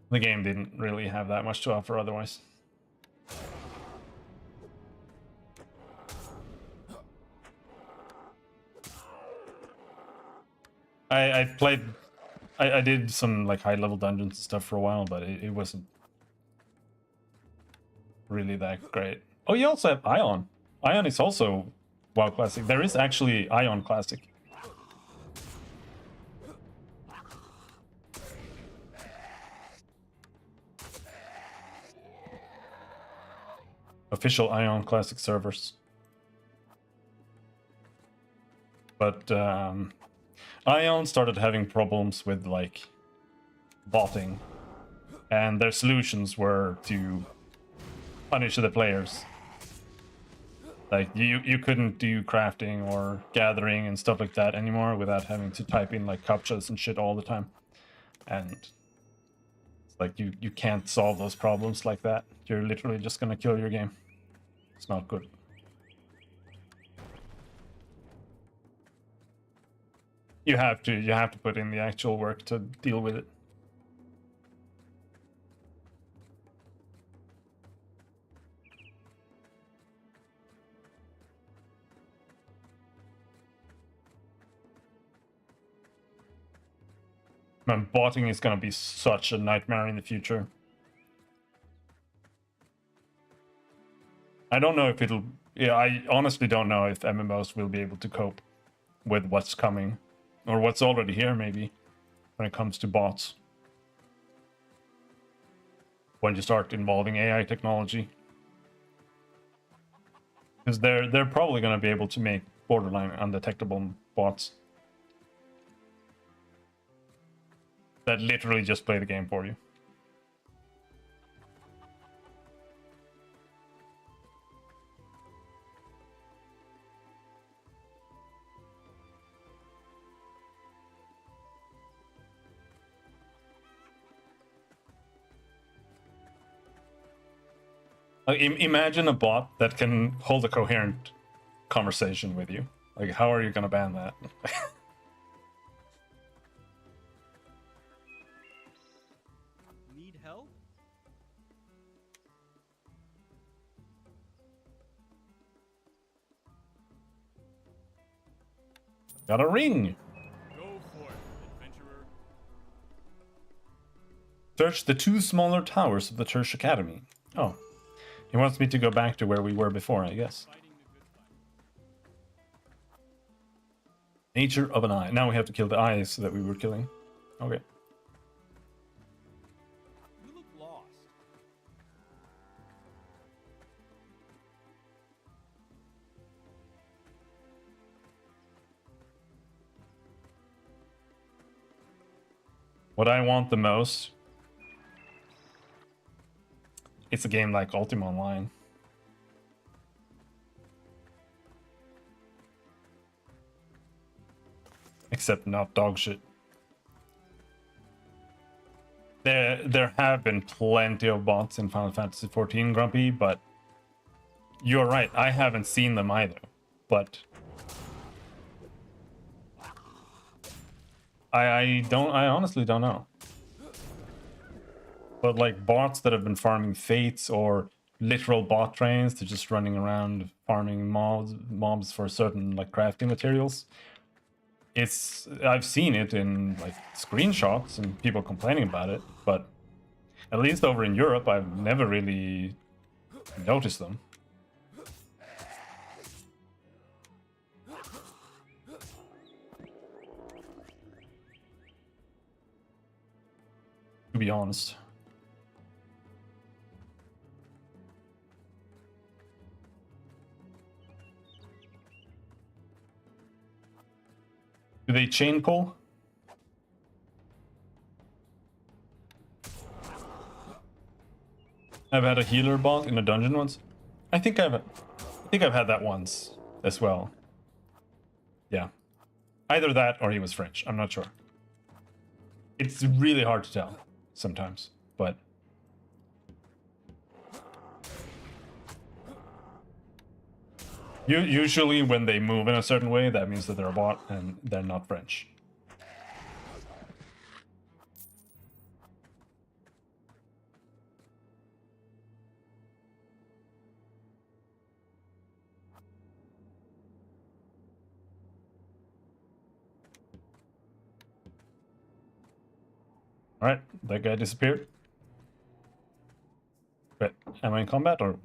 the game didn't really have that much to offer otherwise. I played, I did some like high level dungeons and stuff for a while, but it wasn't really that great. Oh, you also have Ion. Ion is also WoW Classic. There is actually Ion Classic. Official Ion Classic servers. But Ion started having problems with like botting, and their solutions were to punish the players. Like you couldn't do crafting or gathering and stuff like that anymore without having to type in like captchas and shit all the time. And it's like you can't solve those problems like that. You're literally just gonna kill your game. It's not good. You have to put in the actual work to deal with it. Man, botting is gonna be such a nightmare in the future. I don't know if it'll... Yeah, I honestly don't know if MMOs will be able to cope with what's coming. Or what's already here, maybe, when it comes to bots. When you start involving AI technology. Because they're probably going to be able to make borderline undetectable bots. That literally just play the game for you. Like, imagine a bot that can hold a coherent conversation with you. Like, how are you gonna ban that? Need help? Got a ring! Go for it, adventurer. Search the 2 smaller towers of the Church Academy. Oh. He wants me to go back to where we were before, I guess. Nature of an eye. Now we have to kill the eyes that we were killing. Okay. You look lost. What I want the most, it's a game like Ultima Online. Except not dog shit. There have been plenty of bots in Final Fantasy XIV, Grumpy, but you're right, I haven't seen them either. But I honestly don't know. But like bots that have been farming fates or literal bot trains to just running around farming mobs for certain like crafting materials. I've seen it in like screenshots and people complaining about it, but at least over in Europe I've never really noticed them. To be honest. Do they chain pull? I've had a healer bot in a dungeon once. I think I've had that once as well. Yeah. Either that or he was French. I'm not sure. It's really hard to tell sometimes, but usually when they move in a certain way, that means that they're a bot and they're not French. All right, that guy disappeared. Wait, am I in combat or?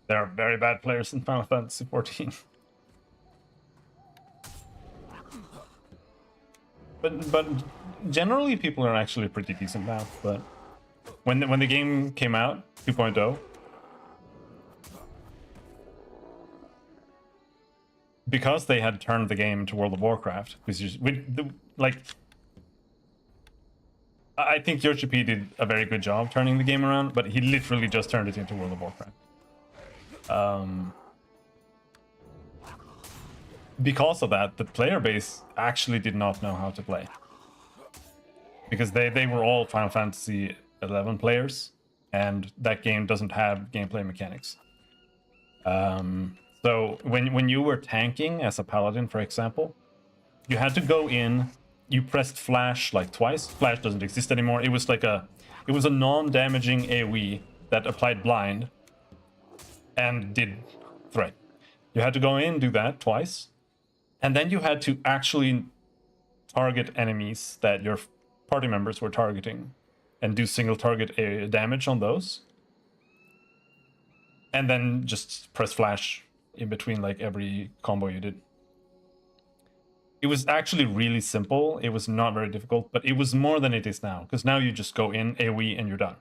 There are very bad players in Final Fantasy XIV. But generally people are actually pretty decent now. But when the game came out, 2.0, because they had turned the game into World of Warcraft, I think Yoshi P did a very good job turning the game around, but he literally just turned it into World of Warcraft. Because of that, the player base actually did not know how to play. Because they were all Final Fantasy 11 players, and that game doesn't have gameplay mechanics. So when you were tanking as a paladin, for example, you had to go in, you pressed flash like twice. Flash doesn't exist anymore. It was a non-damaging AoE that applied blind and did threat. You had to go in, do that twice, and then you had to actually target enemies that your party members were targeting and do single target damage on those, and then just press flash in between like every combo you did. it was actually really simple. It was not very difficult, but it was more than it is now, because now you just go in AoE and you're done.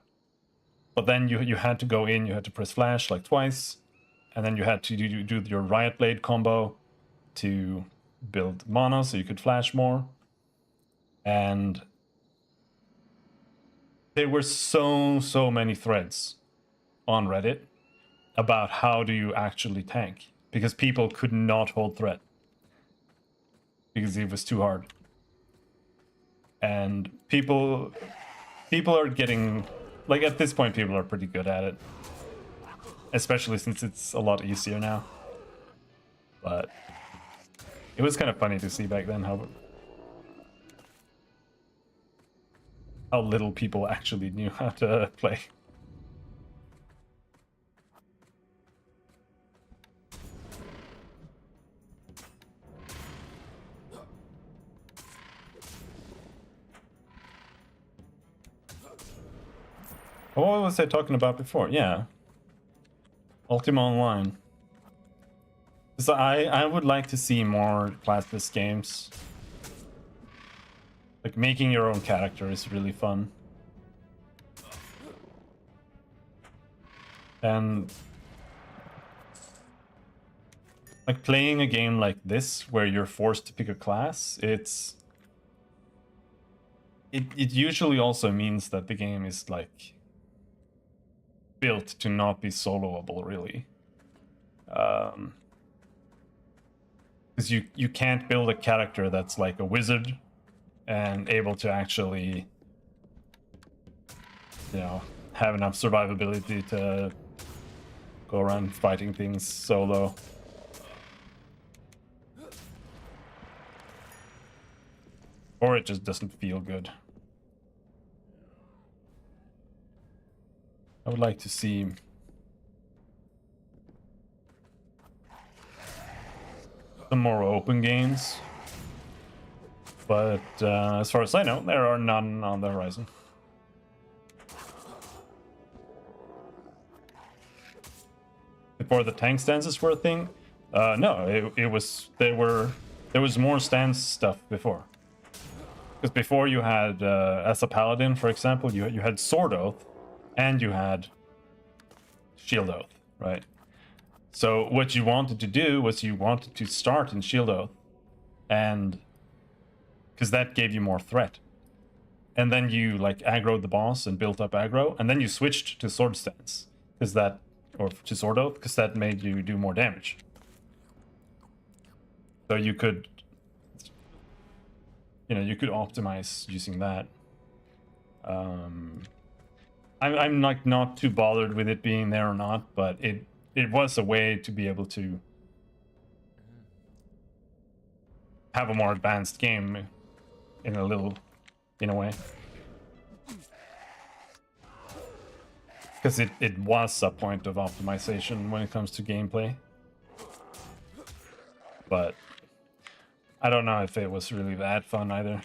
But then you had to go in, you had to press flash like twice, and then you had to do your Riot Blade combo to build mana so you could flash more. And there were so many threads on Reddit about how do you actually tank, because people could not hold threat because it was too hard. And people are getting, like, at this point people are pretty good at it, especially since it's a lot easier now. But it was kind of funny to see back then how little people actually knew how to play. What was I talking about before? Yeah. Ultima Online. So I would like to see more class-based games. Like, making your own character is really fun. And like, playing a game like this where you're forced to pick a class, it usually also means that the game is like built to not be soloable, really. Because you can't build a character that's like a wizard and able to actually, you know, have enough survivability to go around fighting things solo. Or it just doesn't feel good. I would like to see some more open games, but as far as I know, there are none on the horizon. Before the tank stances were a thing, no, it was there was more stance stuff before. Because before you had, as a paladin, for example, you had Sword Oath, and you had Shield Oath, right? So what you wanted to do was you wanted to start in Shield Oath, and because that gave you more threat. And then you like aggroed the boss and built up aggro, and then you switched to Sword Stance, because that, or to Sword Oath, because that made you do more damage. So you could, you know, you could optimize using that. I'm like not too bothered with it being there or not, but it was a way to be able to have a more advanced game in a way. Because it was a point of optimization when it comes to gameplay. But I don't know if it was really that fun either.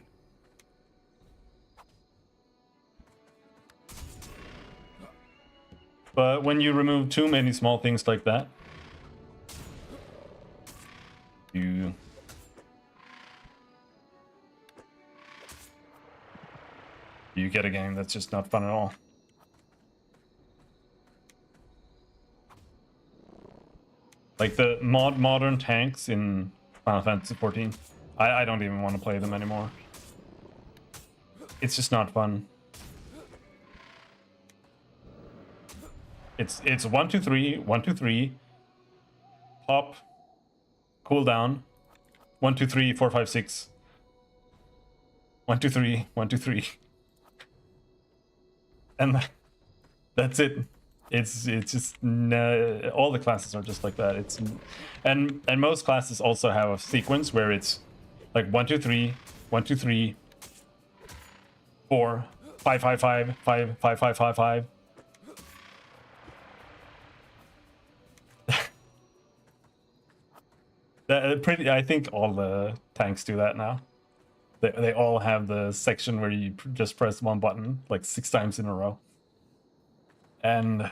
But when you remove too many small things like that, you get a game that's just not fun at all. Like the modern tanks in Final Fantasy XIV, I don't even want to play them anymore. It's just not fun. It's 1 2 3 1 2 3 pop, cooldown, 1 2 3 4 5 6 1 2 3 1 2 3, and that's it. It's just all the classes are just like that. It's and most classes also have a sequence where it's like 1 2 3 1 2 3 4 5 5 5 5 5 5 5 5. I think all the tanks do that now. They all have the section where you just press one button like 6 times in a row. And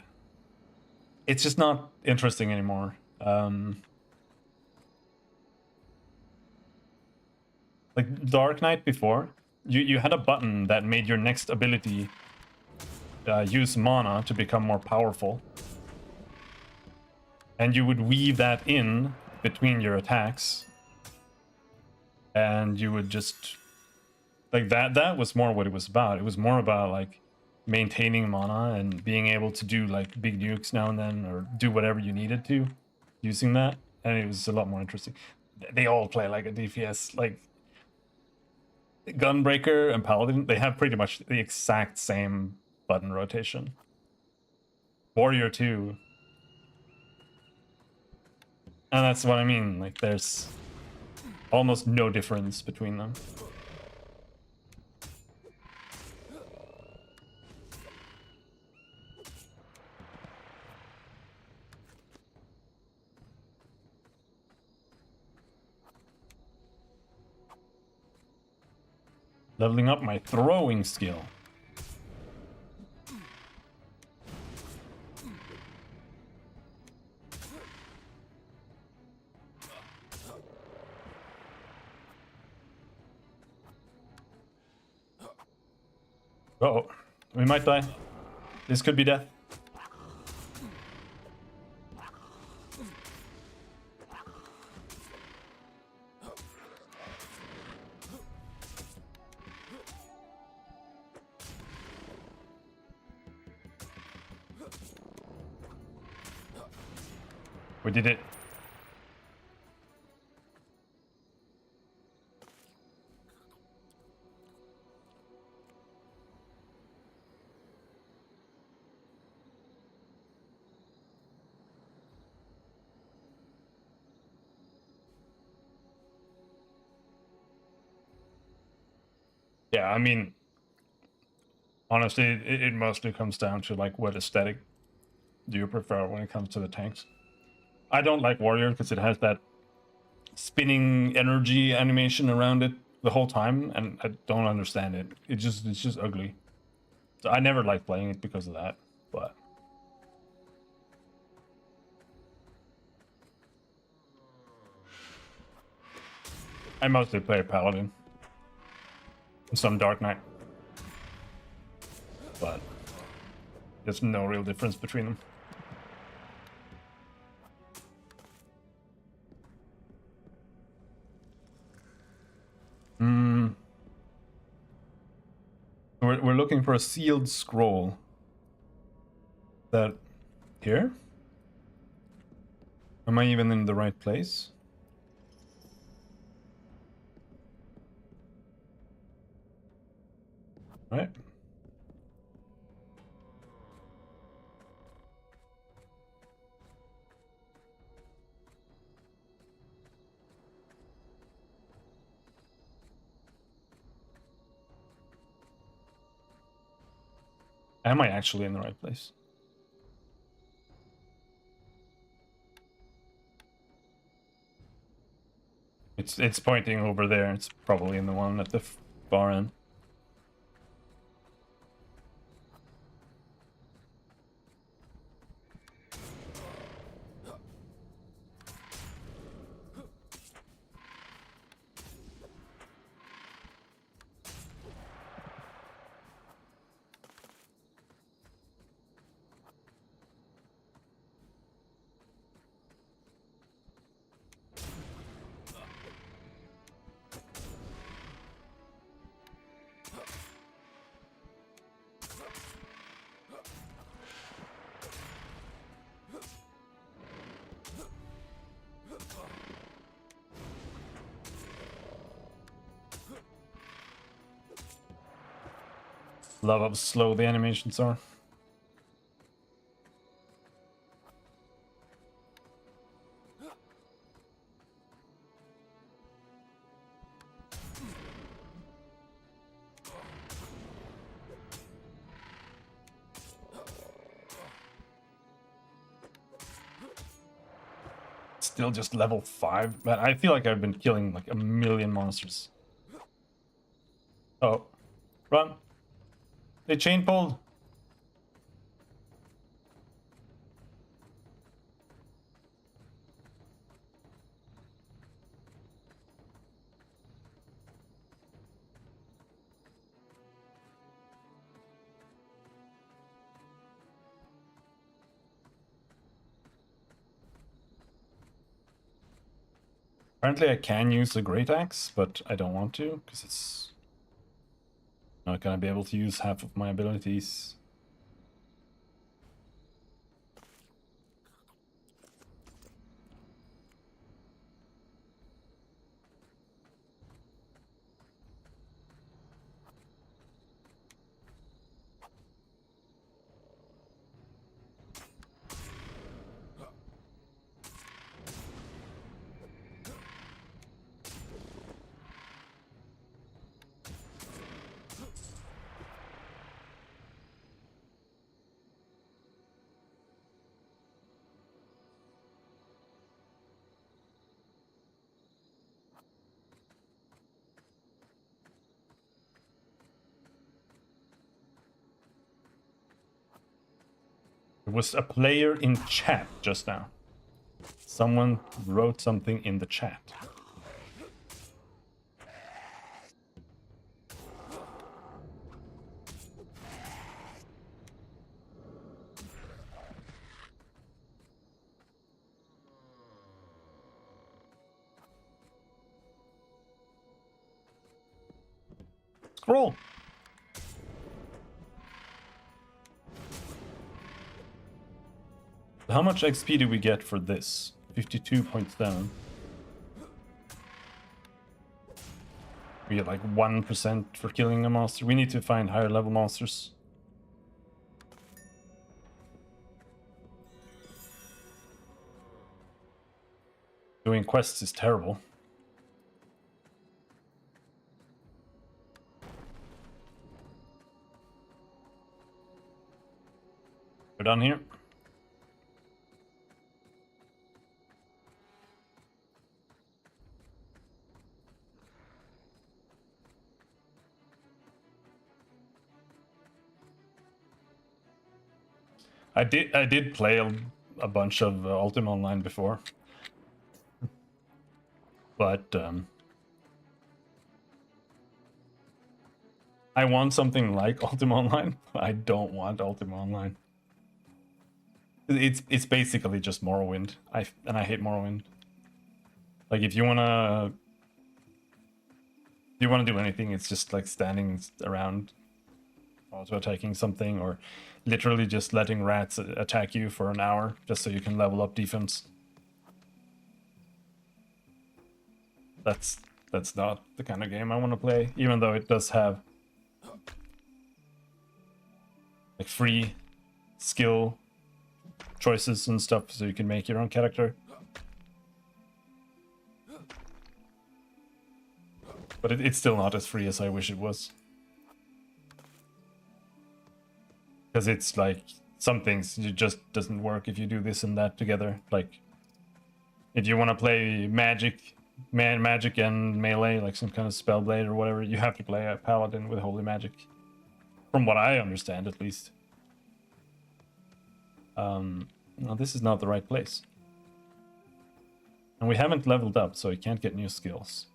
it's just not interesting anymore. Like Dark Knight before, you had a button that made your next ability use mana to become more powerful. And you would weave that in between your attacks. And you would just... Like that was more what it was about. It was more about like maintaining mana and being able to do like big nukes now and then, or do whatever you needed to using that. And it was a lot more interesting. They all play like a DPS. Like Gunbreaker and Paladin, they have pretty much the exact same button rotation. Warrior 2. And that's what I mean. Like there's almost no difference between them. Leveling up my throwing skill. Uh-oh. We might die. This could be death. We did it. Yeah, I mean, honestly, it mostly comes down to like what aesthetic do you prefer when it comes to the tanks. I don't like Warrior because it has that spinning energy animation around it the whole time, and I don't understand it. It's just ugly. So I never liked playing it because of that, but I mostly play Paladin and some Dark Knight. But there's no real difference between them. We're looking for a sealed scroll. That here? Am I even in the right place? Right. Am I actually in the right place? It's pointing over there. It's probably in the one at the far end. Love how slow the animations are. Still just level 5, but I feel like I've been killing like a million monsters. Oh, run! They chain pulled. Apparently I can use a great axe, but I don't want to, because it's not gonna be able to use half of my abilities. There was a player in chat just now. Someone wrote something in the chat. Scroll. How much XP do we get for this? 52 points down. We get like 1% for killing a monster. We need to find higher level monsters. Doing quests is terrible. We're done here. I did play a bunch of Ultima Online before, but I want something like Ultima Online. I don't want Ultima Online. It's basically just Morrowind. I hate Morrowind. Like if you wanna do anything, it's just like standing around, auto attacking something, or literally just letting rats attack you for an hour just so you can level up defense. That's not the kind of game I want to play, even though it does have like free skill choices and stuff so you can make your own character. But it's still not as free as I wish it was. Because it's like some things it just doesn't work if you do this and that together. Like if you want to play magic and melee, like some kind of spellblade or whatever, you have to play a paladin with holy magic. From what I understand, at least. No, this is not the right place. And we haven't leveled up, so we can't get new skills.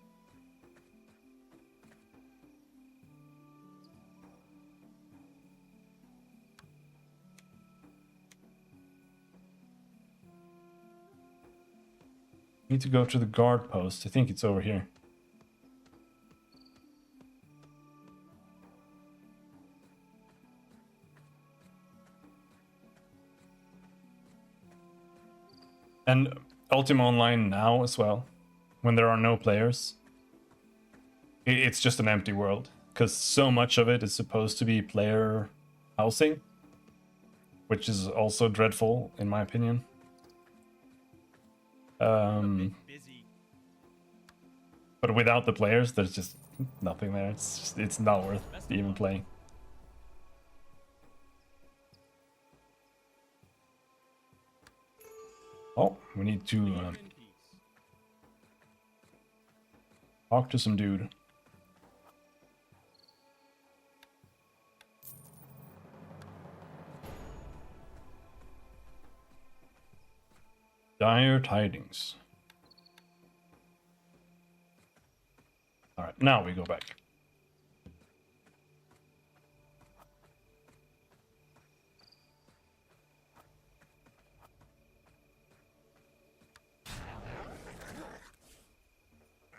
Need to go to the guard post. I think it's over here. And Ultima Online now as well, when there are no players, it's just an empty world. Because so much of it is supposed to be player housing, which is also dreadful in my opinion. But without the players, there's just nothing there. It's not worth even playing. Oh, we need to talk to some dude. Dire tidings. All right, now we go back.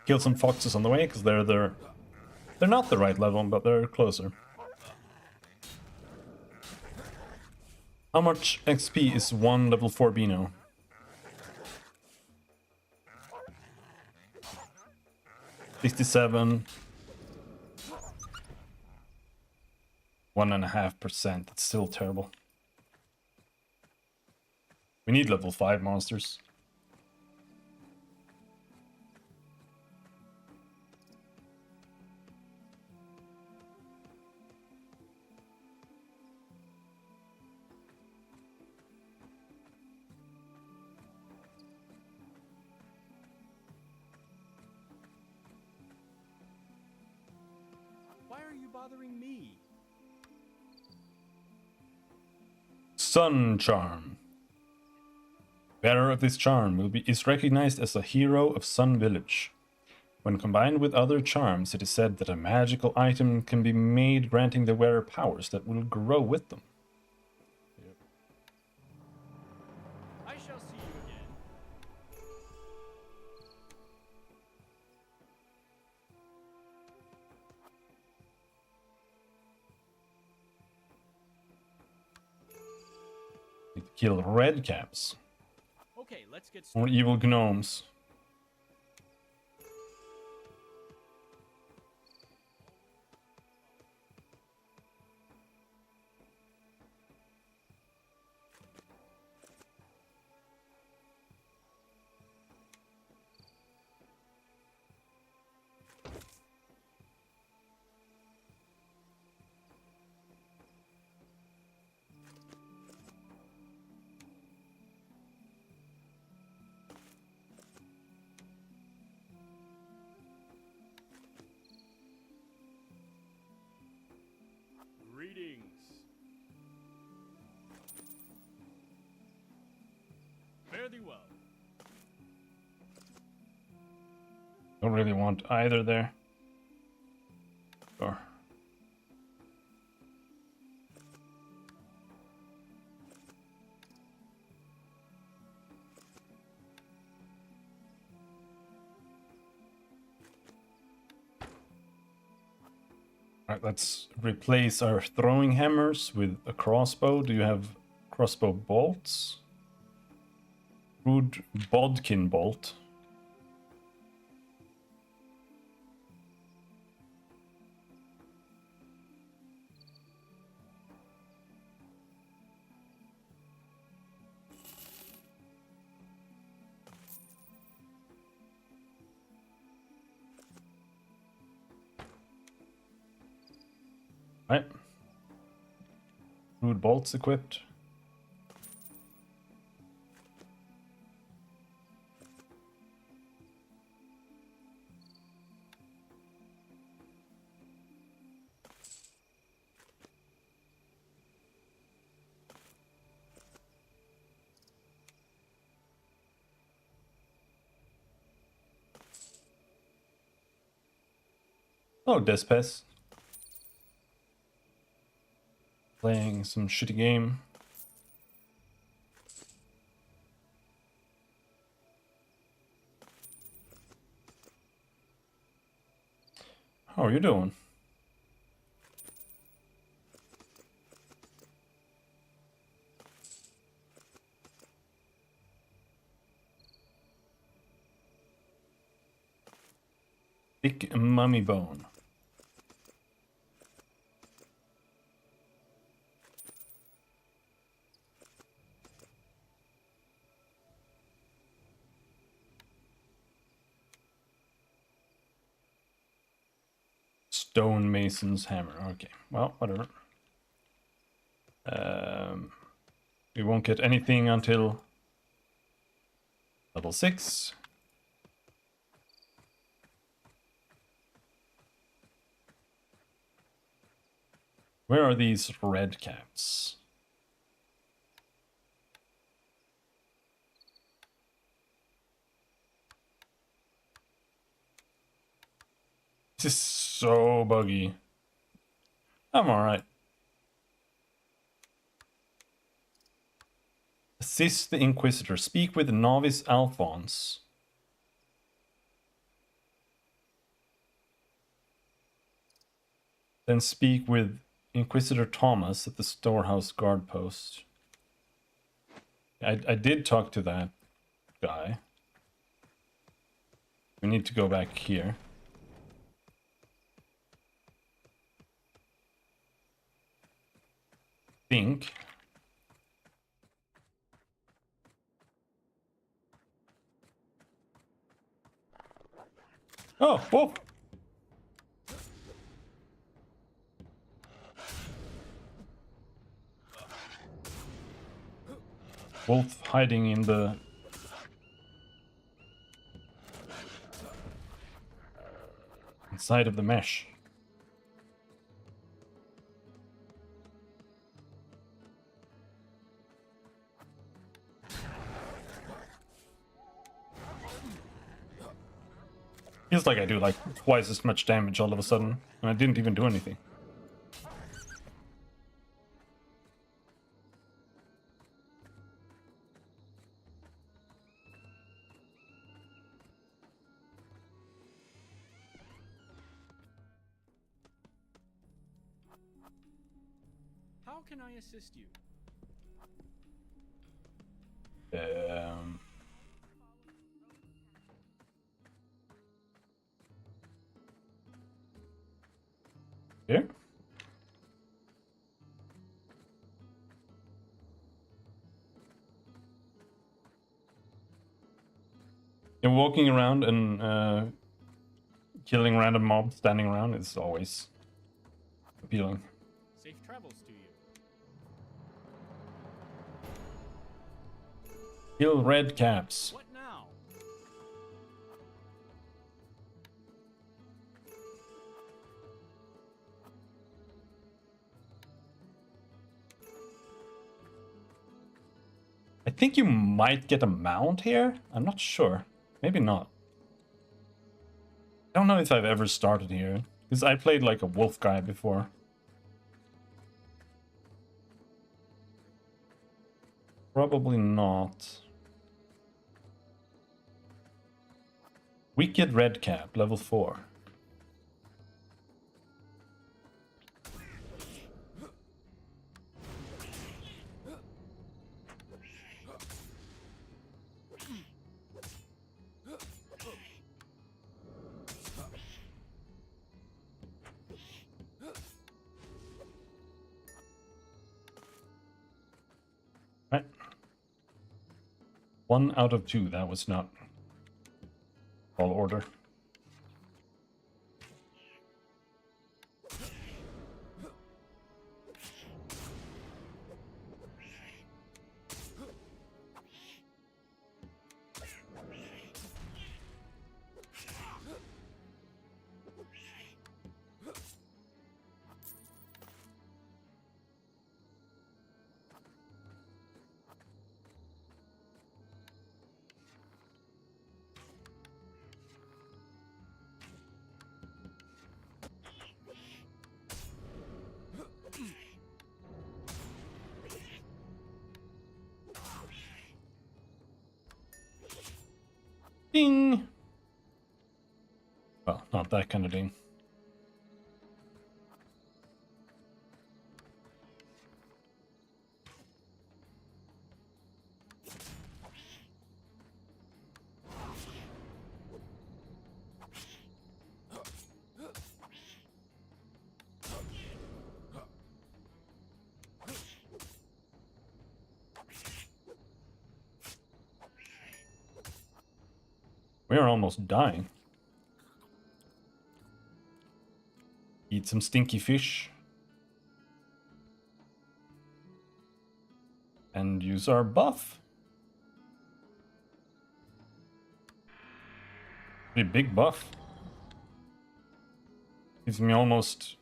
kill some foxes on the way, because they're not the right level, but they're closer. How much XP is one level 4 Beano? $67. 1.5%. That's still terrible. We need level 5 monsters. Why are you bothering me? Sun Charm. Bearer of this charm is recognized as a hero of Sun Village. When combined with other charms, it is said that a magical item can be made granting the wearer powers that will grow with them. I shall see you again. Need to kill red caps. Okay, let's get Or started. evil gnomes. Greetings. Fare thee well. Don't really want either there. Sure. Alright, let's replace our throwing hammers with a crossbow. Do you have crossbow bolts? Rude bodkin bolt. Right. Rude bolts equipped. Oh, Despes. Playing some shitty game. How are you doing? Thick mummy bone. Stonemason's hammer. Okay, well, whatever. We won't get anything until level 6. Where are these red caps? This is so buggy. I'm alright. Assist the Inquisitor. Speak with Novice Alphonse. Then speak with Inquisitor Thomas at the storehouse guard post. I did talk to that guy. We need to go back here. Think. Oh, whoa! Wolf hiding in the... inside of the mesh. Feels like I do like twice as much damage all of a sudden, and I didn't even do anything. How can I assist you? Here? Yeah, walking around and killing random mobs standing around is always appealing. Safe travels to you. Kill red caps. What now? I think you might get a mount here. I'm not sure. Maybe not. I don't know if I've ever started here, because I played like a wolf guy before. Probably not. Wicked red cap, level 4. Right. 1 out of 2. That was not all order. Ding! Well, not that kind of ding. We are almost dying. Eat some stinky fish. And use our buff. Pretty big buff. Gives me almost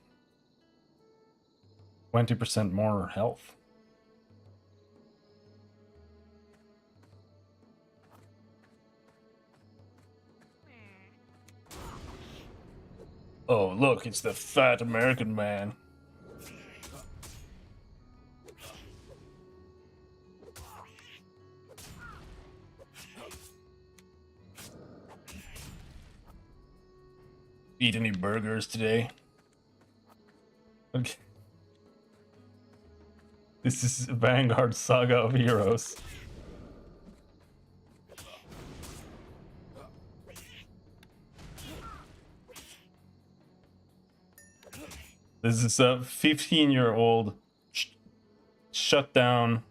20% more health. Oh, look, it's the fat American man. Eat any burgers today? Okay. This is Vanguard Saga of Heroes. This is a 15-year-old shut down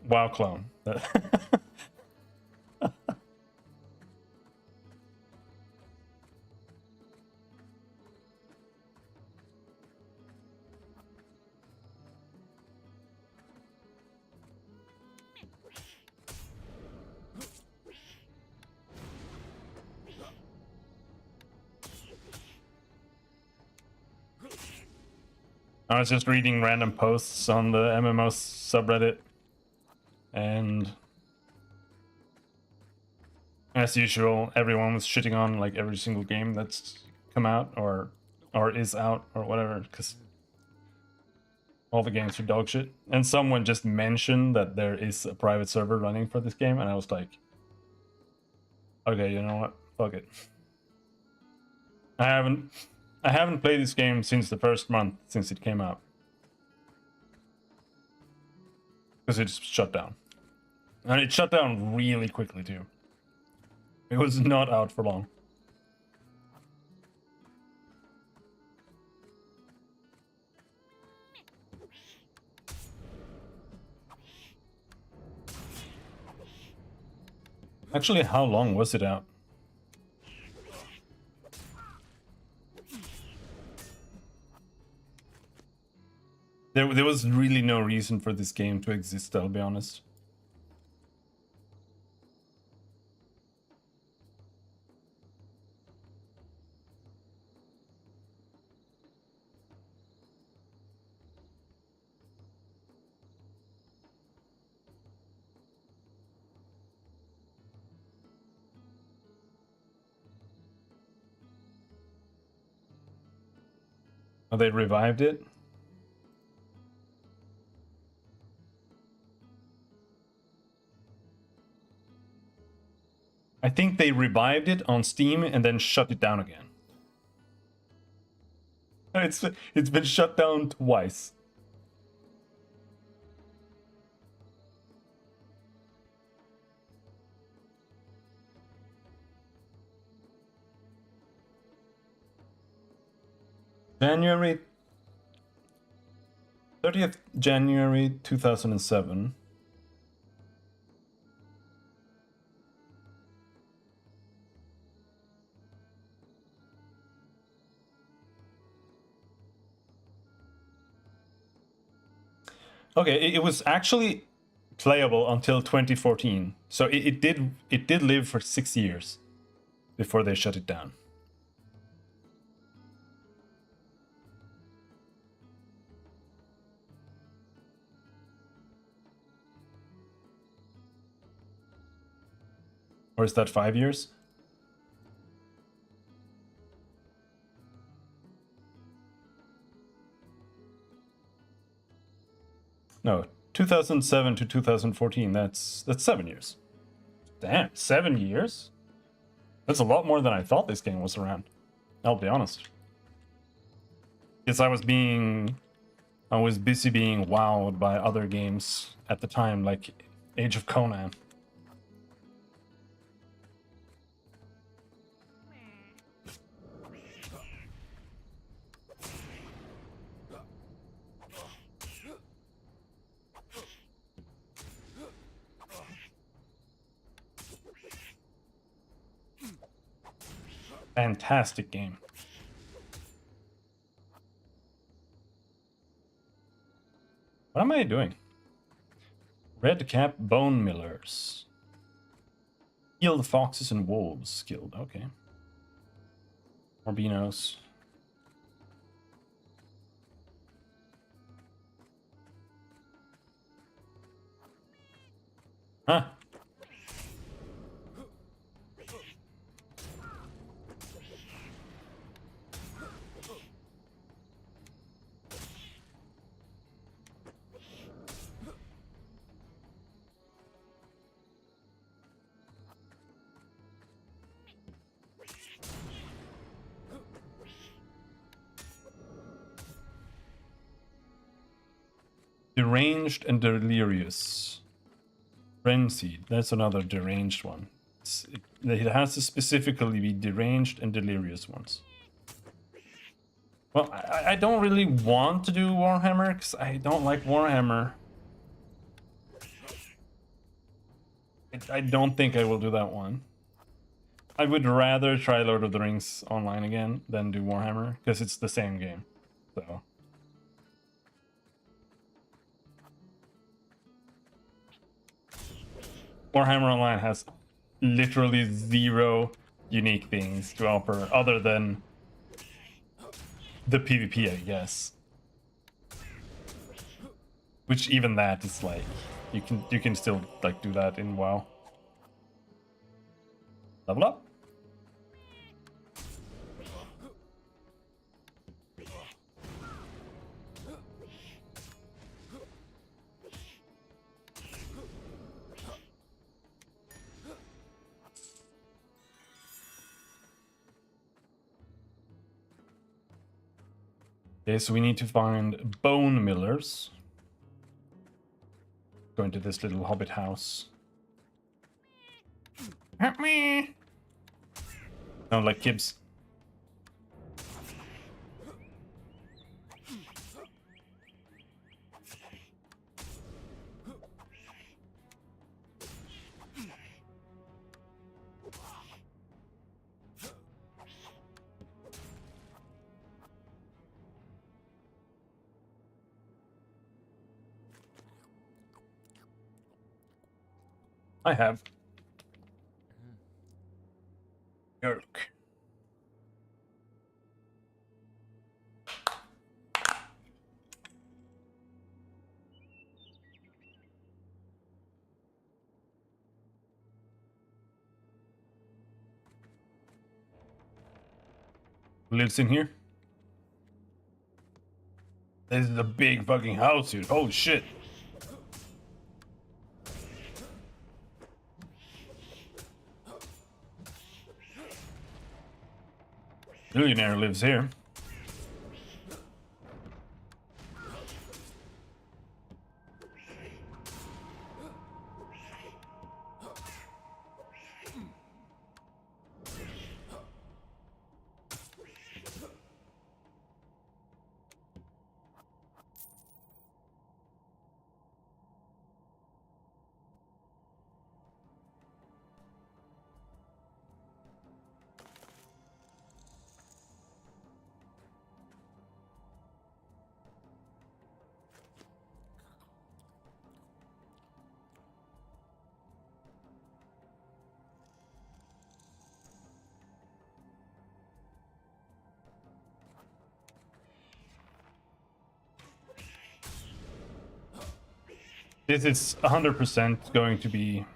WoW clone. I was just reading random posts on the MMO subreddit, and as usual, everyone was shitting on like every single game that's come out or is out or whatever, because all the games are dog shit. And someone just mentioned that there is a private server running for this game, and I was like, okay, you know what? Fuck it. I haven't played this game since the first month since it came out. Because it just shut down. And it shut down really quickly too. It was not out for long. Actually, how long was it out? There was really no reason for this game to exist, I'll be honest. Oh, they revived it? I think they revived it on Steam and then shut it down again. It's been shut down twice. January 30th January 2007. Okay, it was actually playable until 2014. So it did live for 6 years before they shut it down. Or is that 5 years? No, 2007 to 2014. That's 7 years. Damn, 7 years? That's a lot more than I thought this game was around. I'll be honest. Because I was busy being wowed by other games at the time, like Age of Conan. Fantastic game. What am I doing? Red Cap Bone Millers. Heal the foxes and wolves skilled. Okay. Morbinos. Huh. Deranged and delirious. Frenzied. That's another deranged one. It has to specifically be deranged and delirious ones. Well, I don't really want to do Warhammer because I don't like Warhammer. I don't think I will do that one. I would rather try Lord of the Rings online again than do Warhammer because it's the same game. So. Warhammer Online has literally 0 unique things to offer other than the PvP, I guess. Which even that is like you can still like do that in WoW. Level up. Okay, so we need to find bone millers. Go into this little hobbit house. Help me! Sound like Kibbs. I have. Yerk. Who lives in here? This is a big fucking house, dude. Holy shit. Billionaire lives here. This is 100% going to be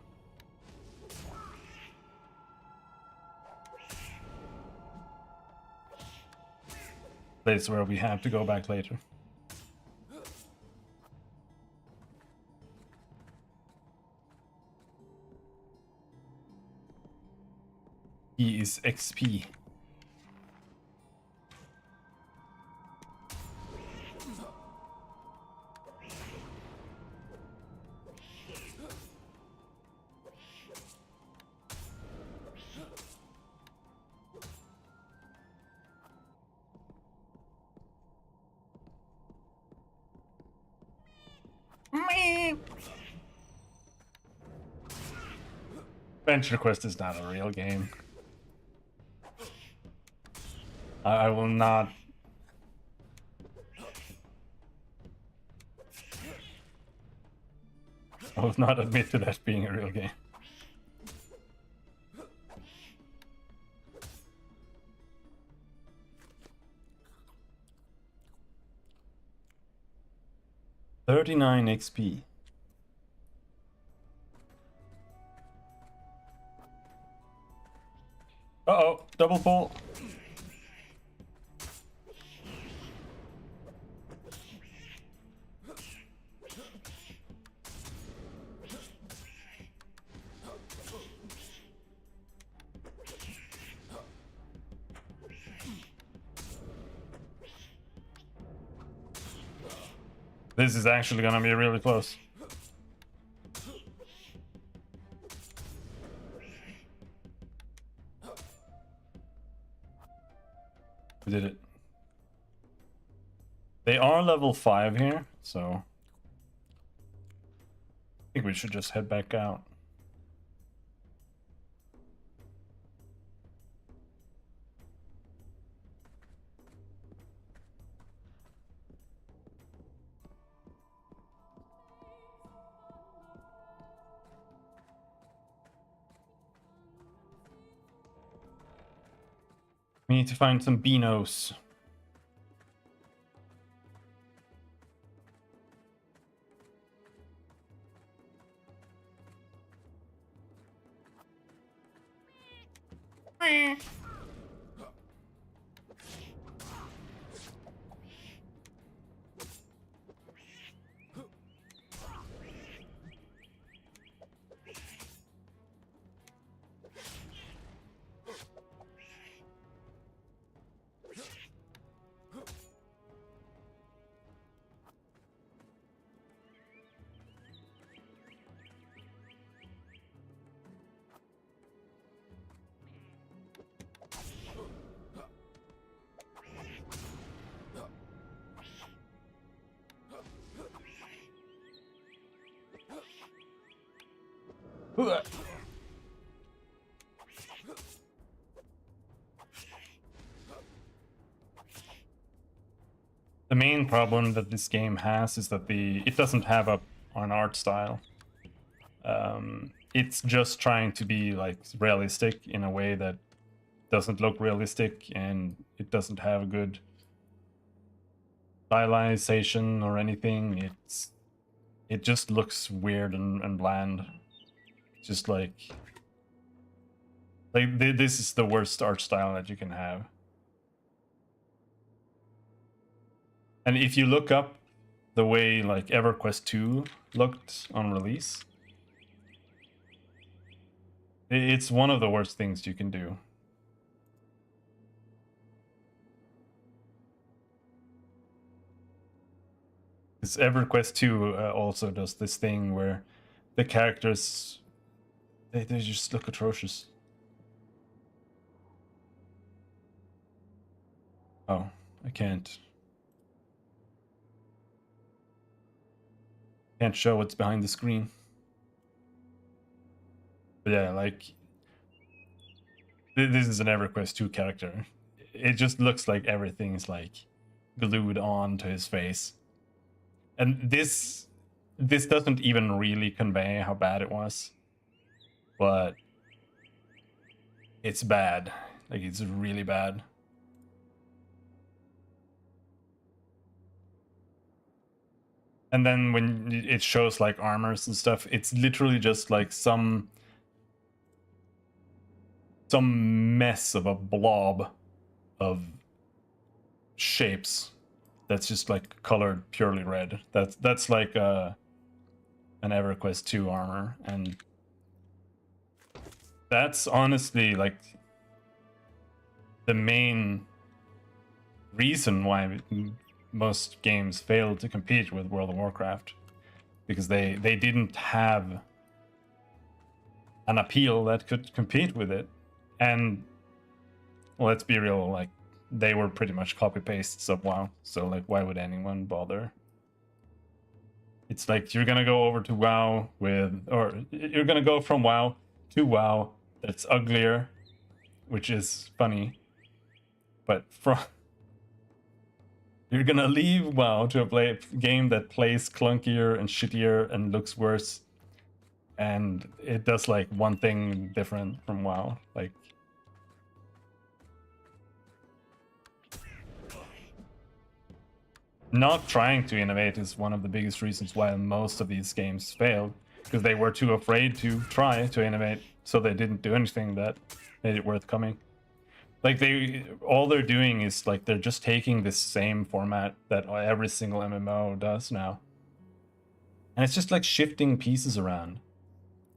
place where we have to go back later. He is XP. Venture Quest is not a real game. I will not. I will not admit to that being a real game. $39 XP. Uh-oh, double pull. This is actually gonna be really close. We did it. They are level 5 here, so I think we should just head back out. We need to find some beanos. The main problem that this game has is that it doesn't have an art style. It's just trying to be like realistic in a way that doesn't look realistic, and it doesn't have a good stylization or anything. It just looks weird and bland. Just like this is the worst art style that you can have. And if you look up the way like EverQuest 2 looked on release, it's one of the worst things you can do. Because EverQuest 2 also does this thing where the characters, they just look atrocious. Oh, I can't show what's behind the screen. But yeah, like this is an EverQuest 2 character. It just looks like everything's like glued on to his face. And this doesn't even really convey how bad it was. But it's bad. Like, it's really bad. And then when it shows like armors and stuff, it's literally just like some mess of a blob of shapes that's just like colored purely red. That's like an EverQuest 2 armor, and that's honestly like the main reason why most games failed to compete with World of Warcraft, because they didn't have an appeal that could compete with it. And well, let's be real, like they were pretty much copy pastes of WoW, so like why would anyone bother? It's like you're gonna go over to WoW or you're gonna go from WoW to WoW that's uglier, which is funny, but you're gonna leave WoW to play a game that plays clunkier and shittier and looks worse, and it does like one thing different from WoW. Like, not trying to innovate is one of the biggest reasons why most of these games failed, because they were too afraid to try to innovate, so they didn't do anything that made it worth coming. Like, all they're doing is like they're just taking this same format that every single MMO does now, and it's just like shifting pieces around.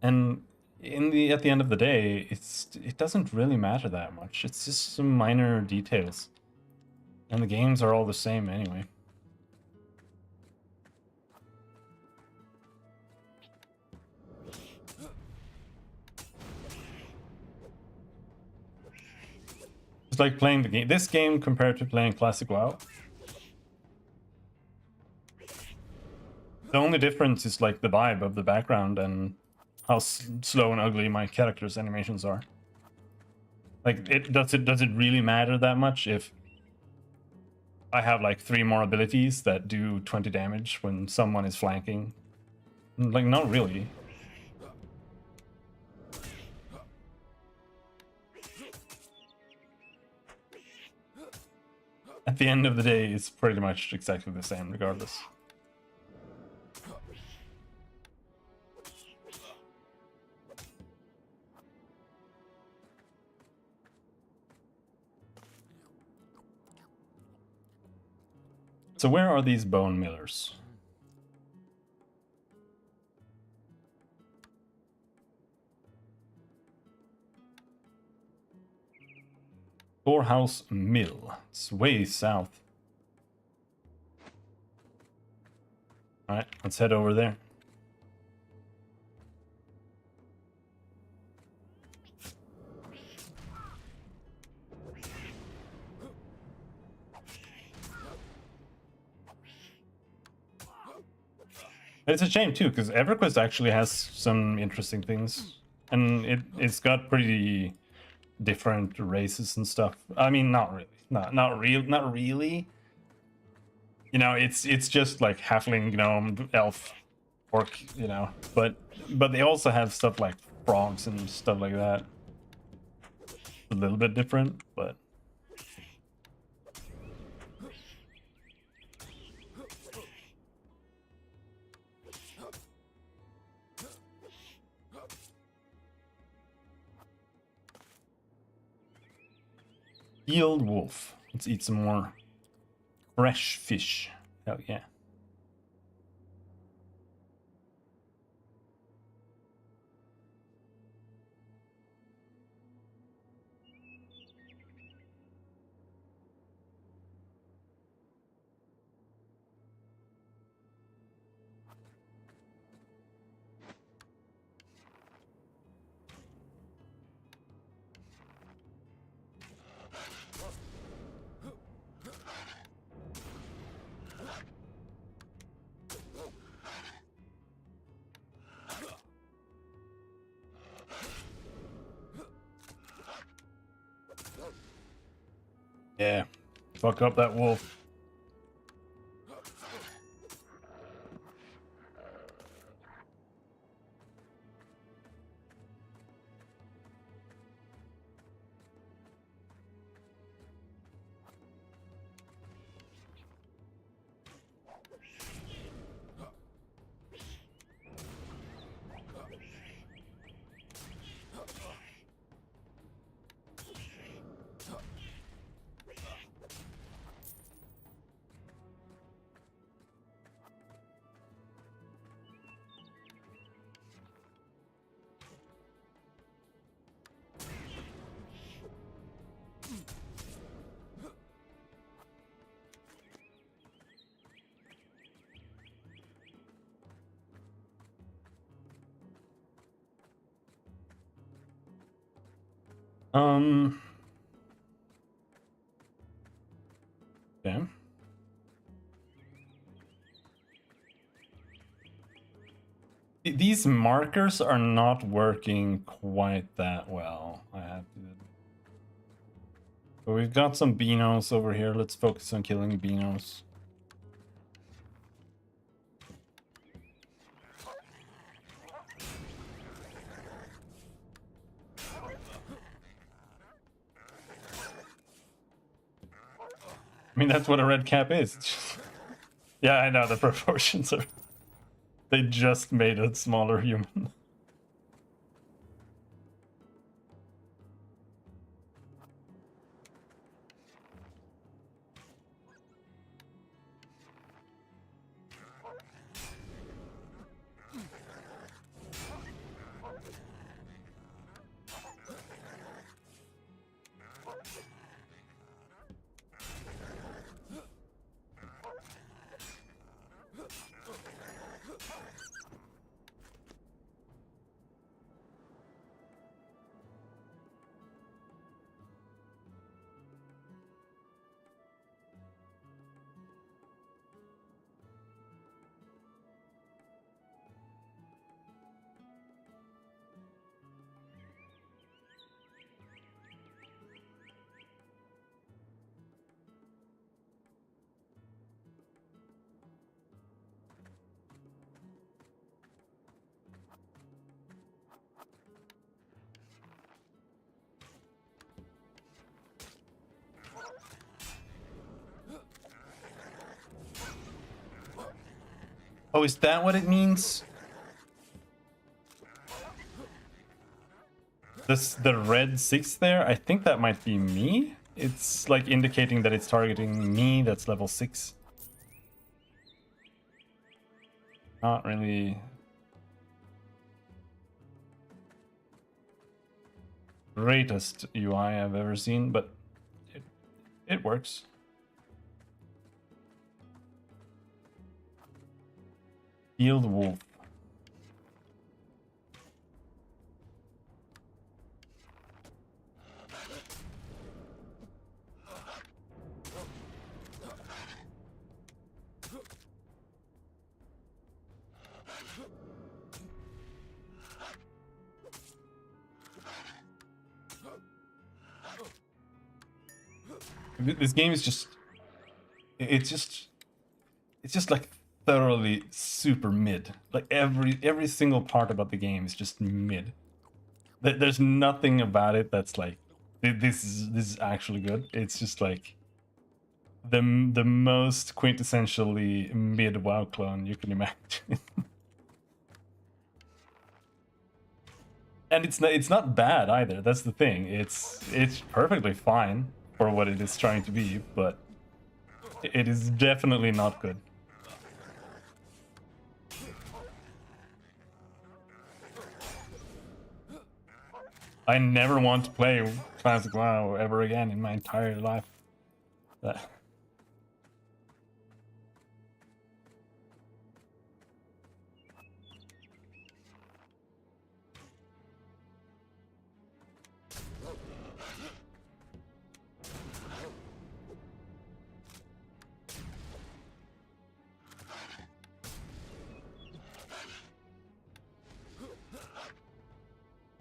And at the end of the day, it doesn't really matter that much. It's just some minor details, and the games are all the same anyway. It's like playing the game. This game compared to playing Classic WoW. The only difference is like the vibe of the background and how slow and ugly my character's animations are. Like, does it really matter that much if I have like 3 more abilities that do 20 damage when someone is flanking? Like, not really. At the end of the day, it's pretty much exactly the same regardless. So where are these bone millers? Storehouse Mill. It's way south. Alright, let's head over there. It's a shame too, because EverQuest actually has some interesting things, and it's got pretty different races and stuff. I mean, not really, not really. You know, it's just like halfling, gnome, elf, orc, you know. But they also have stuff like frogs and stuff like that. A little bit different, but. Field wolf. Let's eat some more fresh fish. Hell yeah. Yeah, fuck up that wolf. Okay. These markers are not working quite that well, I have to. But we've got some Beanos over here. Let's focus on killing Beanos. I mean, that's what a red cap is. Yeah, I know, the proportions are... They just made a smaller human. Oh, is that what it means? The red 6 there, I think that might be me. It's like indicating that it's targeting me, that's level 6. Not really greatest UI I've ever seen, but it works. Field Wolf. This game is just it's just like thoroughly super mid. Like every single part about the game is just mid. There's nothing about it that's like this is actually good. It's just like the most quintessentially mid WoW clone you can imagine. And it's not bad either. That's the thing. It's perfectly fine for what it is trying to be, but it is definitely not good. I never want to play Classic WoW ever again in my entire life.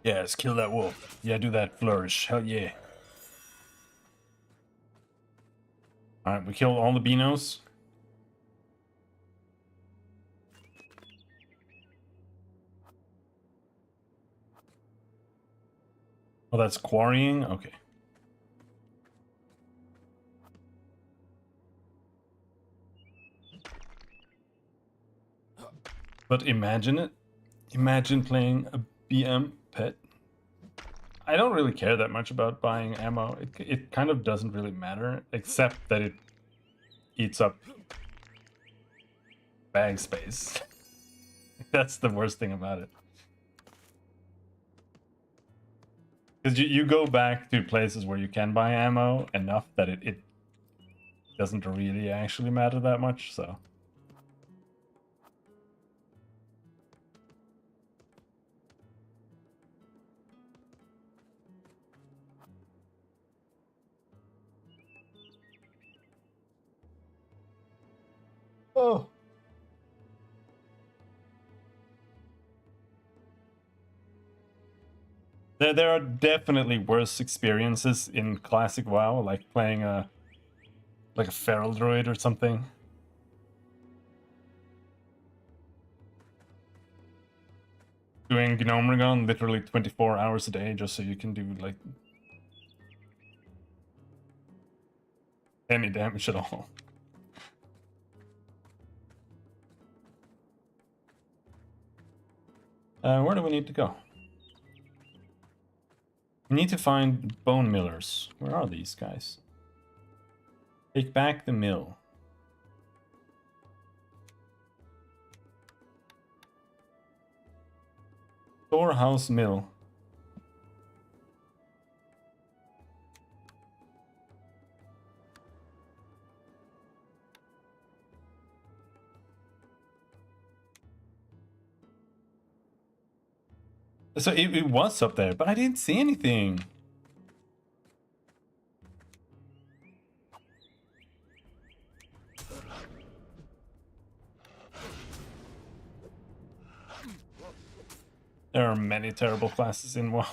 Yes, kill that wolf. Yeah, do that flourish. Hell yeah. Alright, we killed all the Beanos. Oh, that's quarrying? Okay. But imagine it. Imagine playing a BM pet. I don't really care that much about buying ammo. It kind of doesn't really matter, except that it eats up bag space. That's the worst thing about it. Because you go back to places where you can buy ammo enough that it doesn't really actually matter that much, so... Oh. There are definitely worse experiences in classic WoW, like playing a feral druid or something. Doing Gnome Recon literally 24 hours a day just so you can do like any damage at all. Where do we need to go? We need to find bone millers. Where are these guys? Take back the mill. Storehouse mill. So it was up there, but I didn't see anything. There are many terrible classes in WoW.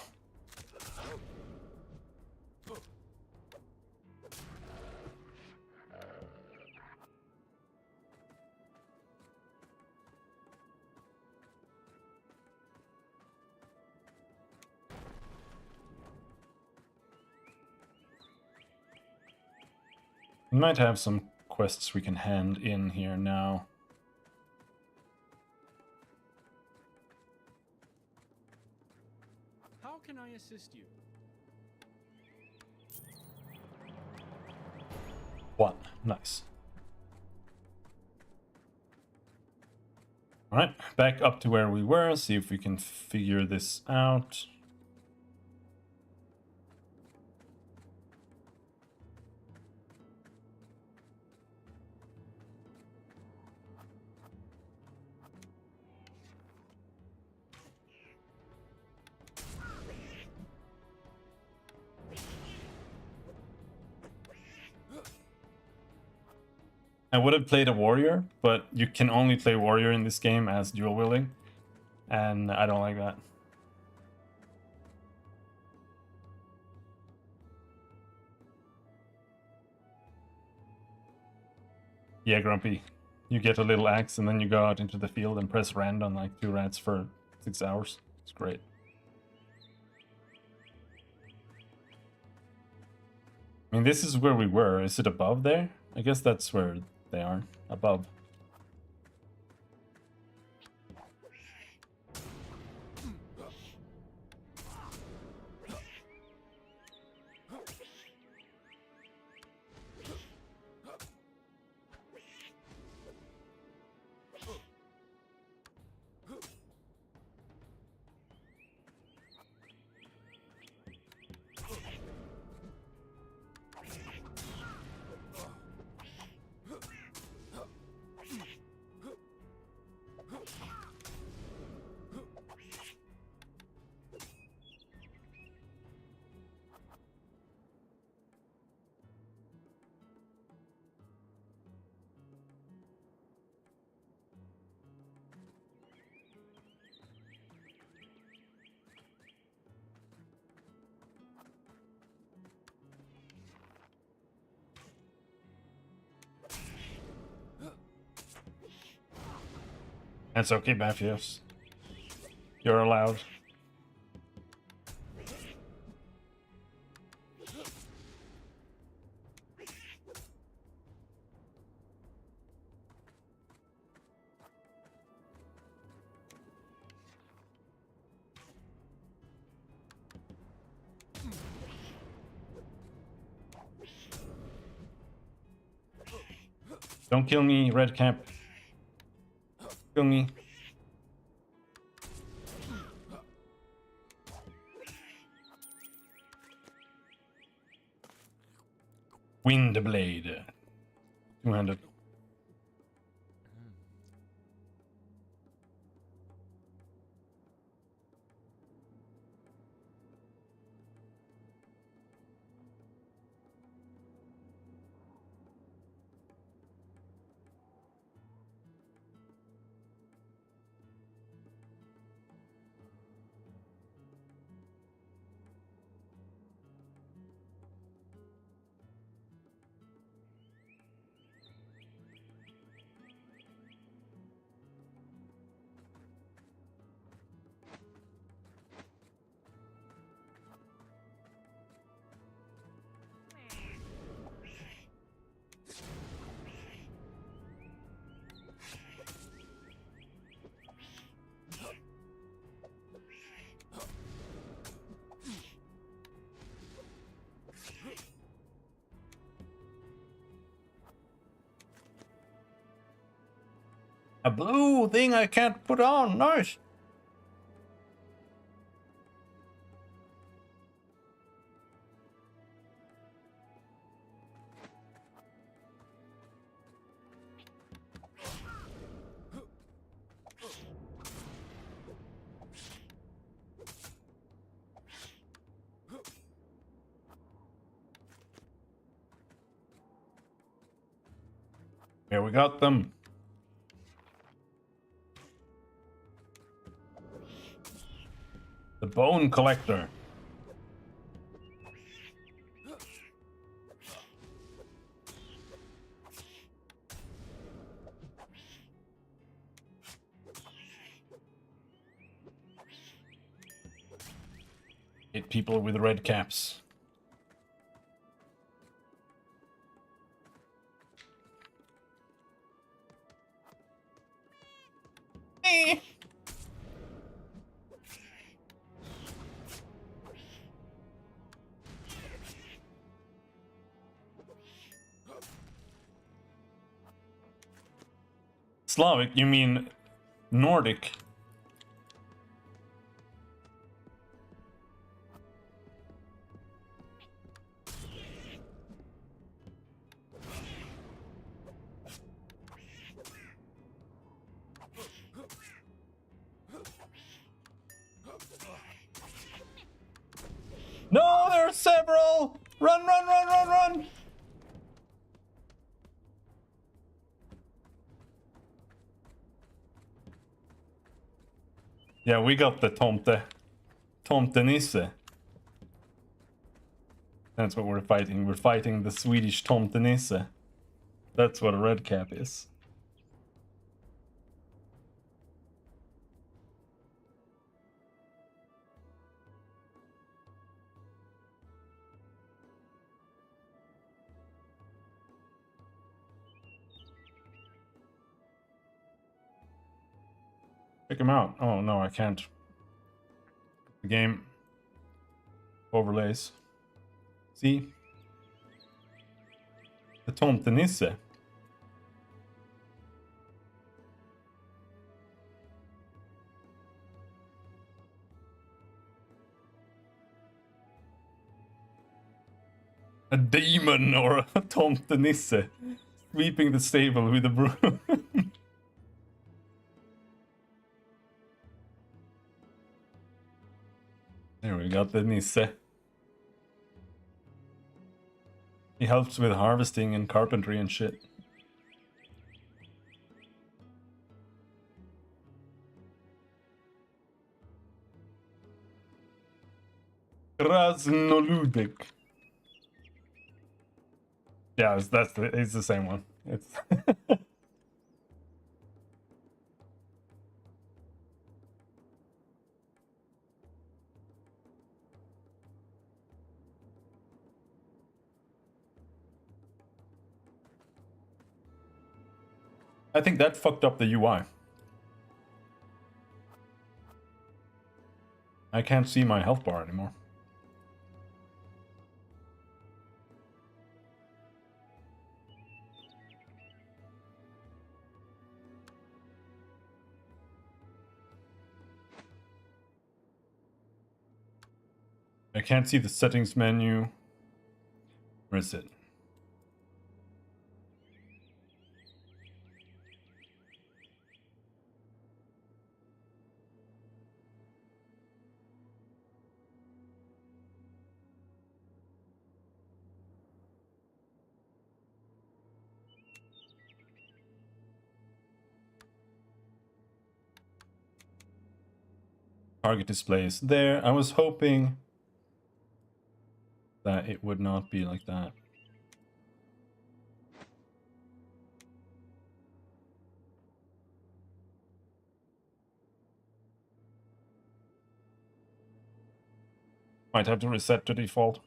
We might have some quests we can hand in here now. How can I assist you? 1. Nice. Alright, back up to where we were, see if we can figure this out. I would have played a warrior, but you can only play warrior in this game as dual wielding, and I don't like that. Yeah, Grumpy. You get a little axe and then you go out into the field and press rand on like 2 rats for 6 hours. It's great. I mean, this is where we were. Is it above there? I guess that's where they are. Above. That's okay, Matthews. You're allowed. Don't kill me, Red Cap. Kill me. Wind Blade. 200. A blue thing I can't put on. Nice. Here we got them. The Bone Collector. Hit people with red caps. Slavic, you mean Nordic? No, there are several! Run, run, run, run, run! Yeah, we got the Tomtenisse. That's what we're fighting. We're fighting the Swedish Tomtenisse. That's what a red cap is. Pick him out. Oh no, I can't. The game overlays. See? The Tomtenisse. A demon or a Tomtenisse sweeping the stable with a broom. There we got the Nisse. He helps with harvesting and carpentry and shit. Krasnoludek. Yeah, it's the same one. It's I think that fucked up the UI. I can't see my health bar anymore. I can't see the settings menu. Where is it? Target display is there. I was hoping that it would not be like that. Might have to reset to default.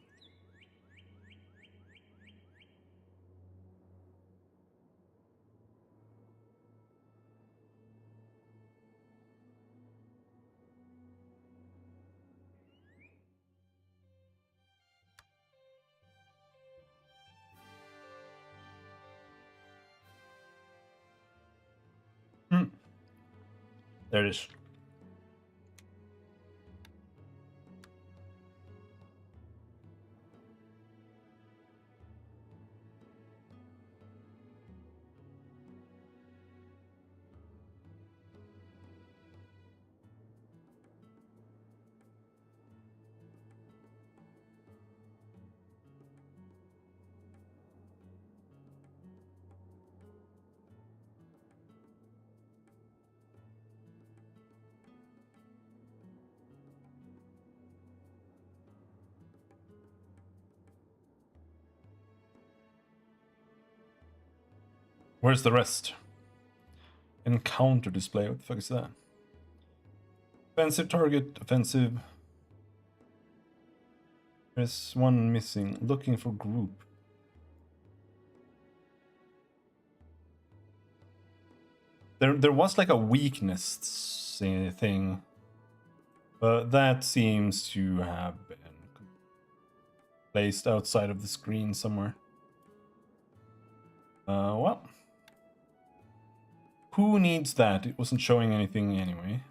There it is. Where's the rest? Encounter display. What the fuck is that? Offensive target, offensive. There's one missing. Looking for group. There was like a weakness thing, but that seems to have been placed outside of the screen somewhere. Well. Who needs that? It wasn't showing anything anyway.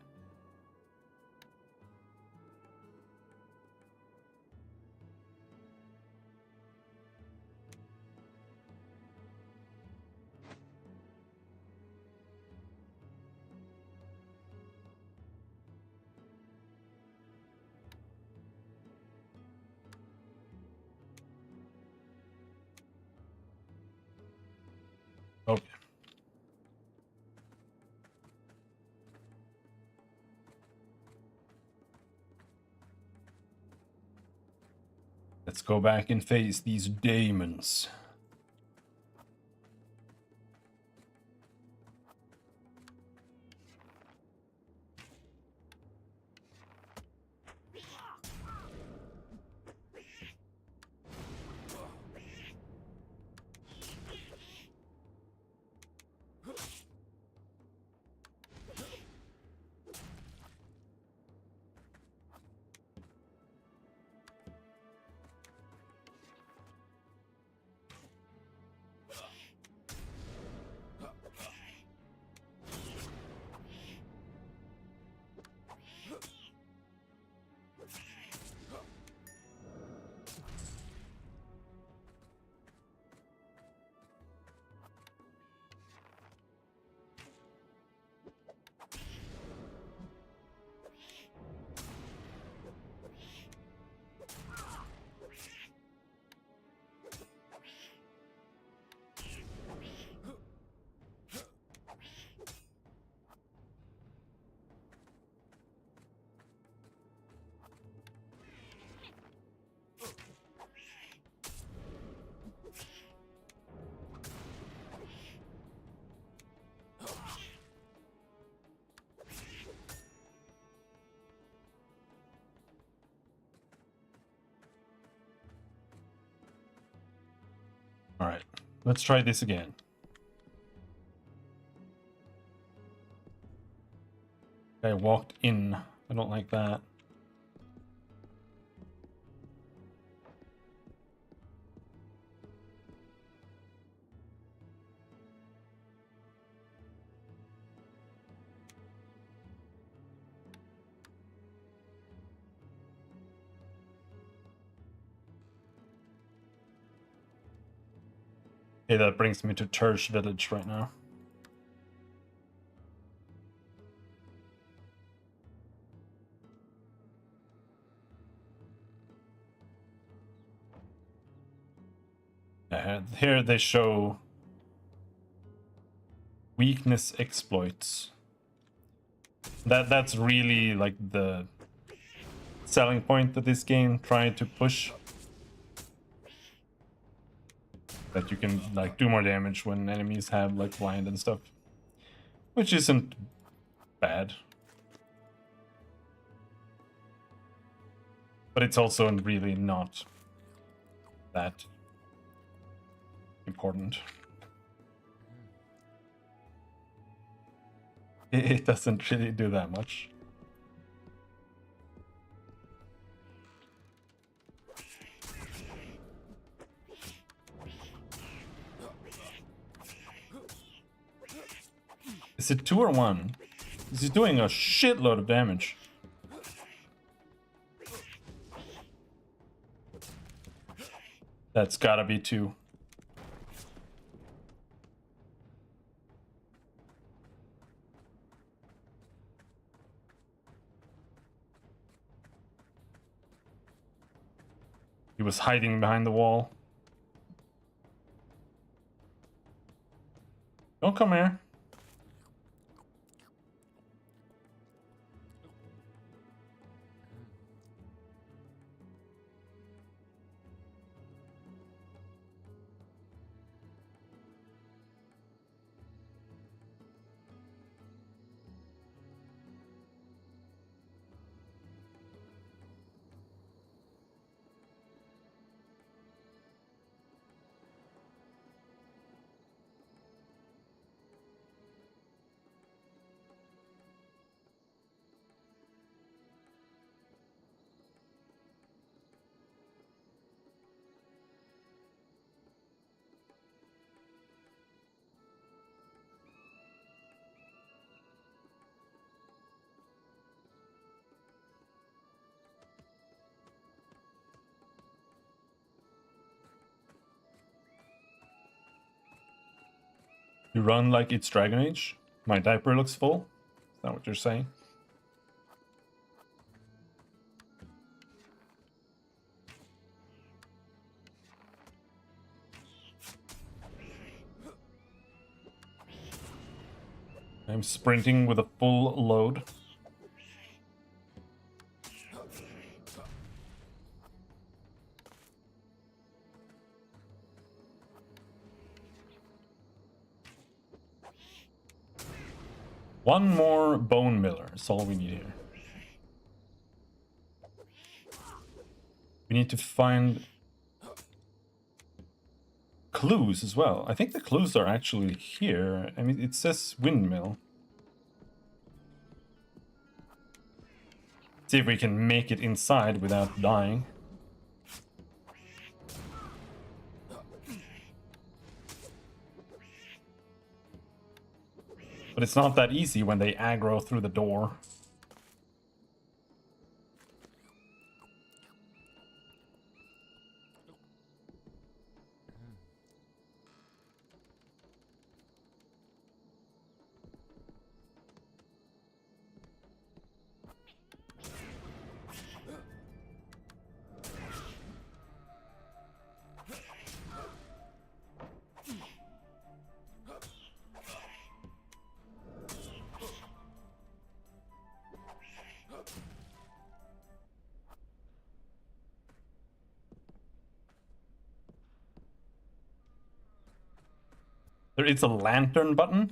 Okay. Let's go back and face these demons. All right, let's try this again. I walked in. I don't like that. Okay, that brings me to Tersh Village right now. Here they show weakness exploits. That's really like the selling point that this game tried to push. That you can like do more damage when enemies have like blind and stuff, which isn't bad, but it's also really not that important. It doesn't really do that much. Is it 2 or 1? This is doing a shitload of damage. That's gotta be 2. He was hiding behind the wall. Don't come here. You run like it's Dragon Age? My diaper looks full? Is that what you're saying? I'm sprinting with a full load. One more bone miller is all we need here. We need to find clues as well. I think the clues are actually here. I mean, it says windmill. See if we can make it inside without dying. But it's not that easy when they aggro through the door. There is a lantern button.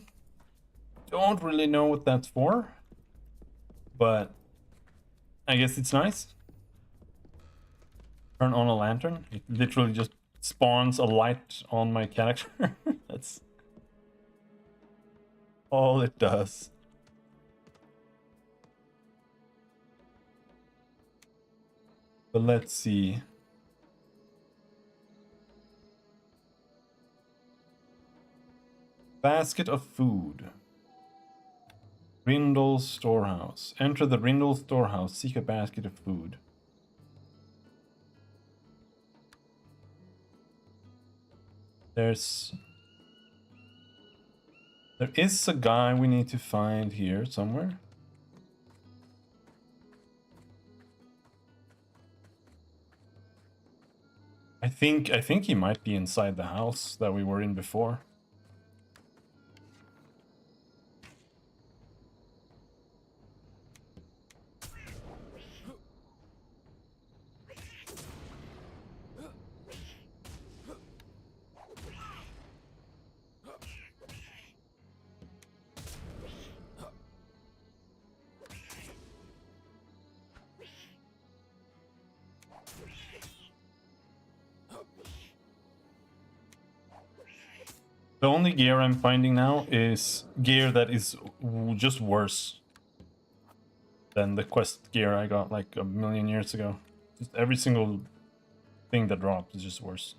Don't really know what that's for, but I guess it's nice. Turn on a lantern. It literally just spawns a light on my character. That's all it does. But let's see. Basket of food. Rindle storehouse. Enter the Rindle storehouse. Seek a basket of food. There is a guy we need to find here somewhere. I think he might be inside the house that we were in before. The only gear I'm finding now is gear that is just worse than the quest gear I got like a million years ago. Just every single thing that drops is just worse.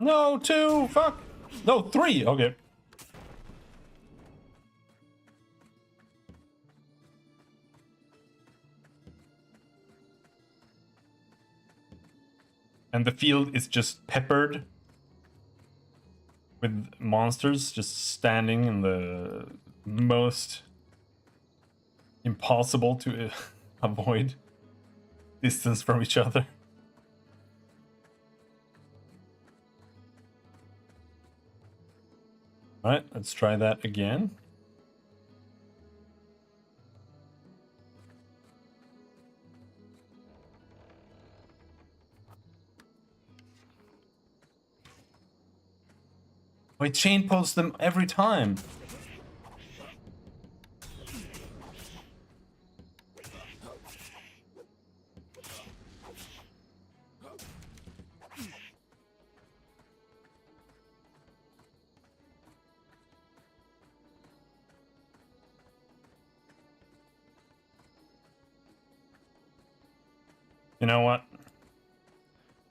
No, 2, fuck. No, 3, okay. And the field is just peppered with monsters just standing in the most impossible to avoid distance from each other. Alright, let's try that again. I chain post them every time. You know what?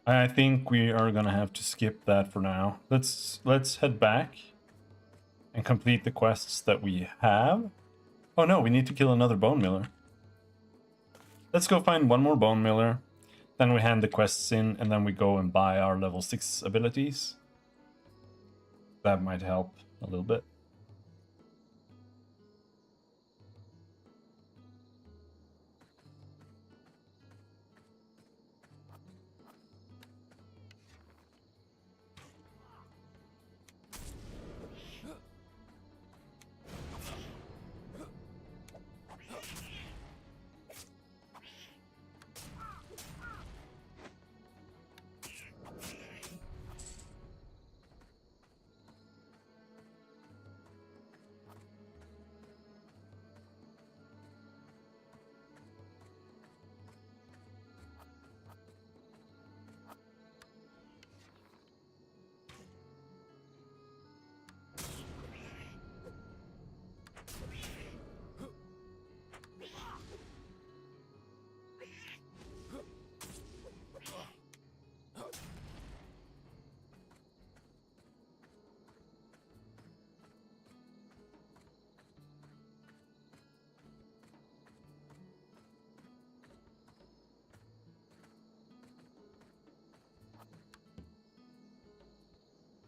I think we are gonna have to skip that for now. Let's head back and complete the quests that we have. Oh no, we need to kill another bone miller. Let's go find one more bone miller. Then we hand the quests in, and then we go and buy our level 6 abilities. That might help a little bit.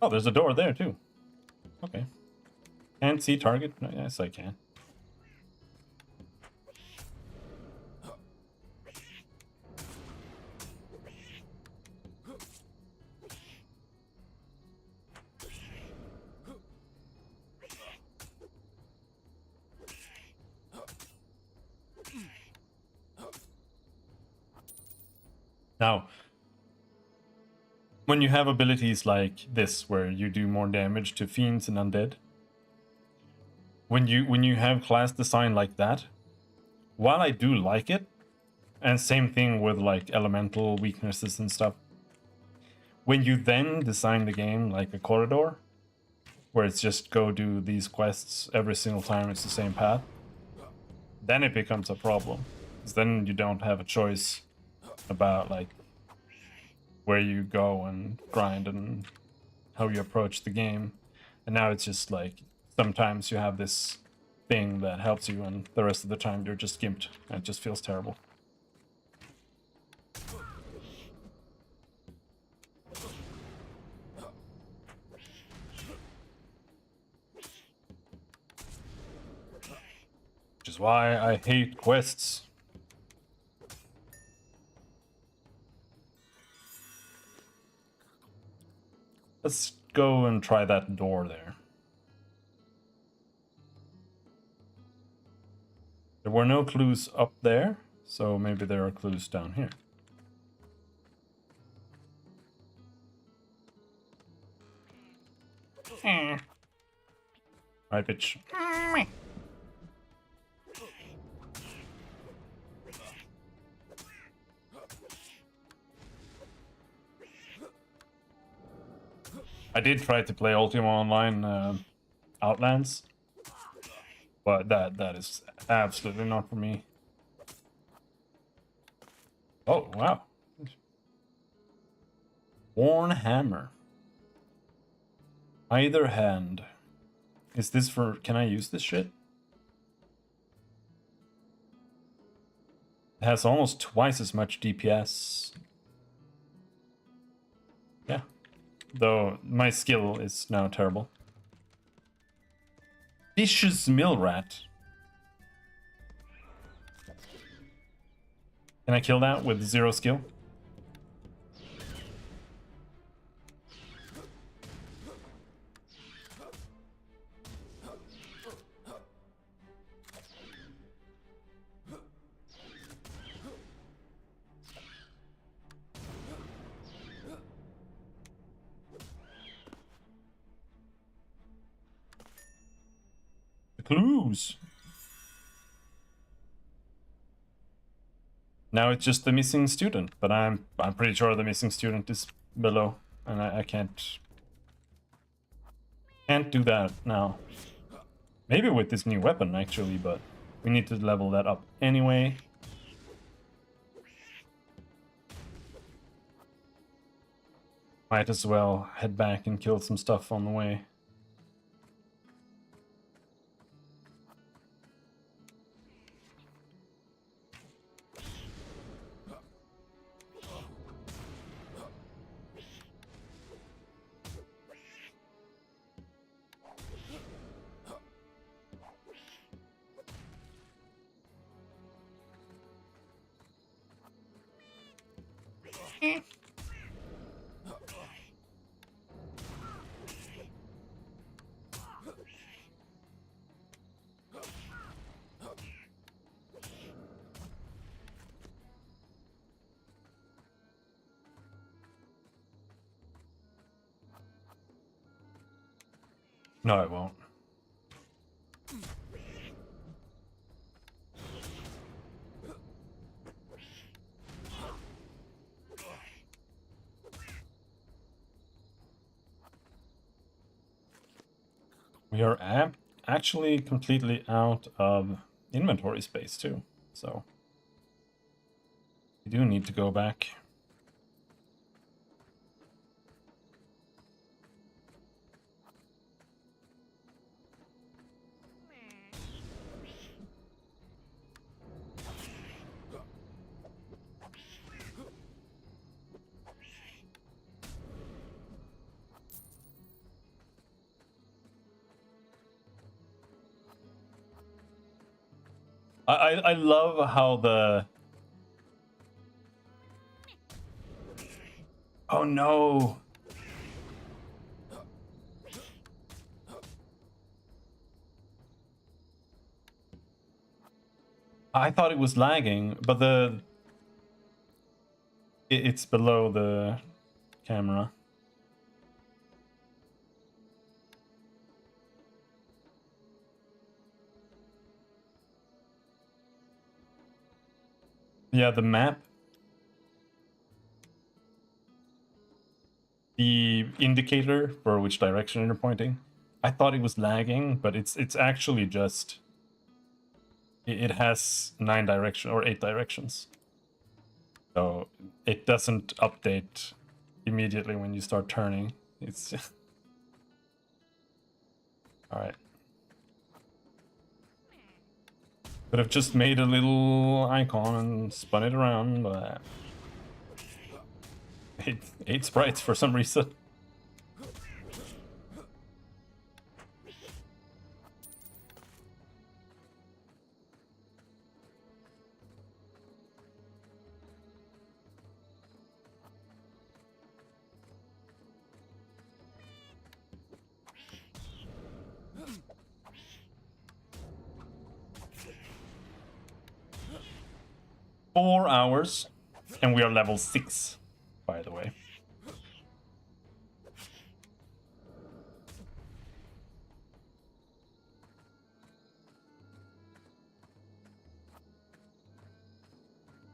Oh, there's a door there too. Okay. Can't see target? Yes, I can. Now, when you have abilities like this, where you do more damage to fiends and undead, when you have class design like that, while I do like it, and same thing with like elemental weaknesses and stuff, when you then design the game like a corridor, where it's just go do these quests every single time it's the same path, then it becomes a problem. Because then you don't have a choice about like where you go and grind and how you approach the game. And now it's just like sometimes you have this thing that helps you and the rest of the time you're just gimped and it just feels terrible. Which is why I hate quests. Let's go and try that door there. There were no clues up there, so maybe there are clues down here. Right, bitch. I did try to play Ultima Online Outlands, but that is absolutely not for me. Oh, wow. Worn hammer. Either hand. Is this for... Can I use this shit? It has almost twice as much DPS. Yeah. Though my skill is now terrible. Vicious mill rat. Can I kill that with 0 skill? Clues. Now it's just the missing student, but I'm pretty sure the missing student is below, and I can't do that now. Maybe with this new weapon actually, but we need to level that up anyway. Might as well head back and kill some stuff on the way. No, it won't. We are actually completely out of inventory space too, so we do need to go back. I love how the... Oh no! I thought it was lagging, but it's below the camera. Yeah, the map. The indicator for which direction you're pointing. I thought it was lagging, but it's actually just... It has 9 directions or 8 directions. So it doesn't update immediately when you start turning. It's... Alright. Could have just made a little icon and spun it around, but... 8 sprites for some reason. Four hours, and we are level 6, by the way.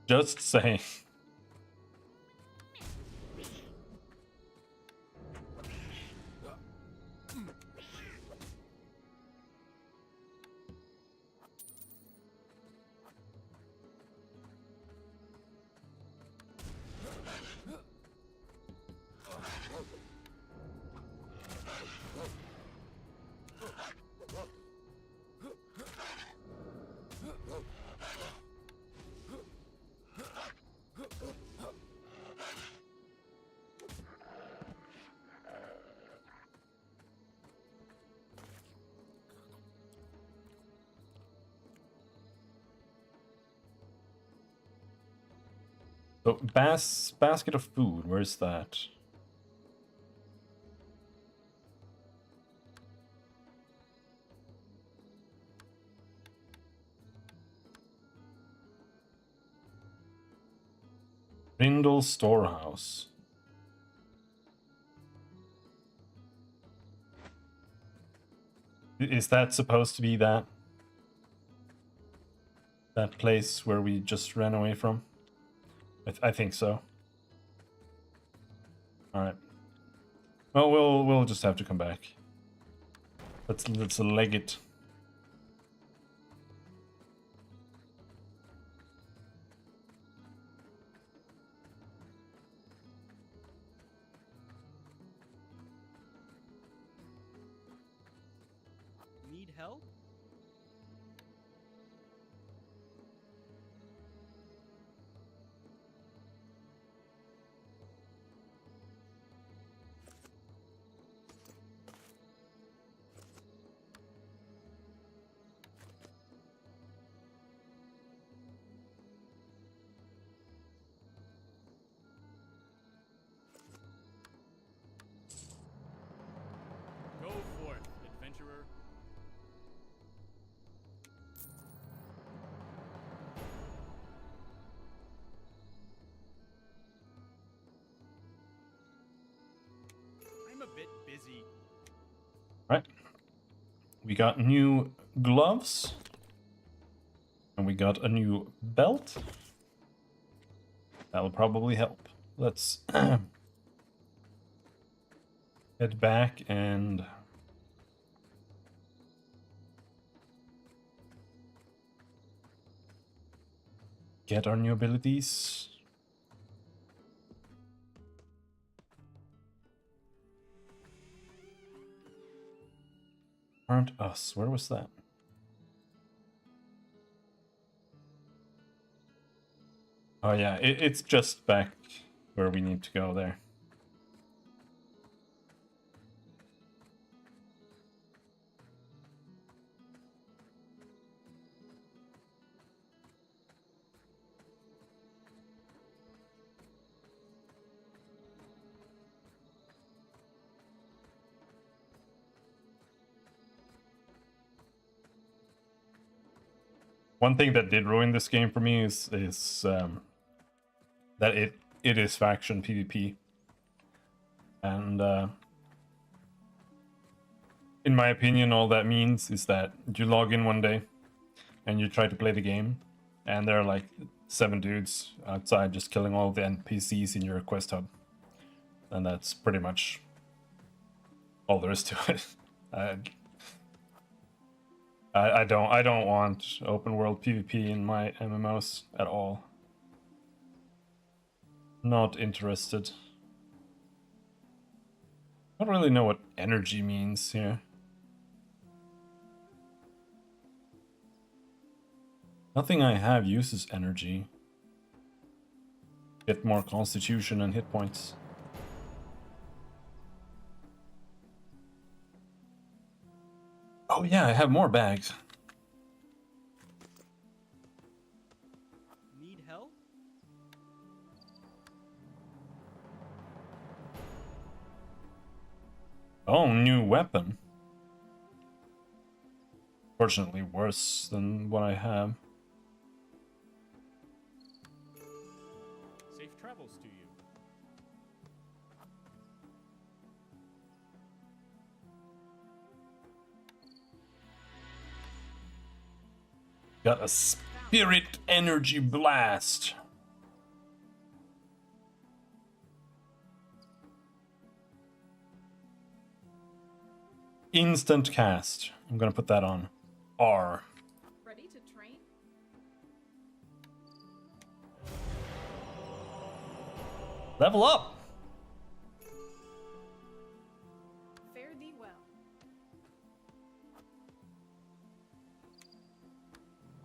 Just saying. So, basket of food, where's that? Brindle Storehouse. Is that supposed to be that place where we just ran away from? I think so. All right. Well, we'll just have to come back. Let's leg it. Need help? Go forth, adventurer. I'm a bit busy. Right. We got new gloves. And we got a new belt. That'll probably help. Let's head back and get our new abilities. Aren't us? Where was that? Oh yeah, it's just back where we need to go there. One thing that did ruin this game for me is that it is faction PvP, and in my opinion, all that means is that you log in one day and you try to play the game, and there are like 7 dudes outside just killing all the NPCs in your quest hub, and that's pretty much all there is to it. I don't want open world PvP in my MMOs at all. Not interested. I don't really know what energy means here. Nothing I have uses energy. Get more constitution and hit points. Oh yeah, I have more bags. Need help? Oh, new weapon. Fortunately, worse than what I have. Safe travels to you. Got a spirit energy blast. Instant cast. I'm gonna put that on R. Ready to train? Level up. Fare thee well.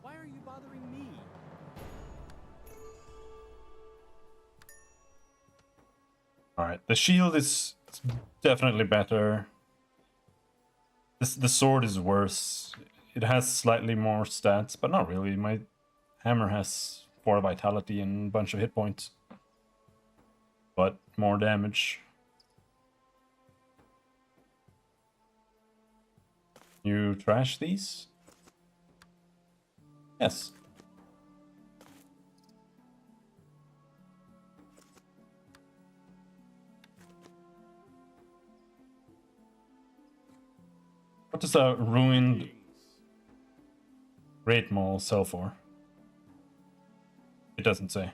Why are you bothering me? All right, the shield is definitely better. The sword is worse. It has slightly more stats, but not really. My hammer has 4 vitality and a bunch of hit points, but more damage. You trash these? Yes. does a ruined Great Mall sell for? It doesn't say.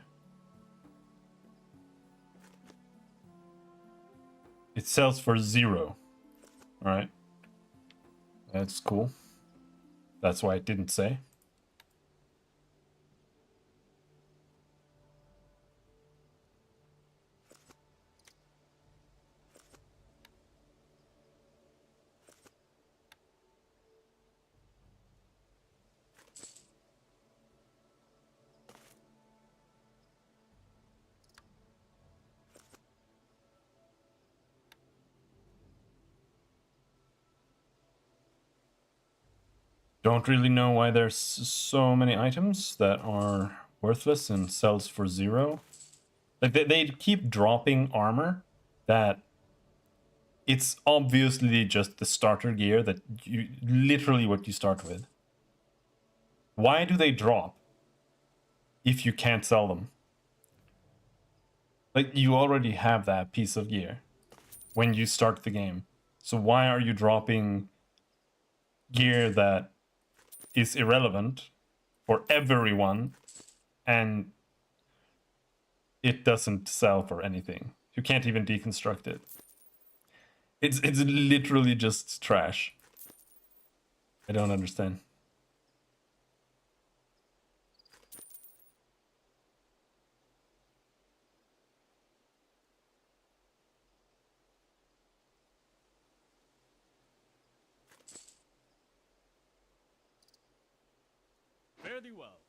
It sells for 0. Alright. That's cool. That's why it didn't say. Don't really know why there's so many items that are worthless and sells for 0. Like they keep dropping armor that it's obviously just the starter gear that you literally what you start with. Why do they drop if you can't sell them? Like you already have that piece of gear when you start the game. So why are you dropping gear that is irrelevant for everyone and it doesn't sell for anything? You can't even deconstruct it. It's literally just trash. I don't understand. Fare thee well.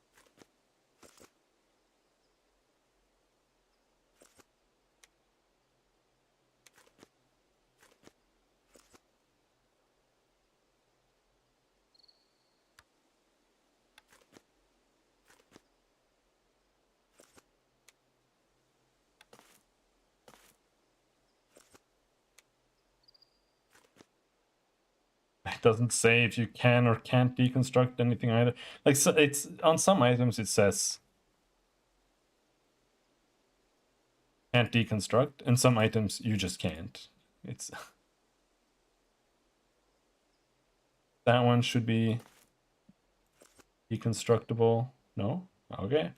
It doesn't say if you can or can't deconstruct anything either. Like so it's on some items it says can't deconstruct, and some items you just can't. It's that one should be deconstructible. No? Okay.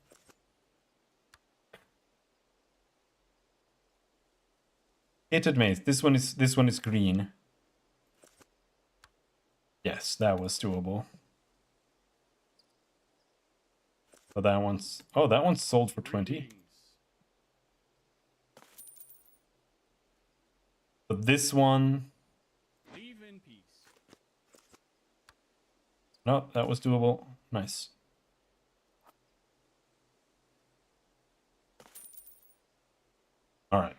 Hated maze. This one is green. Yes, that was doable. But that one's sold for 20. Greetings. But this one, Leave in peace. no, that was doable. Nice. All right.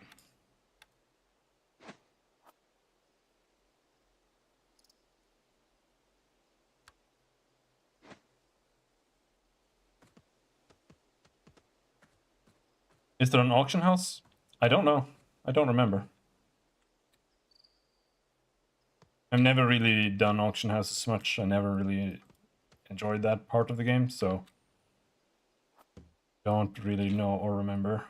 Is there an auction house? I don't know. I don't remember. I've never really done auction houses much. I never really enjoyed that part of the game, so don't really know or remember.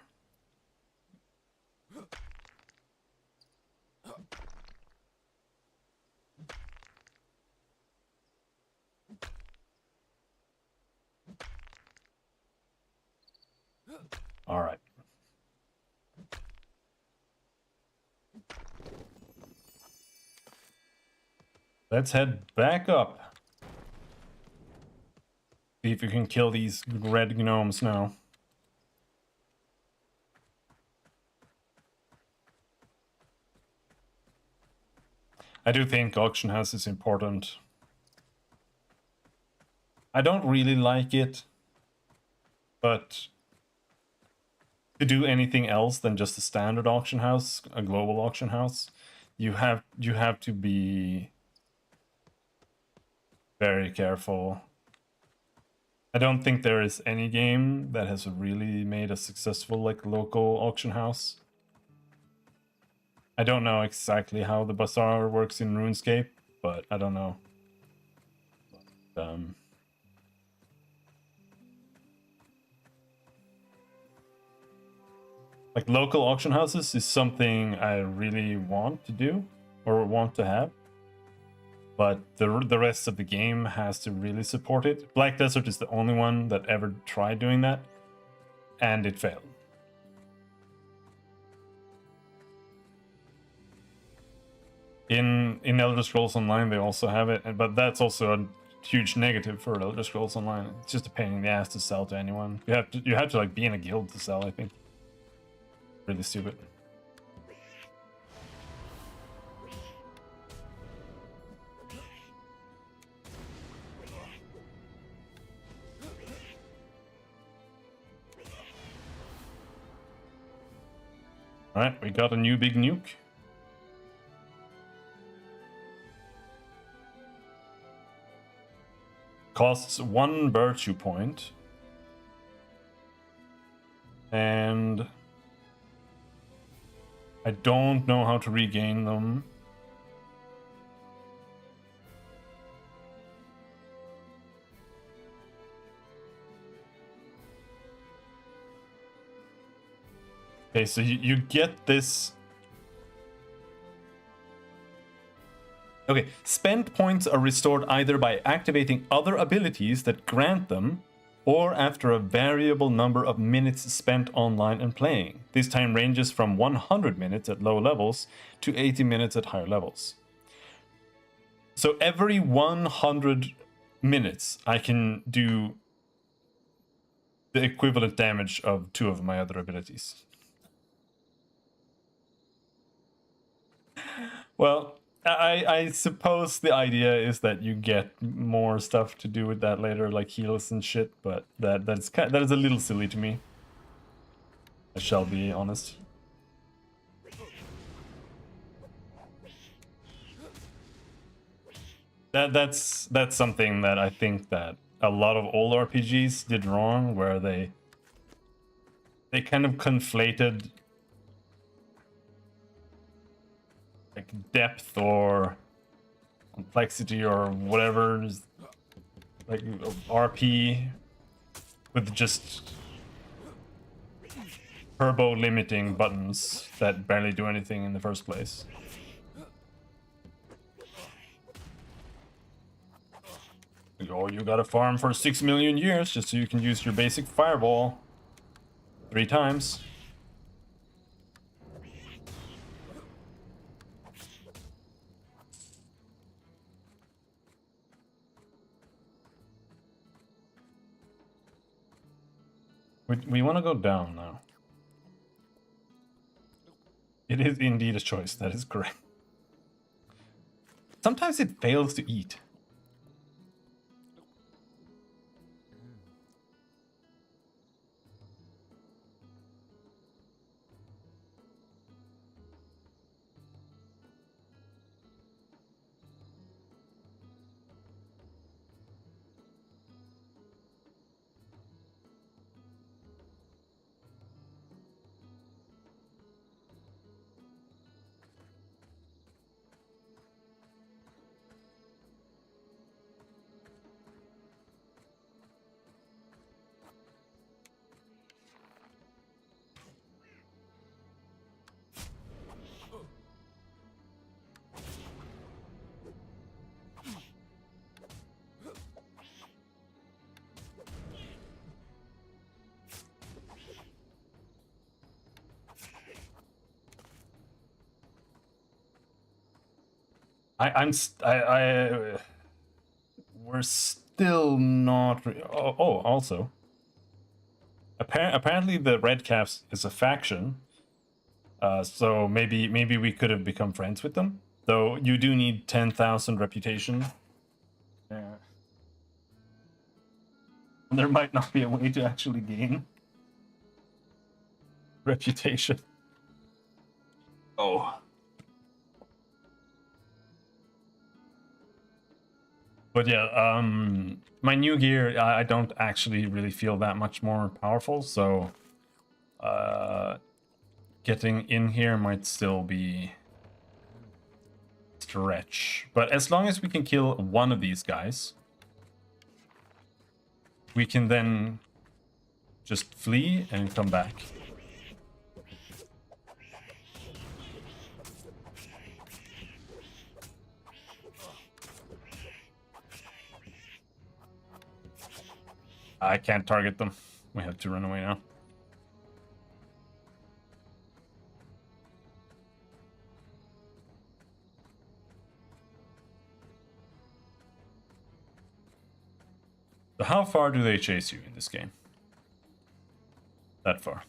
All right. Let's head back up. See if you can kill these red gnomes now. I do think auction house is important. I don't really like it, but to do anything else than just a standard auction house, a global auction house, you have to be very careful. I don't think there is any game that has really made a successful like local auction house. I don't know exactly how the bazaar works in RuneScape, but I don't know. Like local auction houses is something I really want to do or want to have. but the rest of the game has to really support it. Black Desert is the only one that ever tried doing that, and it failed. In Elder Scrolls Online, they also have it, but that's also a huge negative for Elder Scrolls Online. It's just a pain in the ass to sell to anyone. You have to like be in a guild to sell, I think. Really stupid. Alright, we got a new big nuke. Costs 1 virtue point. And I don't know how to regain them. Okay, so you get this. Okay, spent points are restored either by activating other abilities that grant them, or after a variable number of minutes spent online and playing. This time ranges from 100 minutes at low levels to 80 minutes at higher levels. So every 100 minutes, I can do the equivalent damage of 2 of my other abilities. Well, I suppose the idea is that you get more stuff to do with that later, like heals and shit, but that is a little silly to me. I shall be honest. That's something that I think that a lot of old RPGs did wrong, where they kind of conflated like depth or complexity or whatever, like RP, with just turbo limiting buttons that barely do anything in the first place. Oh, you gotta farm for 6 million years just so you can use your basic fireball 3 times. We want to go down now. It is indeed a choice, that is correct. Sometimes it fails to eat. We're still not. Also, apparently the Red Caps is a faction. So maybe we could have become friends with them. Though you do need 10,000 reputation. Yeah. There might not be a way to actually gain reputation. Oh. But yeah, my new gear, I don't actually really feel that much more powerful, so getting in here might still be stretch. But as long as we can kill one of these guys, we can then just flee and come back. I can't target them. We have to run away now. So how far do they chase you in this game? That far.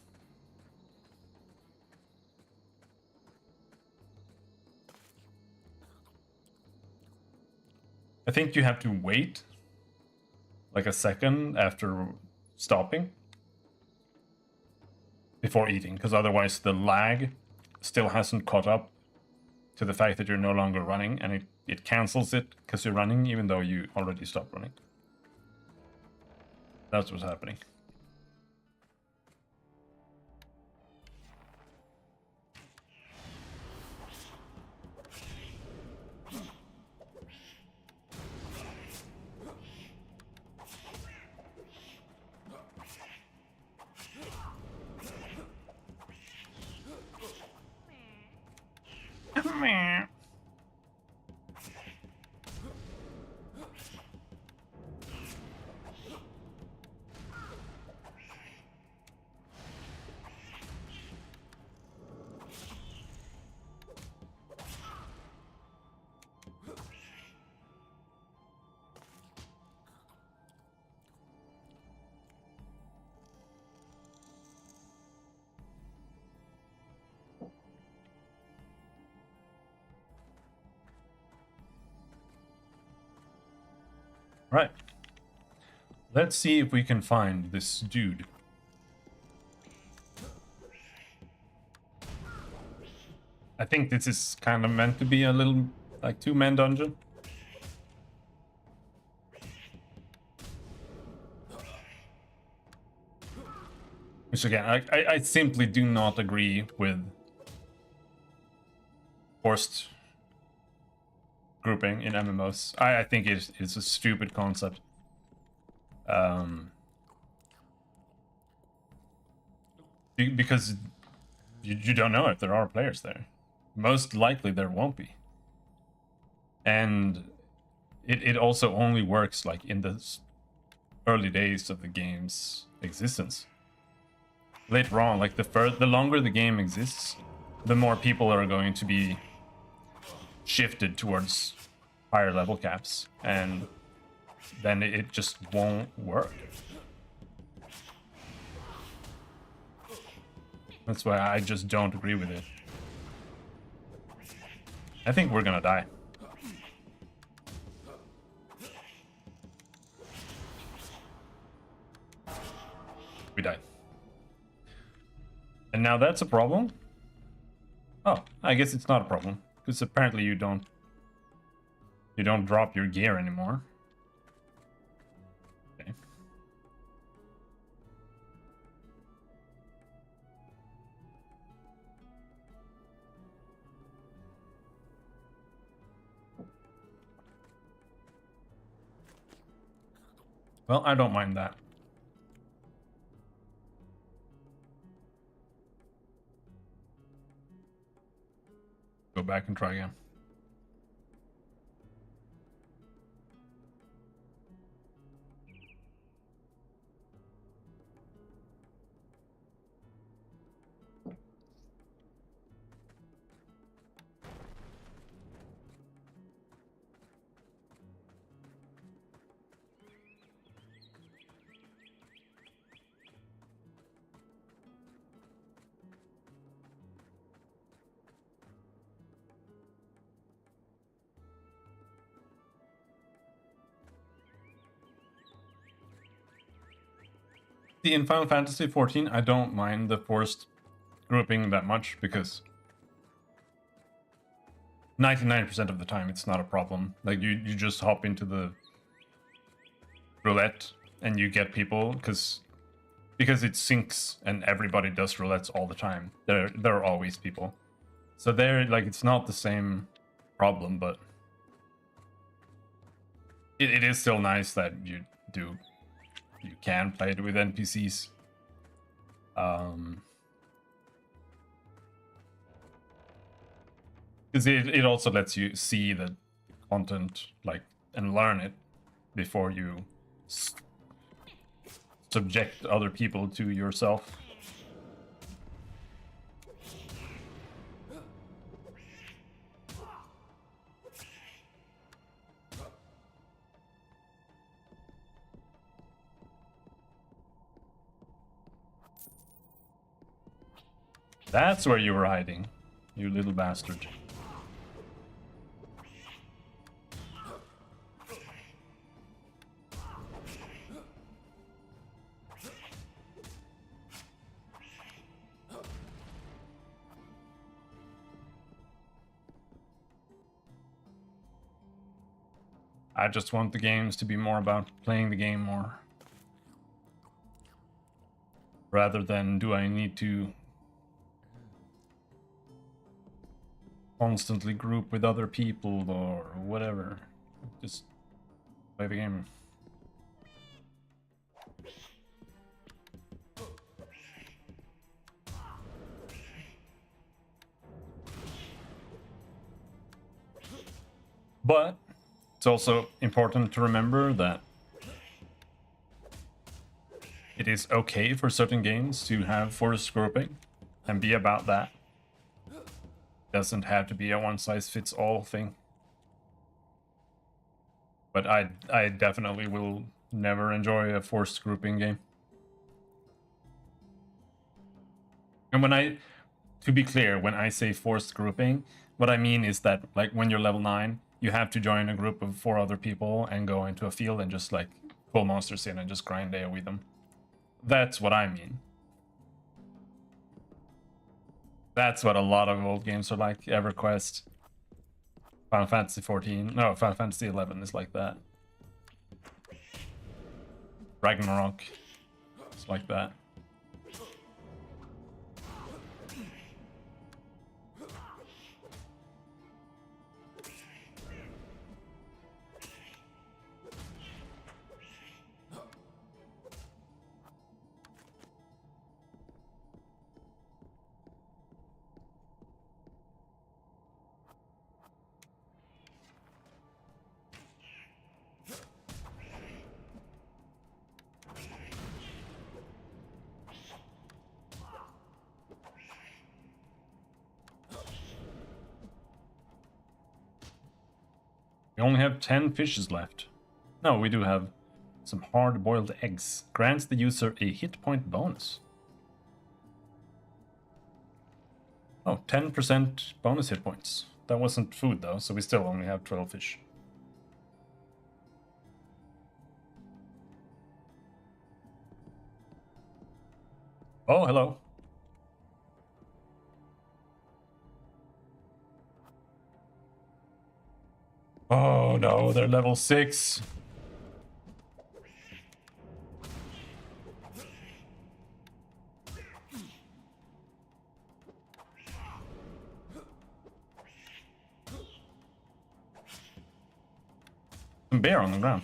I think you have to wait like a second after stopping before eating, because otherwise the lag still hasn't caught up to the fact that you're no longer running, and it cancels it because you're running even though you already stopped running. That's what's happening. Right. Let's see if we can find this dude. I think this is kind of meant to be a little, like, two-man dungeon. Which again, I simply do not agree with forced grouping in MMOs. I think it's a stupid concept. Because you don't know if there are players there. Most likely there won't be. And it also only works like in the early days of the game's existence. Later on, like the longer the game exists, the more people are going to be shifted towards higher level caps, and then it just won't work. That's why I just don't agree with it. I think we're gonna die. We died. And now that's a problem? Oh, I guess it's not a problem. Because apparently you don't drop your gear anymore. Okay. Well, I don't mind that. Go back and try again. In Final Fantasy XIV, I don't mind the forced grouping that much because 99% of the time it's not a problem. Like you just hop into the roulette and you get people because it syncs and everybody does roulettes all the time. There are always people. So they're like, it's not the same problem, but it is still nice that you can play it with NPCs. Because it also lets you see the content, like, and learn it before you subject other people to yourself. That's where you were hiding, you little bastard. I just want the games to be more about playing the game more. Rather than do I need to constantly group with other people or whatever. Just play the game. But it's also important to remember that it is okay for certain games to have forced grouping and be about that. Doesn't have to be a one-size-fits-all thing. But I definitely will never enjoy a forced grouping game. And to be clear, when I say forced grouping, what I mean is that, like, when you're level 9, you have to join a group of 4 other people and go into a field and just, like, pull monsters in and just grind AoE them. That's what I mean. That's what a lot of old games are like. EverQuest, Final Fantasy 14, no, Final Fantasy 11 is like that. Ragnarok, it's like that. We only have 10 fishes left. No, we do have some hard-boiled eggs. Grants the user a hit point bonus. Oh, 10% bonus hit points. That wasn't food though, so we still only have 12 fish. Oh, hello. Oh no, they're level 6. Some bear on the ground.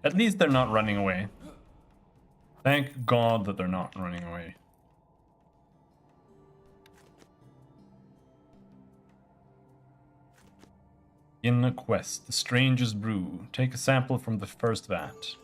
At least they're not running away. Thank God that they're not running away. In a quest, the Stranger's Brew. Take a sample from the first vat.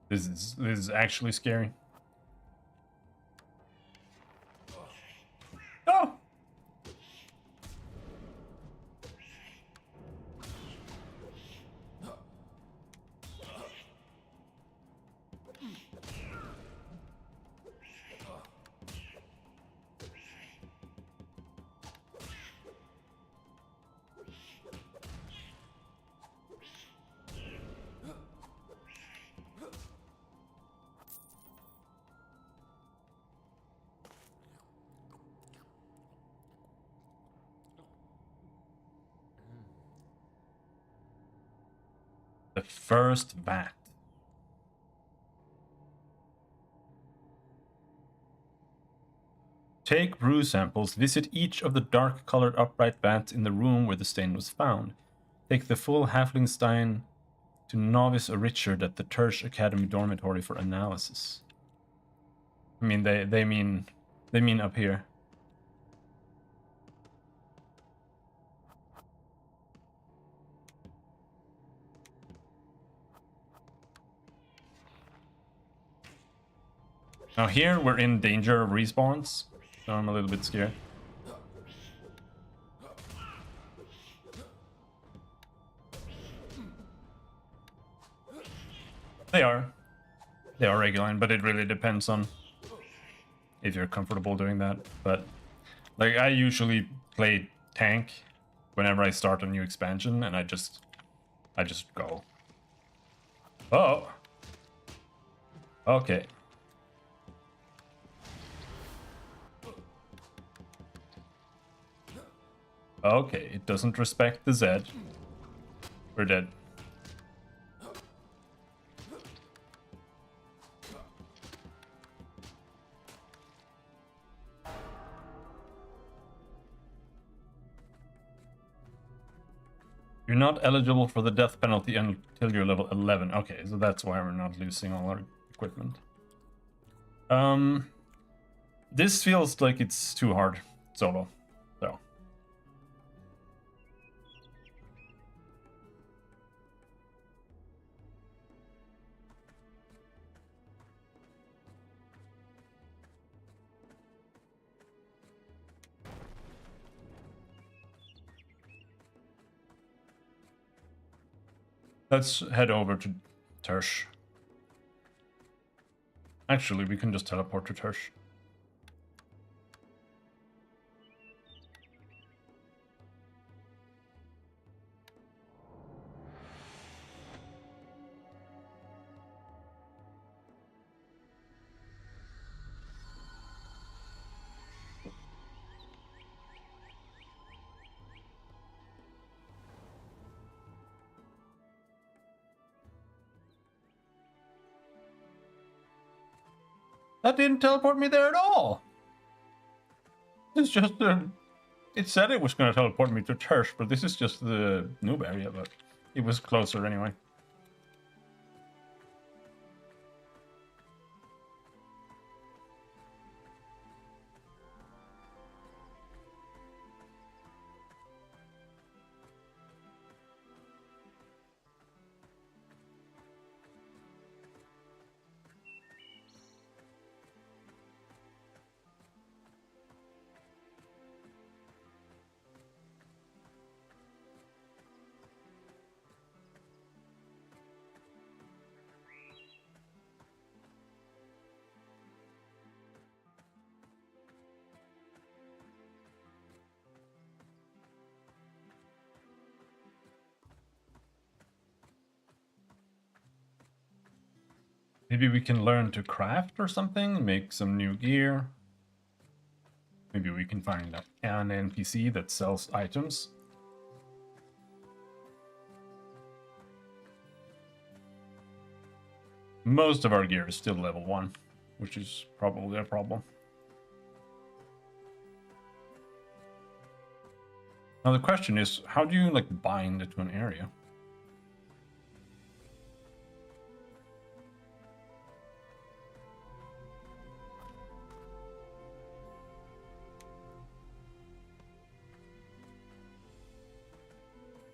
This is actually scary. Oh! The first vat. Take brew samples. Visit each of the dark-colored upright vats in the room where the stain was found. Take the full halfling stein to Novice or Richard at the Tersh Academy dormitory for analysis. I mean, they mean up here. Now here we're in danger of respawns, so I'm a little bit scared. They are regular, but it really depends on if you're comfortable doing that. But like I usually play tank whenever I start a new expansion, and I just go. Oh. Okay. Okay, it doesn't respect the Z. We're dead. You're not eligible for the death penalty until you're level 11. Okay, so that's why we're not losing all our equipment. This feels like it's too hard solo, so. Let's head over to Tersh. Actually, we can just teleport to Tersh. That didn't teleport me there at all. It's just it said it was going to teleport me to Tersh, but this is just the noob area, but it was closer anyway. Maybe we can learn to craft or something, make some new gear. Maybe we can find an NPC that sells items. Most of our gear is still level 1, which is probably a problem. Now the question is, how do you like bind it to an area?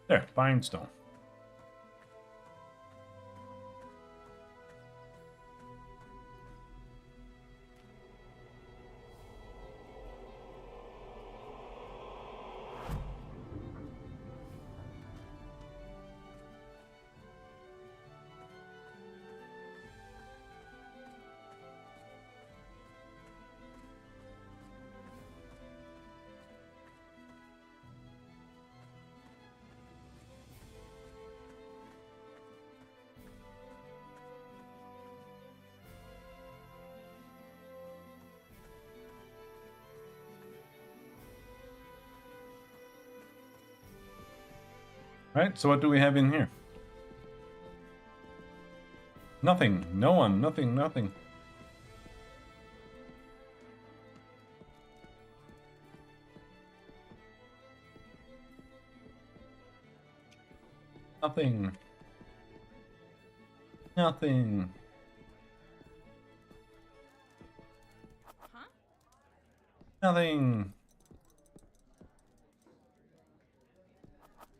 There, bind stone. Right, so what do we have in here? Nothing, no one, nothing, nothing. Nothing. Nothing. Huh? Nothing.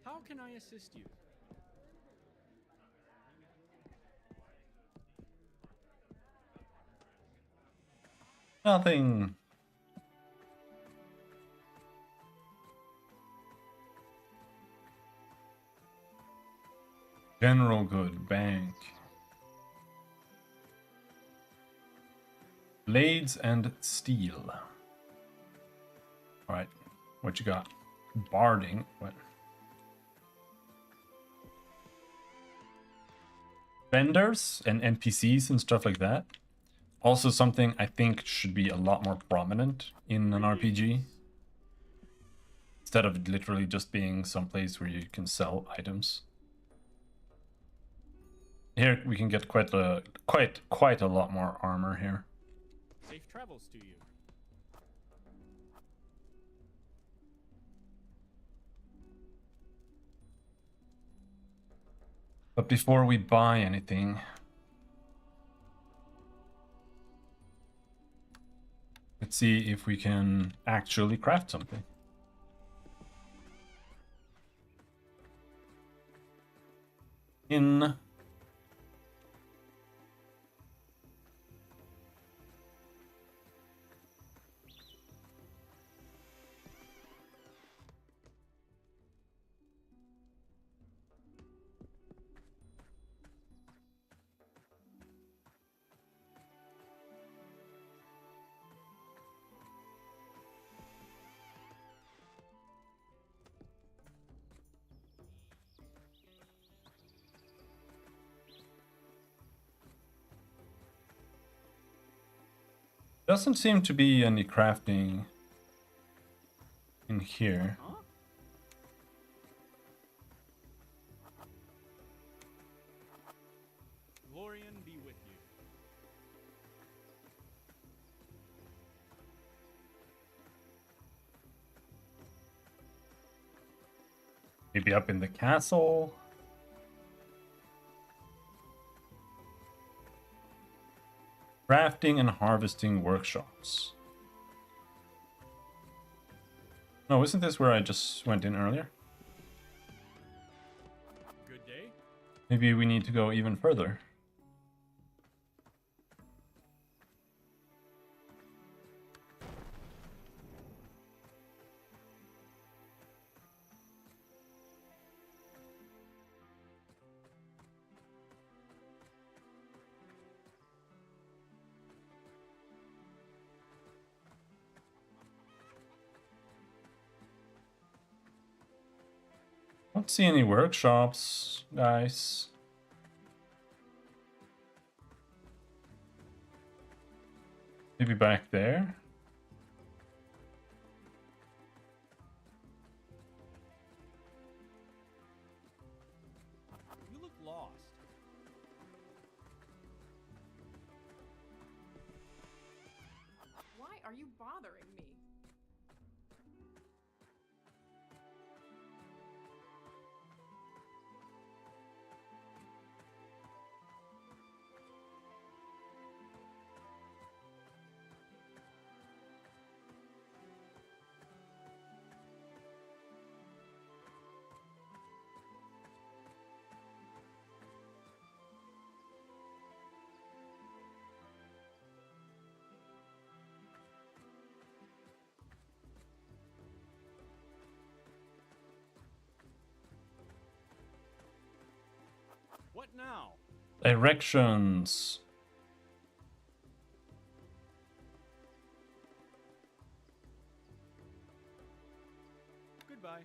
How can I assist you? Nothing. General good bank. Blades and steel. Alright, what you got? Barding. What? Vendors and NPCs and stuff like that. Also something I think should be a lot more prominent in an RPG. Instead of it literally just being some place where you can sell items. Here we can get quite a lot more armor here. Safe travels to you. But before we buy anything, let's see if we can actually craft something. In doesn't seem to be any crafting in here. Huh? Glorian be with you. Maybe up in the castle. Crafting and harvesting workshops. No, isn't this where I just went in earlier? Good day. Maybe we need to go even further. Don't see any workshops, guys. Maybe back there? You look lost. Why are you bothering me? What now? Directions. Goodbye.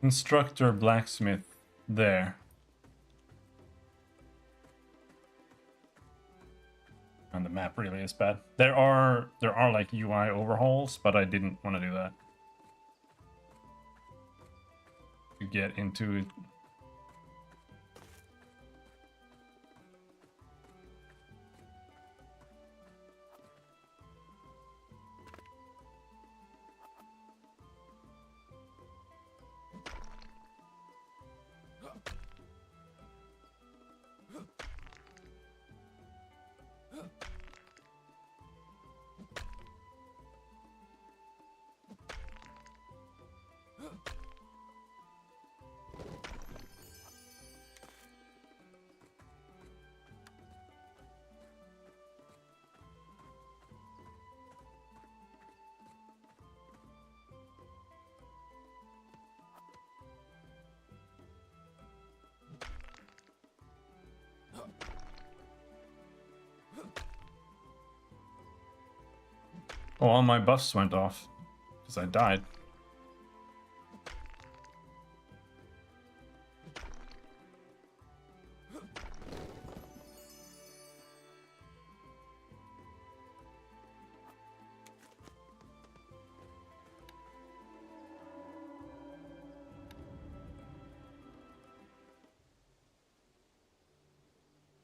Instructor blacksmith there. And the map really is bad. There are like UI overhauls, but I didn't want to do that. To get into it. Oh, all my buffs went off because I died.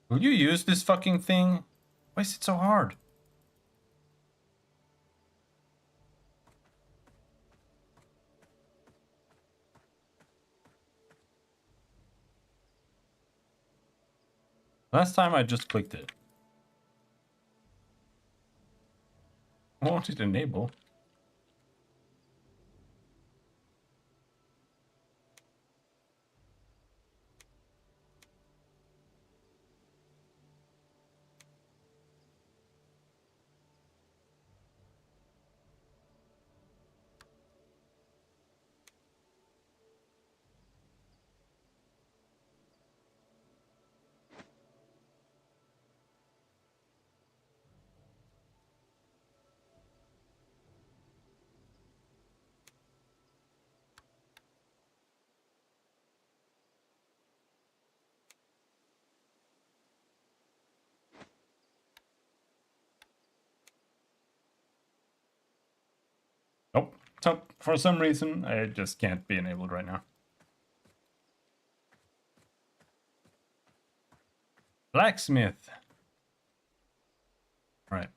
Will you use this fucking thing? Why is it so hard? Last time I just clicked it. Won't it enable? Nope. So for some reason, I just can't be enabled right now. Blacksmith. Right.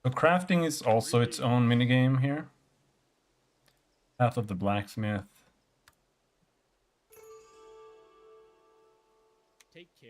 So crafting is also its own minigame here. Path of the Blacksmith. Take care.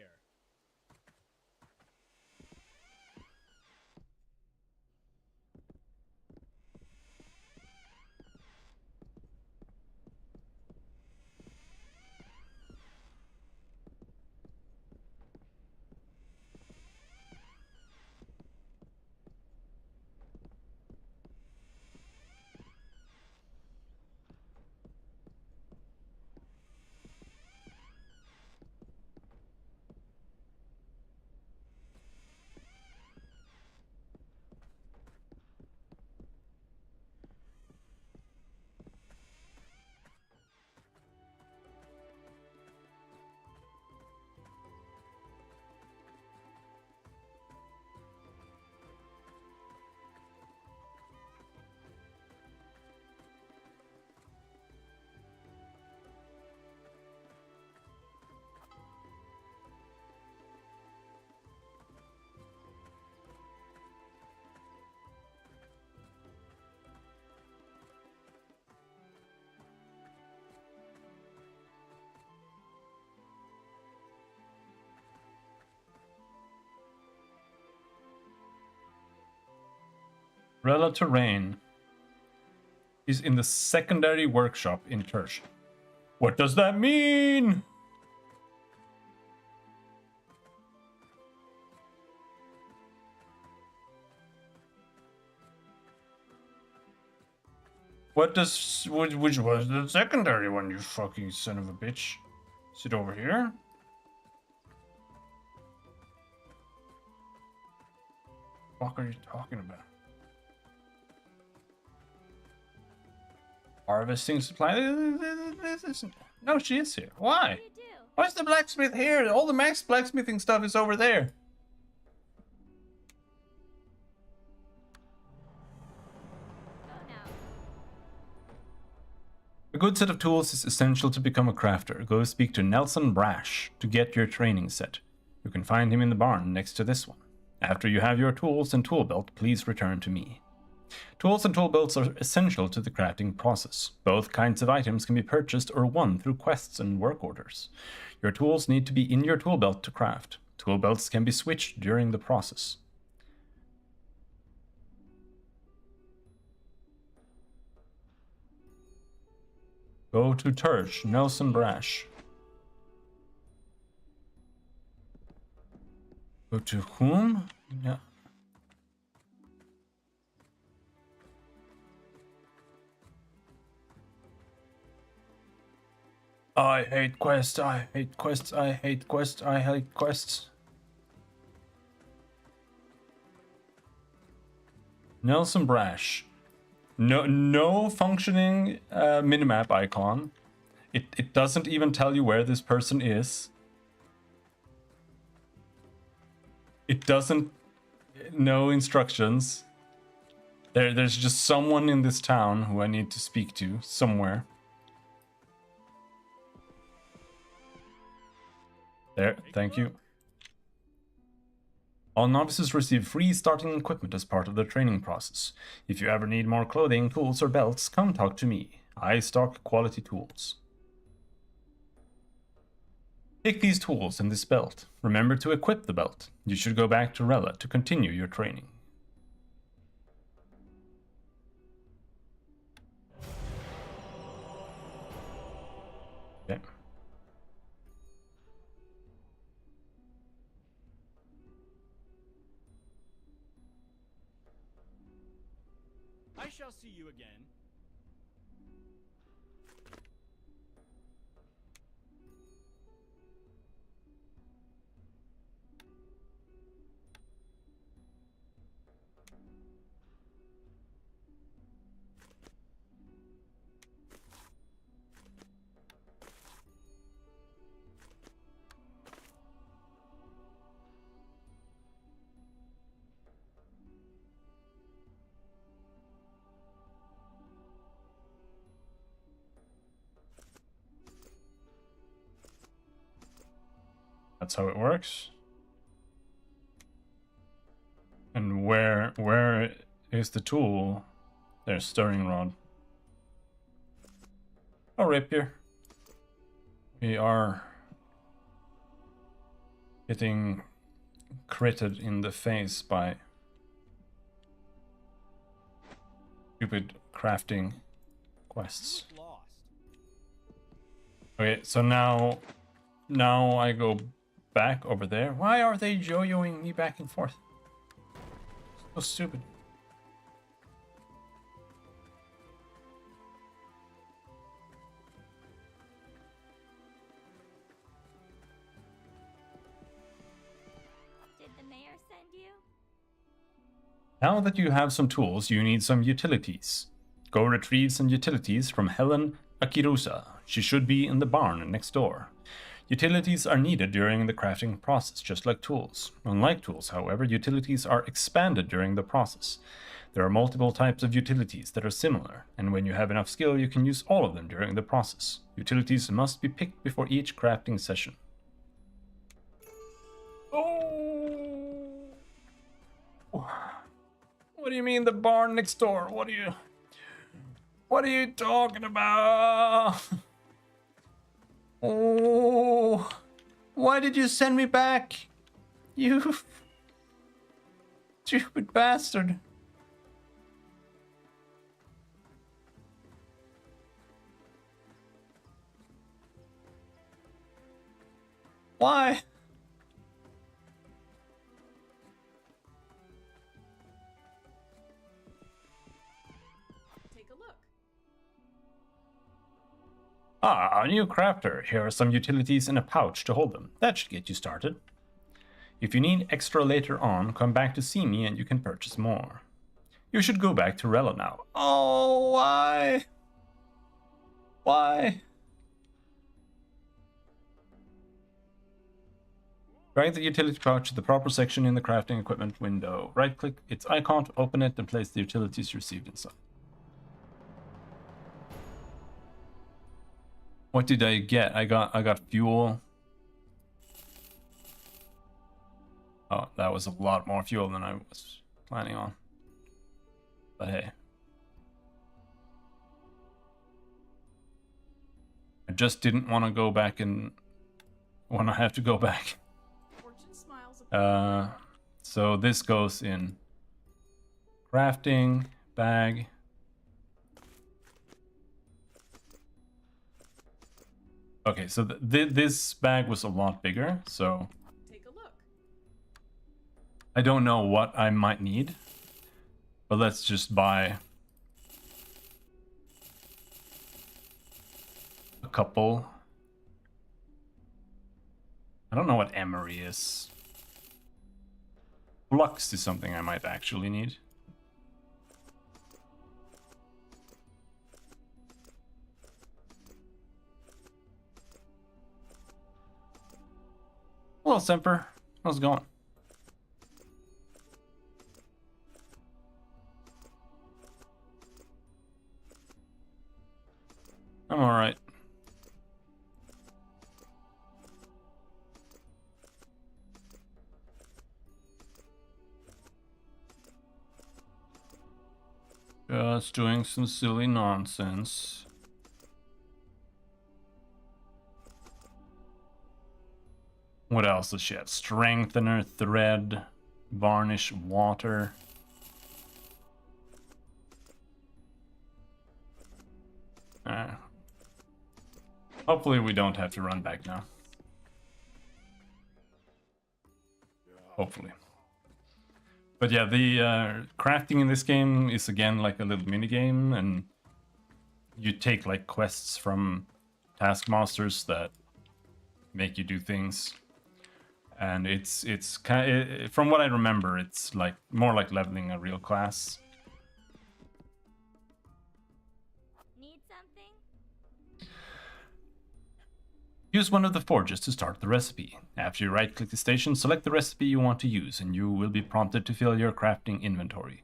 Rella Terrain is in the secondary workshop in Tersh. What does that mean? Which was the secondary one, you fucking son of a bitch? Is it over here? What are you talking about? Harvesting supply? This isn't... No, she is here. Why? What do you do? Why is the blacksmith here? All the max blacksmithing stuff is over there. Go now. A good set of tools is essential to become a crafter. Go speak to Nelson Brash to get your training set. You can find him in the barn next to this one. After you have your tools and tool belt, please return to me. Tools and tool belts are essential to the crafting process. Both kinds of items can be purchased or won through quests and work orders. Your tools need to be in your tool belt to craft. Tool belts can be switched during the process. Go to Tersh, Nelson Brash. Go to whom? Yeah. I hate quests, I hate quests, I hate quests, I hate quests. Nelson Brash. No functioning minimap icon. It doesn't even tell you where this person is. It doesn't know instructions. There's just someone in this town who I need to speak to somewhere. There, thank you. All novices receive free starting equipment as part of the training process. If you ever need more clothing, tools, or belts, come talk to me. I stock quality tools. Take these tools and this belt. Remember to equip the belt. You should go back to Rella to continue your training. Okay. I shall see you again. That's how it works. And where is the tool? There's stirring rod. Oh, rapier. We are getting critted in the face by stupid crafting quests. Lost. Okay, so now I go back over there. Why are they yo-yoing me back and forth? So stupid. Did the mayor send you? Now that you have some tools, you need some utilities. Go retrieve some utilities from Helen Akirusa. She should be in the barn next door. Utilities are needed during the crafting process, just like tools. Unlike tools, however, utilities are expanded during the process. There are multiple types of utilities that are similar, and when you have enough skill, you can use all of them during the process. Utilities must be picked before each crafting session. Oh! What do you mean the barn next door? What are you talking about? Oh, why did you send me back? You stupid bastard. Why? Take a look. Ah, a new crafter. Here are some utilities in a pouch to hold them. That should get you started. If you need extra later on, come back to see me and you can purchase more. You should go back to Rella now. Oh, why? Why? Drag the utility pouch to the proper section in the crafting equipment window. Right-click its icon to open it and place the utilities received inside. What did I get? I got fuel. Oh, that was a lot more fuel than I was planning on. But hey. I just didn't want to go back and when I have to go back. Fortune smiles upon So this goes in crafting, bag. Okay, so this bag was a lot bigger, so Take a look. I don't know what I might need, but let's just buy a couple. I don't know what emery is. Flux is something I might actually need. Hello, Semper. How's it going? I'm alright. Just doing some silly nonsense. What else does she have? Strengthener, thread, varnish, water. Hopefully we don't have to run back now. Hopefully. But yeah, the crafting in this game is again like a little mini game, and you take like quests from taskmasters that make you do things. And it's kind of, from what I remember, it's like more like leveling a real class. Need something? Use one of the forges to start the recipe. After you right-click the station, select the recipe you want to use, and you will be prompted to fill your crafting inventory.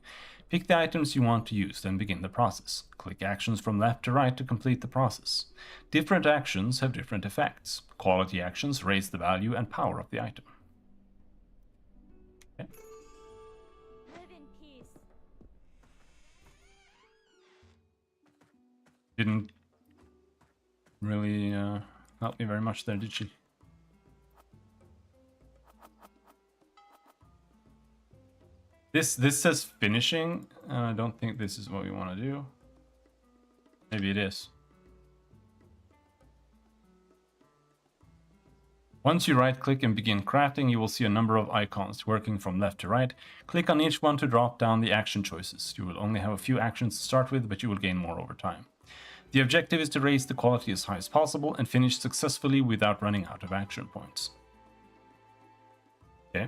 Pick the items you want to use, then begin the process. Click actions from left to right to complete the process. Different actions have different effects. Quality actions raise the value and power of the item. Okay. Live in peace. Didn't really help me very much there, did she? This says finishing, and I don't think this is what we want to do. Maybe it is. Once you right-click and begin crafting, you will see a number of icons working from left to right. Click on each one to drop down the action choices. You will only have a few actions to start with, but you will gain more over time. The objective is to raise the quality as high as possible and finish successfully without running out of action points. Okay.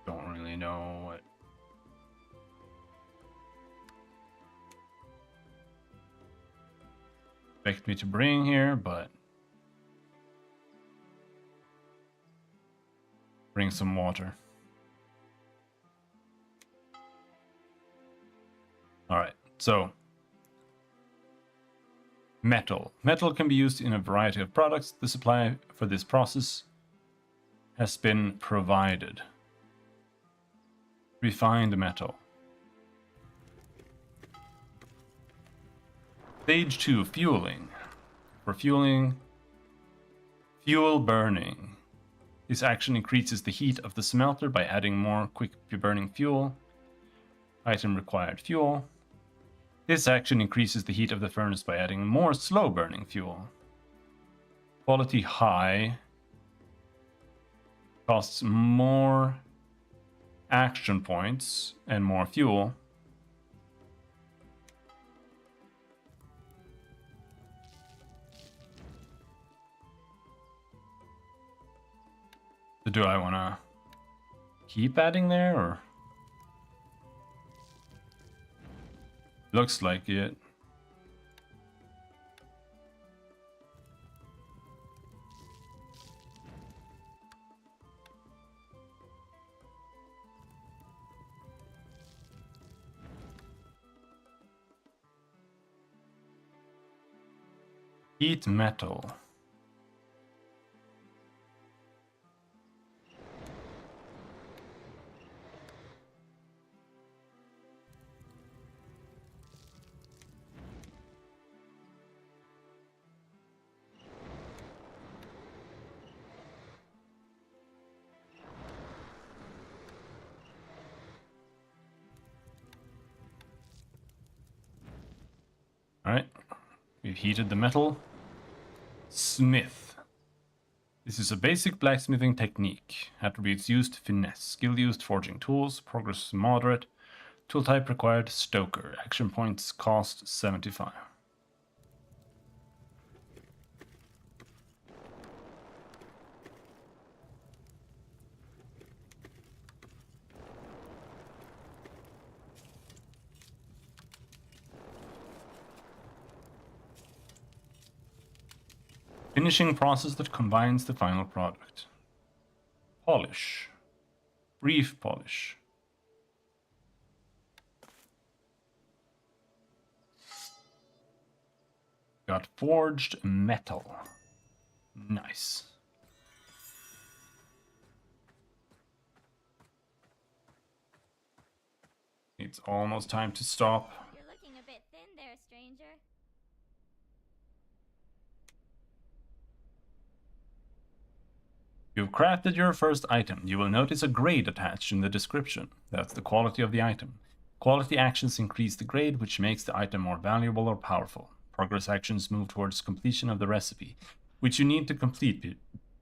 Don't really know what expect me to bring here, but bring some water. All right, so metal. Metal can be used in a variety of products. The supply for this process has been provided. Refined metal. Stage 2, fueling. For fueling, fuel burning. This action increases the heat of the smelter by adding more quick burning fuel. Item required fuel. This action increases the heat of the furnace by adding more slow burning fuel. Quality high. Costs more action points and more fuel. So do I want to keep adding there, or? Looks like it. Heat metal. Alright. We've heated the metal. Smith. This is a basic blacksmithing technique. Attributes used, finesse. Skill used, forging tools. Progress moderate. Tool type required, stoker. Action points cost 75. Finishing process that combines the final product. Polish. Brief polish. Got forged metal. Nice. It's almost time to stop. You're looking a bit thin there, stranger. You've crafted your first item. You will notice a grade attached in the description. That's the quality of the item. Quality actions increase the grade, which makes the item more valuable or powerful. Progress actions move towards completion of the recipe, which you need to complete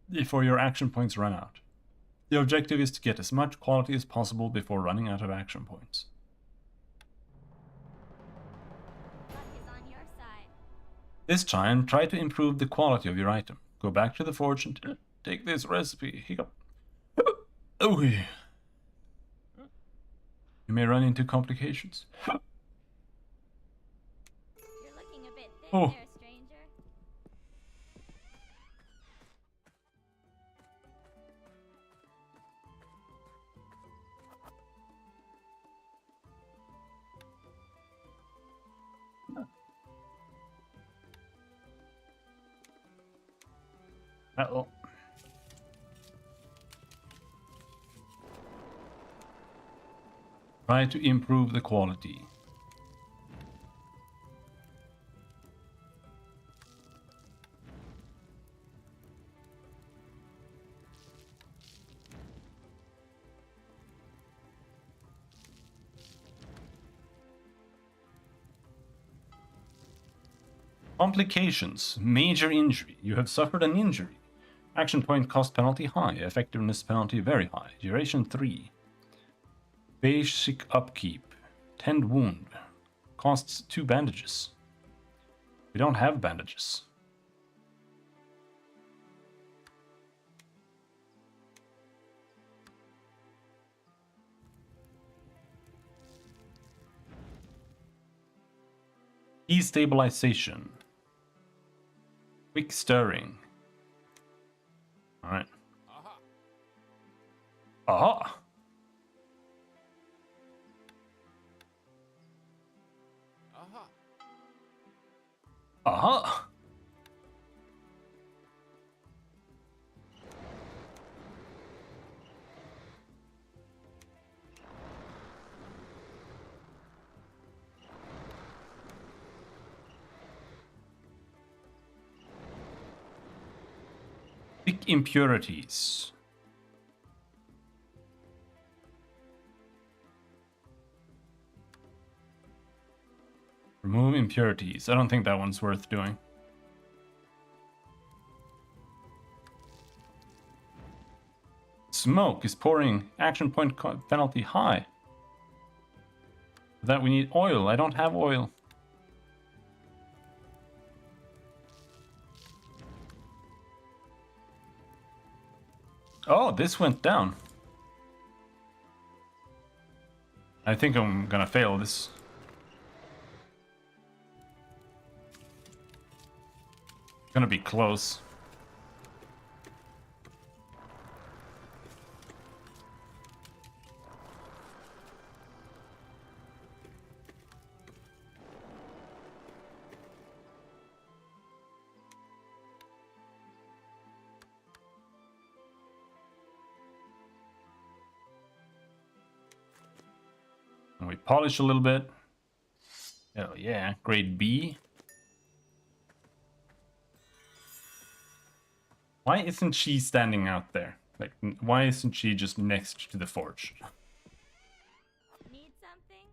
before your action points run out. The objective is to get as much quality as possible before running out of action points. Luck is on your side. This time, try to improve the quality of your item. Go back to the forge and take this recipe. Hiccup. Oh, yeah. You may run into complications. You're looking a bit thin Oh. there, stranger. Uh-oh. Try to improve the quality. Complications. Major injury. You have suffered an injury. Action point cost penalty high. Effectiveness penalty very high. Duration 3. Basic upkeep. Tend wound. Costs 2 bandages. We don't have bandages. Destabilization. Quick stirring. Alright. Aha! Aha! Thick impurities. Remove impurities. I don't think that one's worth doing. Smoke is pouring. Action point penalty high. For that we need oil. I don't have oil. Oh, this went down. I think I'm gonna fail this. Gonna be close. And we polish a little bit. Oh yeah, grade B. Why isn't she standing out there? Like, why isn't she just next to the forge? Need something?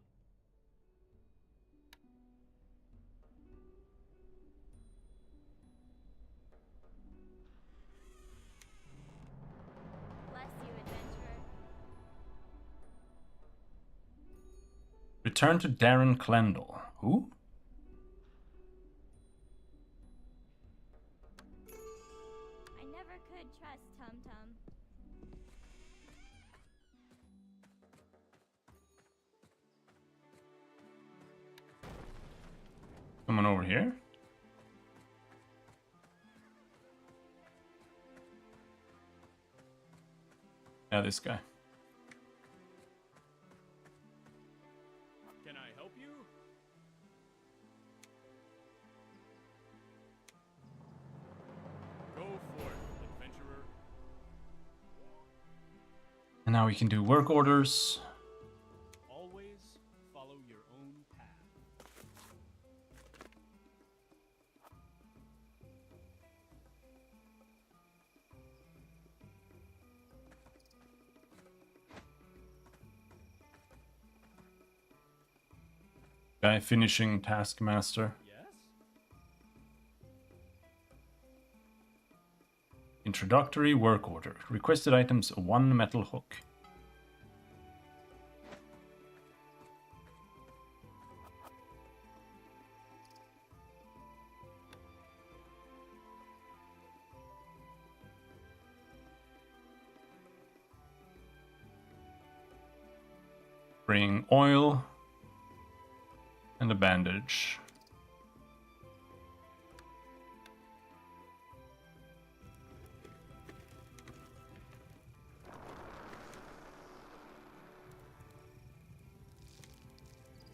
Return to Darren Clendall. Who? I never could trust Tum Tum. Someone over here? Yeah, this guy. Can I help you? Go for it, adventurer. And now we can do work orders. Always follow your own path. Guy finishing Taskmaster. Yes? Introductory work order. Requested items 1 metal hook. Bring oil and a bandage.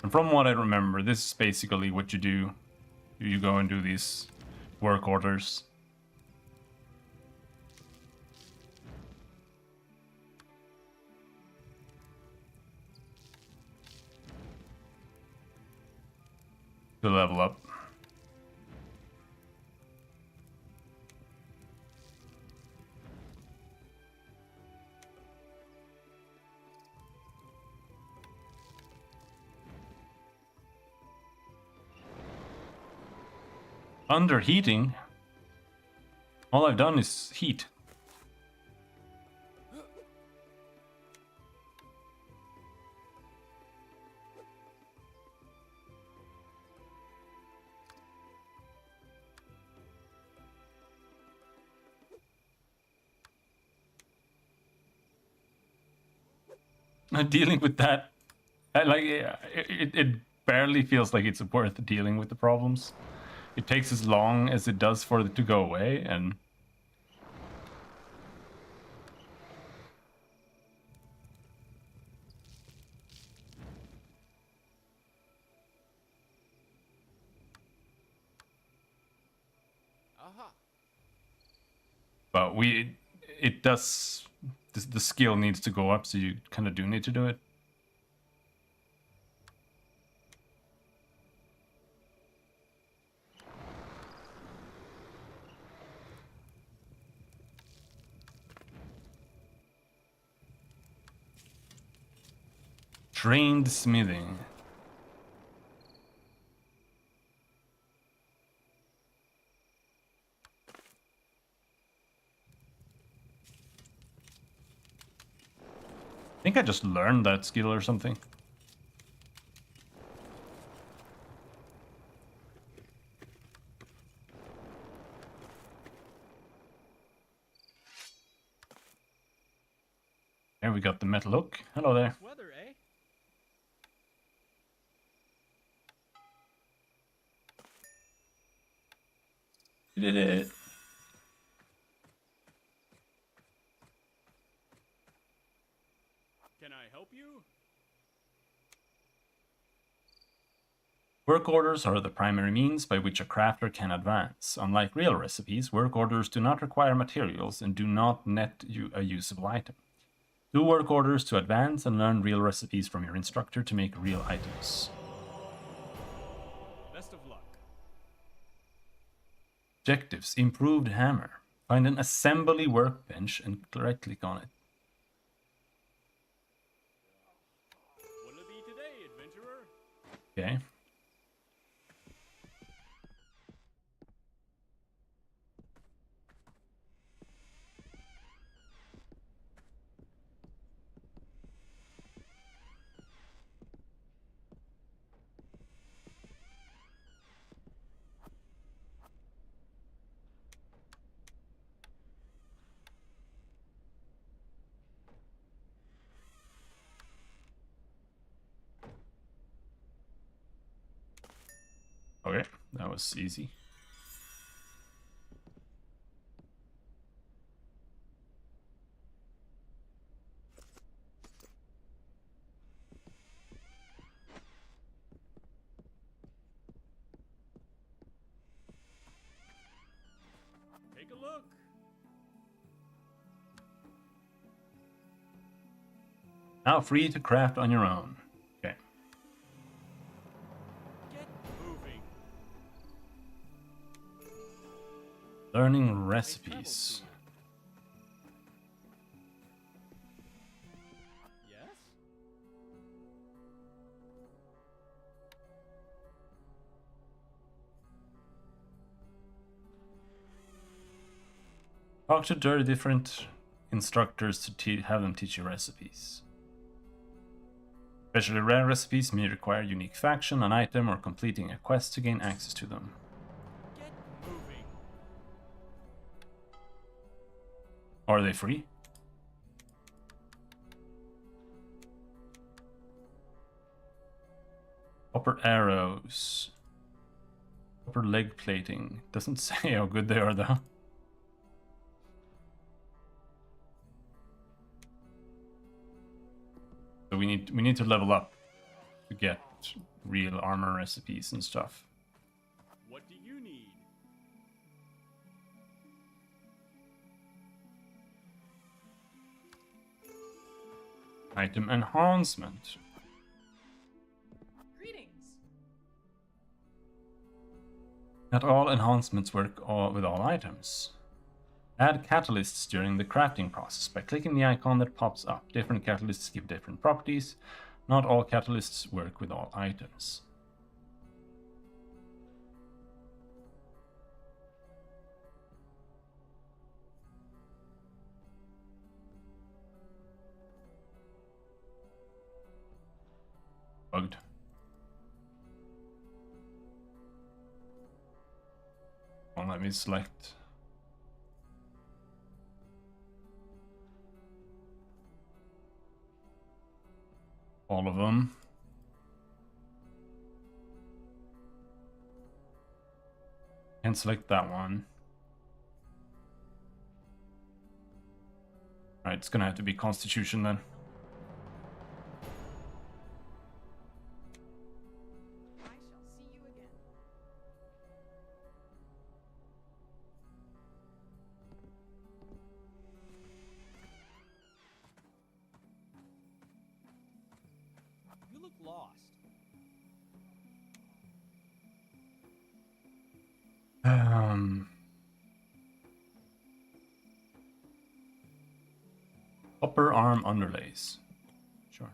And from what I remember, this is basically what you do. You go and do these work orders. To level up. Underheating? All I've done is heat. Dealing with that, it barely feels like it's worth dealing with the problems. It takes as long as it does for it to go away, and Aha. but it does, the skill needs to go up, so you kind of do need to do it. Trained smithing. I think I just learned that skill or something. There we got the metal hook. Hello there. Weather, eh? You did it. Can I help you? Work orders are the primary means by which a crafter can advance. Unlike real recipes, work orders do not require materials and do not net you a usable item. Do work orders to advance and learn real recipes from your instructor to make real items. Best of luck. Objectives: improved hammer. Find an assembly workbench and right click on it. What'll it be today, adventurer? Okay. Okay, that was easy. Take a look. Now free to craft on your own. Okay. Get moving. Learning recipes. Yes? Talk to 30 different instructors to have them teach you recipes. Especially rare recipes may require unique faction, an item, or completing a quest to gain access to them. Get moving. Are they free? Copper arrows. Copper leg plating. Doesn't say how good they are though. So we need to level up to get real armor recipes and stuff. What do you need? Item enhancement. Greetings. Not all enhancements work with all items. Add catalysts during the crafting process by clicking the icon that pops up. Different catalysts give different properties. Not all catalysts work with all items. Bugged. Well, let me select. All of them. And select that one. Alright, it's gonna have to be Constitution then. I shall see you again. You look lost. Upper arm underlays. Sure.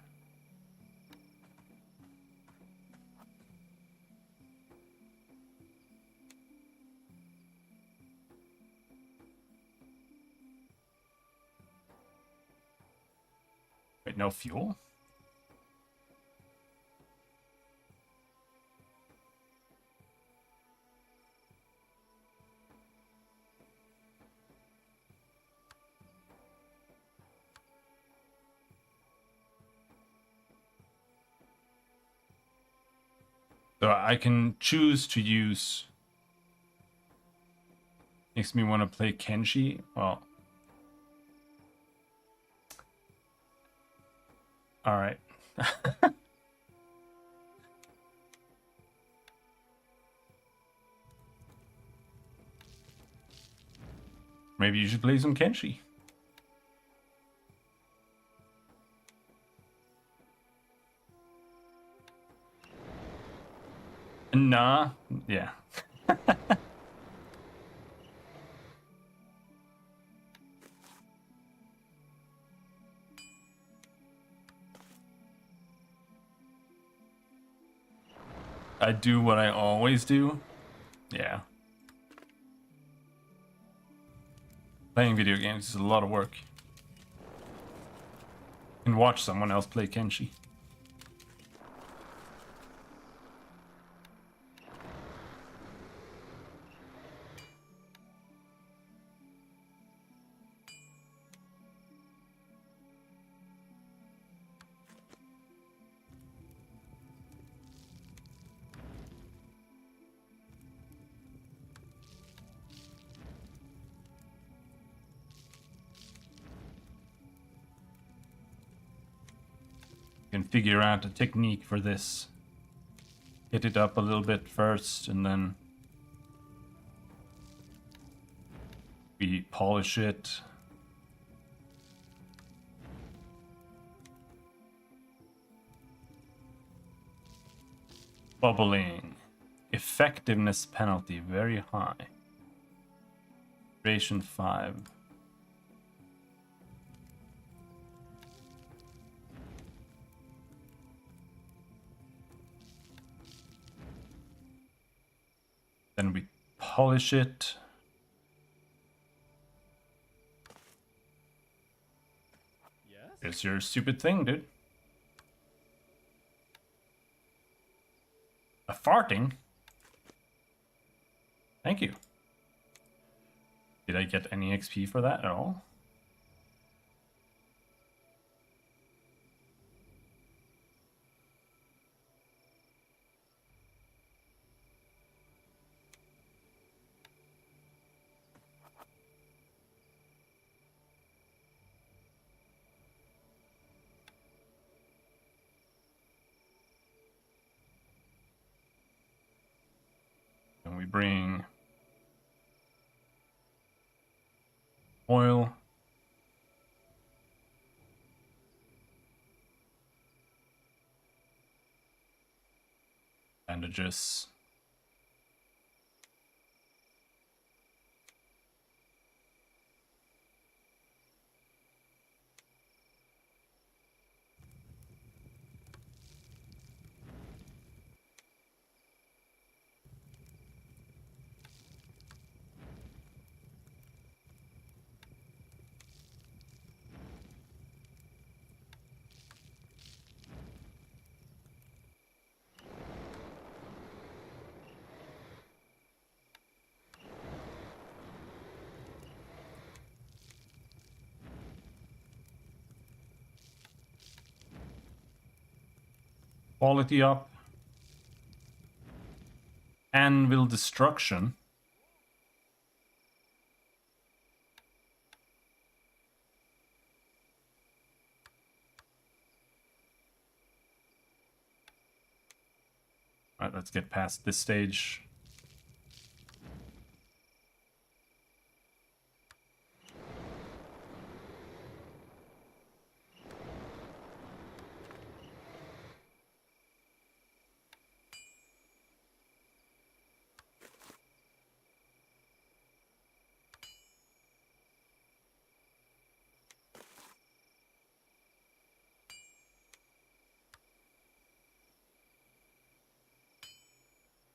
Wait, no fuel? So I can choose to use. Makes me want to play Kenshi. Well. Alright. Maybe you should play some Kenshi. Nah. Yeah. I do what I always do. Yeah. Playing video games is a lot of work. You can watch someone else play Kenshi. can figure out a technique for this. Hit it up a little bit first, and then we polish it. Bubbling. Effectiveness penalty very high. Duration 5. Then we polish it. Yes? It's your stupid thing, dude. A farting? Thank you. Did I get any XP for that at all? And we bring oil. Bandages. Quality up. Anvil destruction. Alright, let's get past this stage.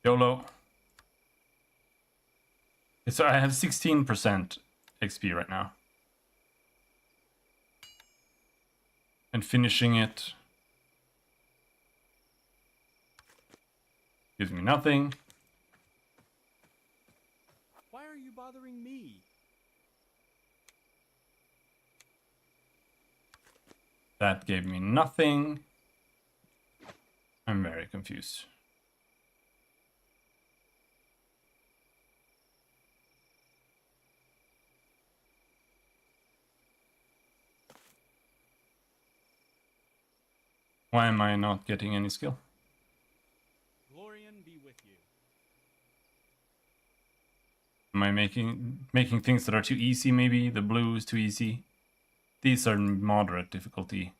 YOLO. So I have 16% XP right now. And finishing it gives me nothing. Why are you bothering me? That gave me nothing. I'm very confused. Why am I not getting any skill? Glorian be with you. Am I making things that are too easy maybe? The blue is too easy. These are moderate difficulty.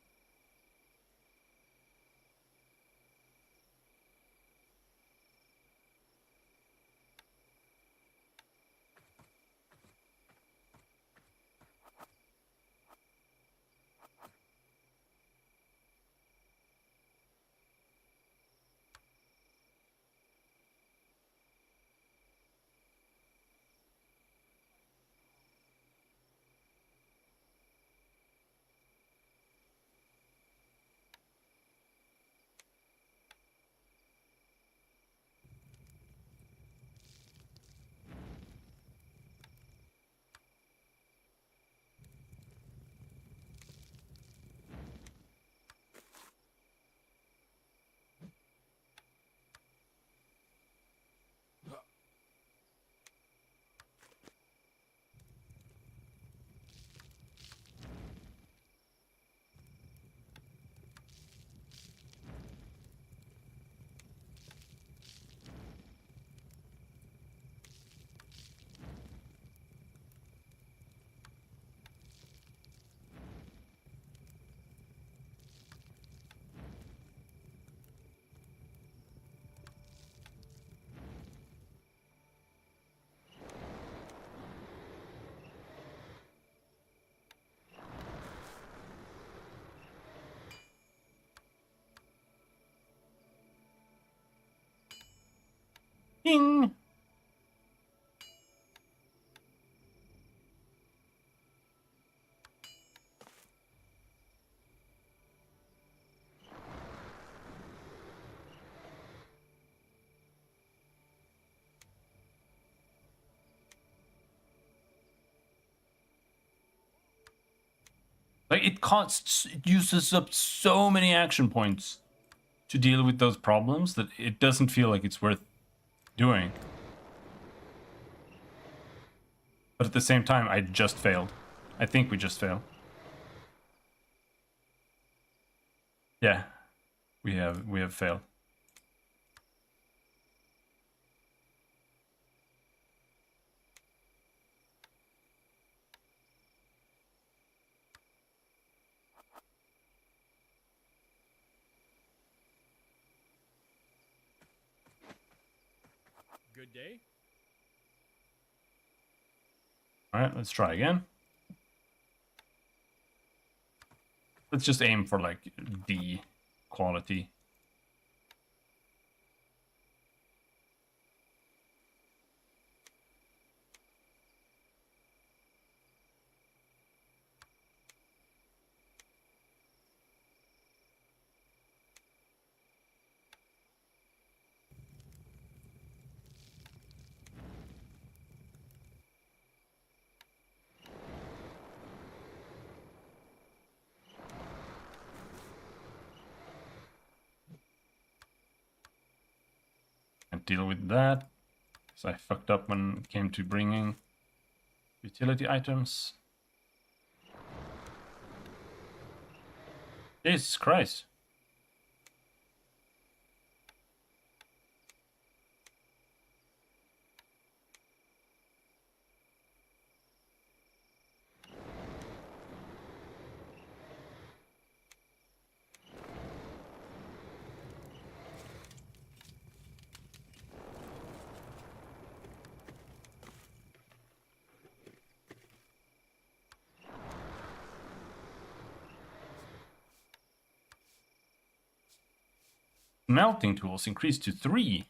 Ding! Like, it uses up so many action points to deal with those problems that it doesn't feel like it's worth doing. But at the same time, I just failed. I think we just failed. Yeah, we have failed. Good day. All right, let's try again. Let's just aim for like D quality. Can't deal with that. So I fucked up when it came to bringing utility items. Jesus Christ. Melting tools increased to 3.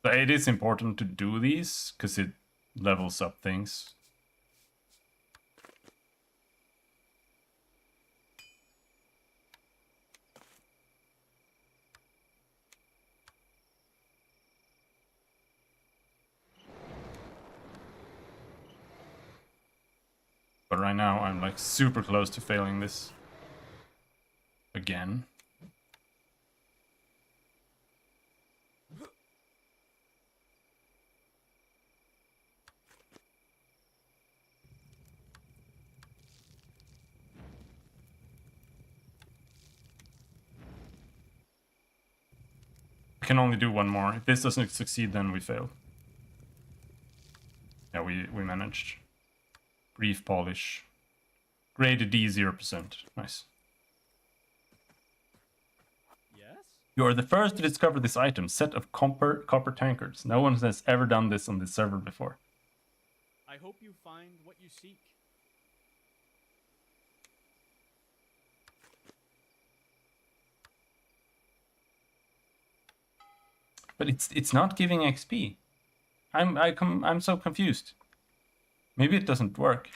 So it is important to do these because it levels up things. But right now I'm like super close to failing this again. I can only do one more. If this doesn't succeed, then we fail. Yeah, we managed. Brief polish. Grade D 0%. Nice. Yes? You are the first to discover this item, set of copper tankards. No one has ever done this on this server before. I hope you find what you seek. But it's not giving XP. I'm so confused. Maybe it doesn't work.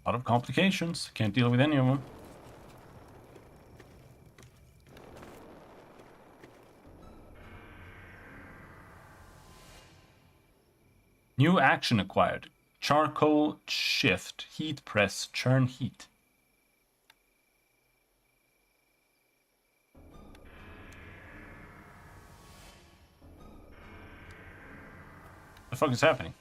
A lot of complications. Can't deal with any of them. New action acquired. Charcoal shift. Heat press. Churn heat. The fuck is happening?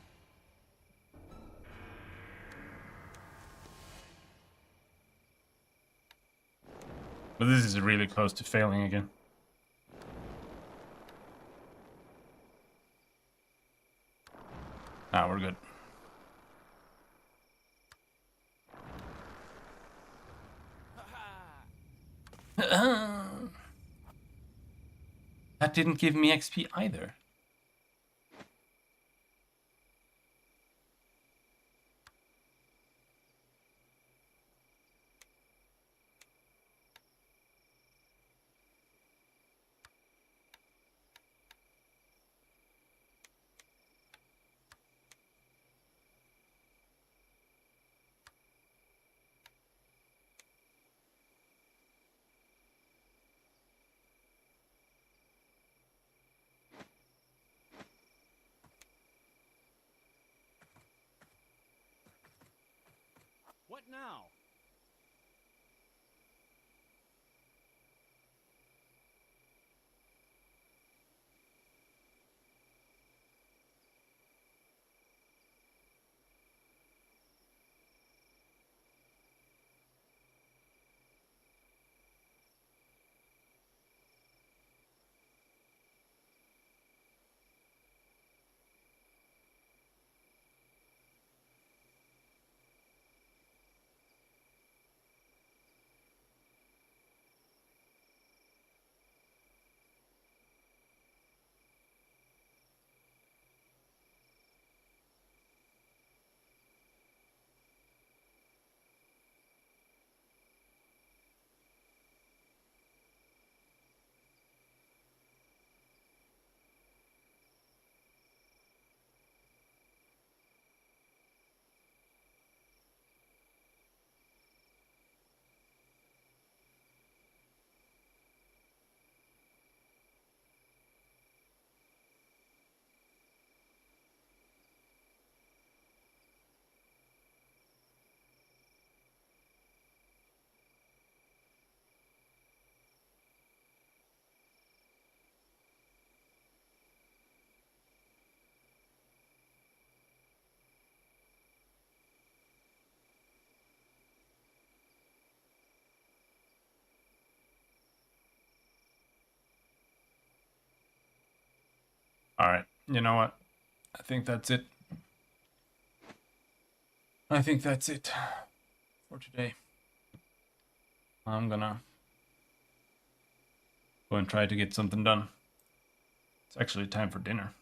But this is really close to failing again. Ah, we're good. That didn't give me XP either. What now? Alright, you know what? I think that's it. I think that's it for today. I'm gonna go and try to get something done. It's actually time for dinner.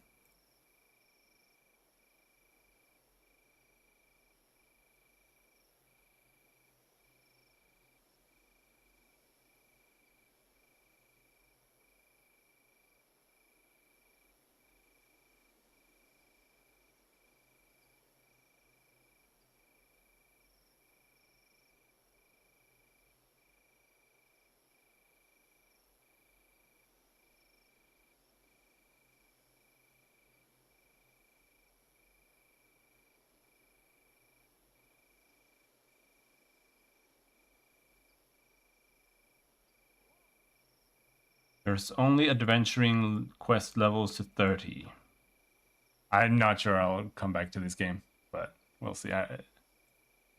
There's only adventuring quest levels to 30. I'm not sure I'll come back to this game, but we'll see.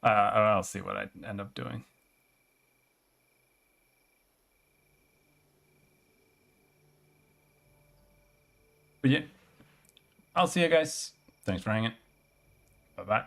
I'll see what I end up doing. But yeah, I'll see you guys. Thanks for hanging. Bye-bye.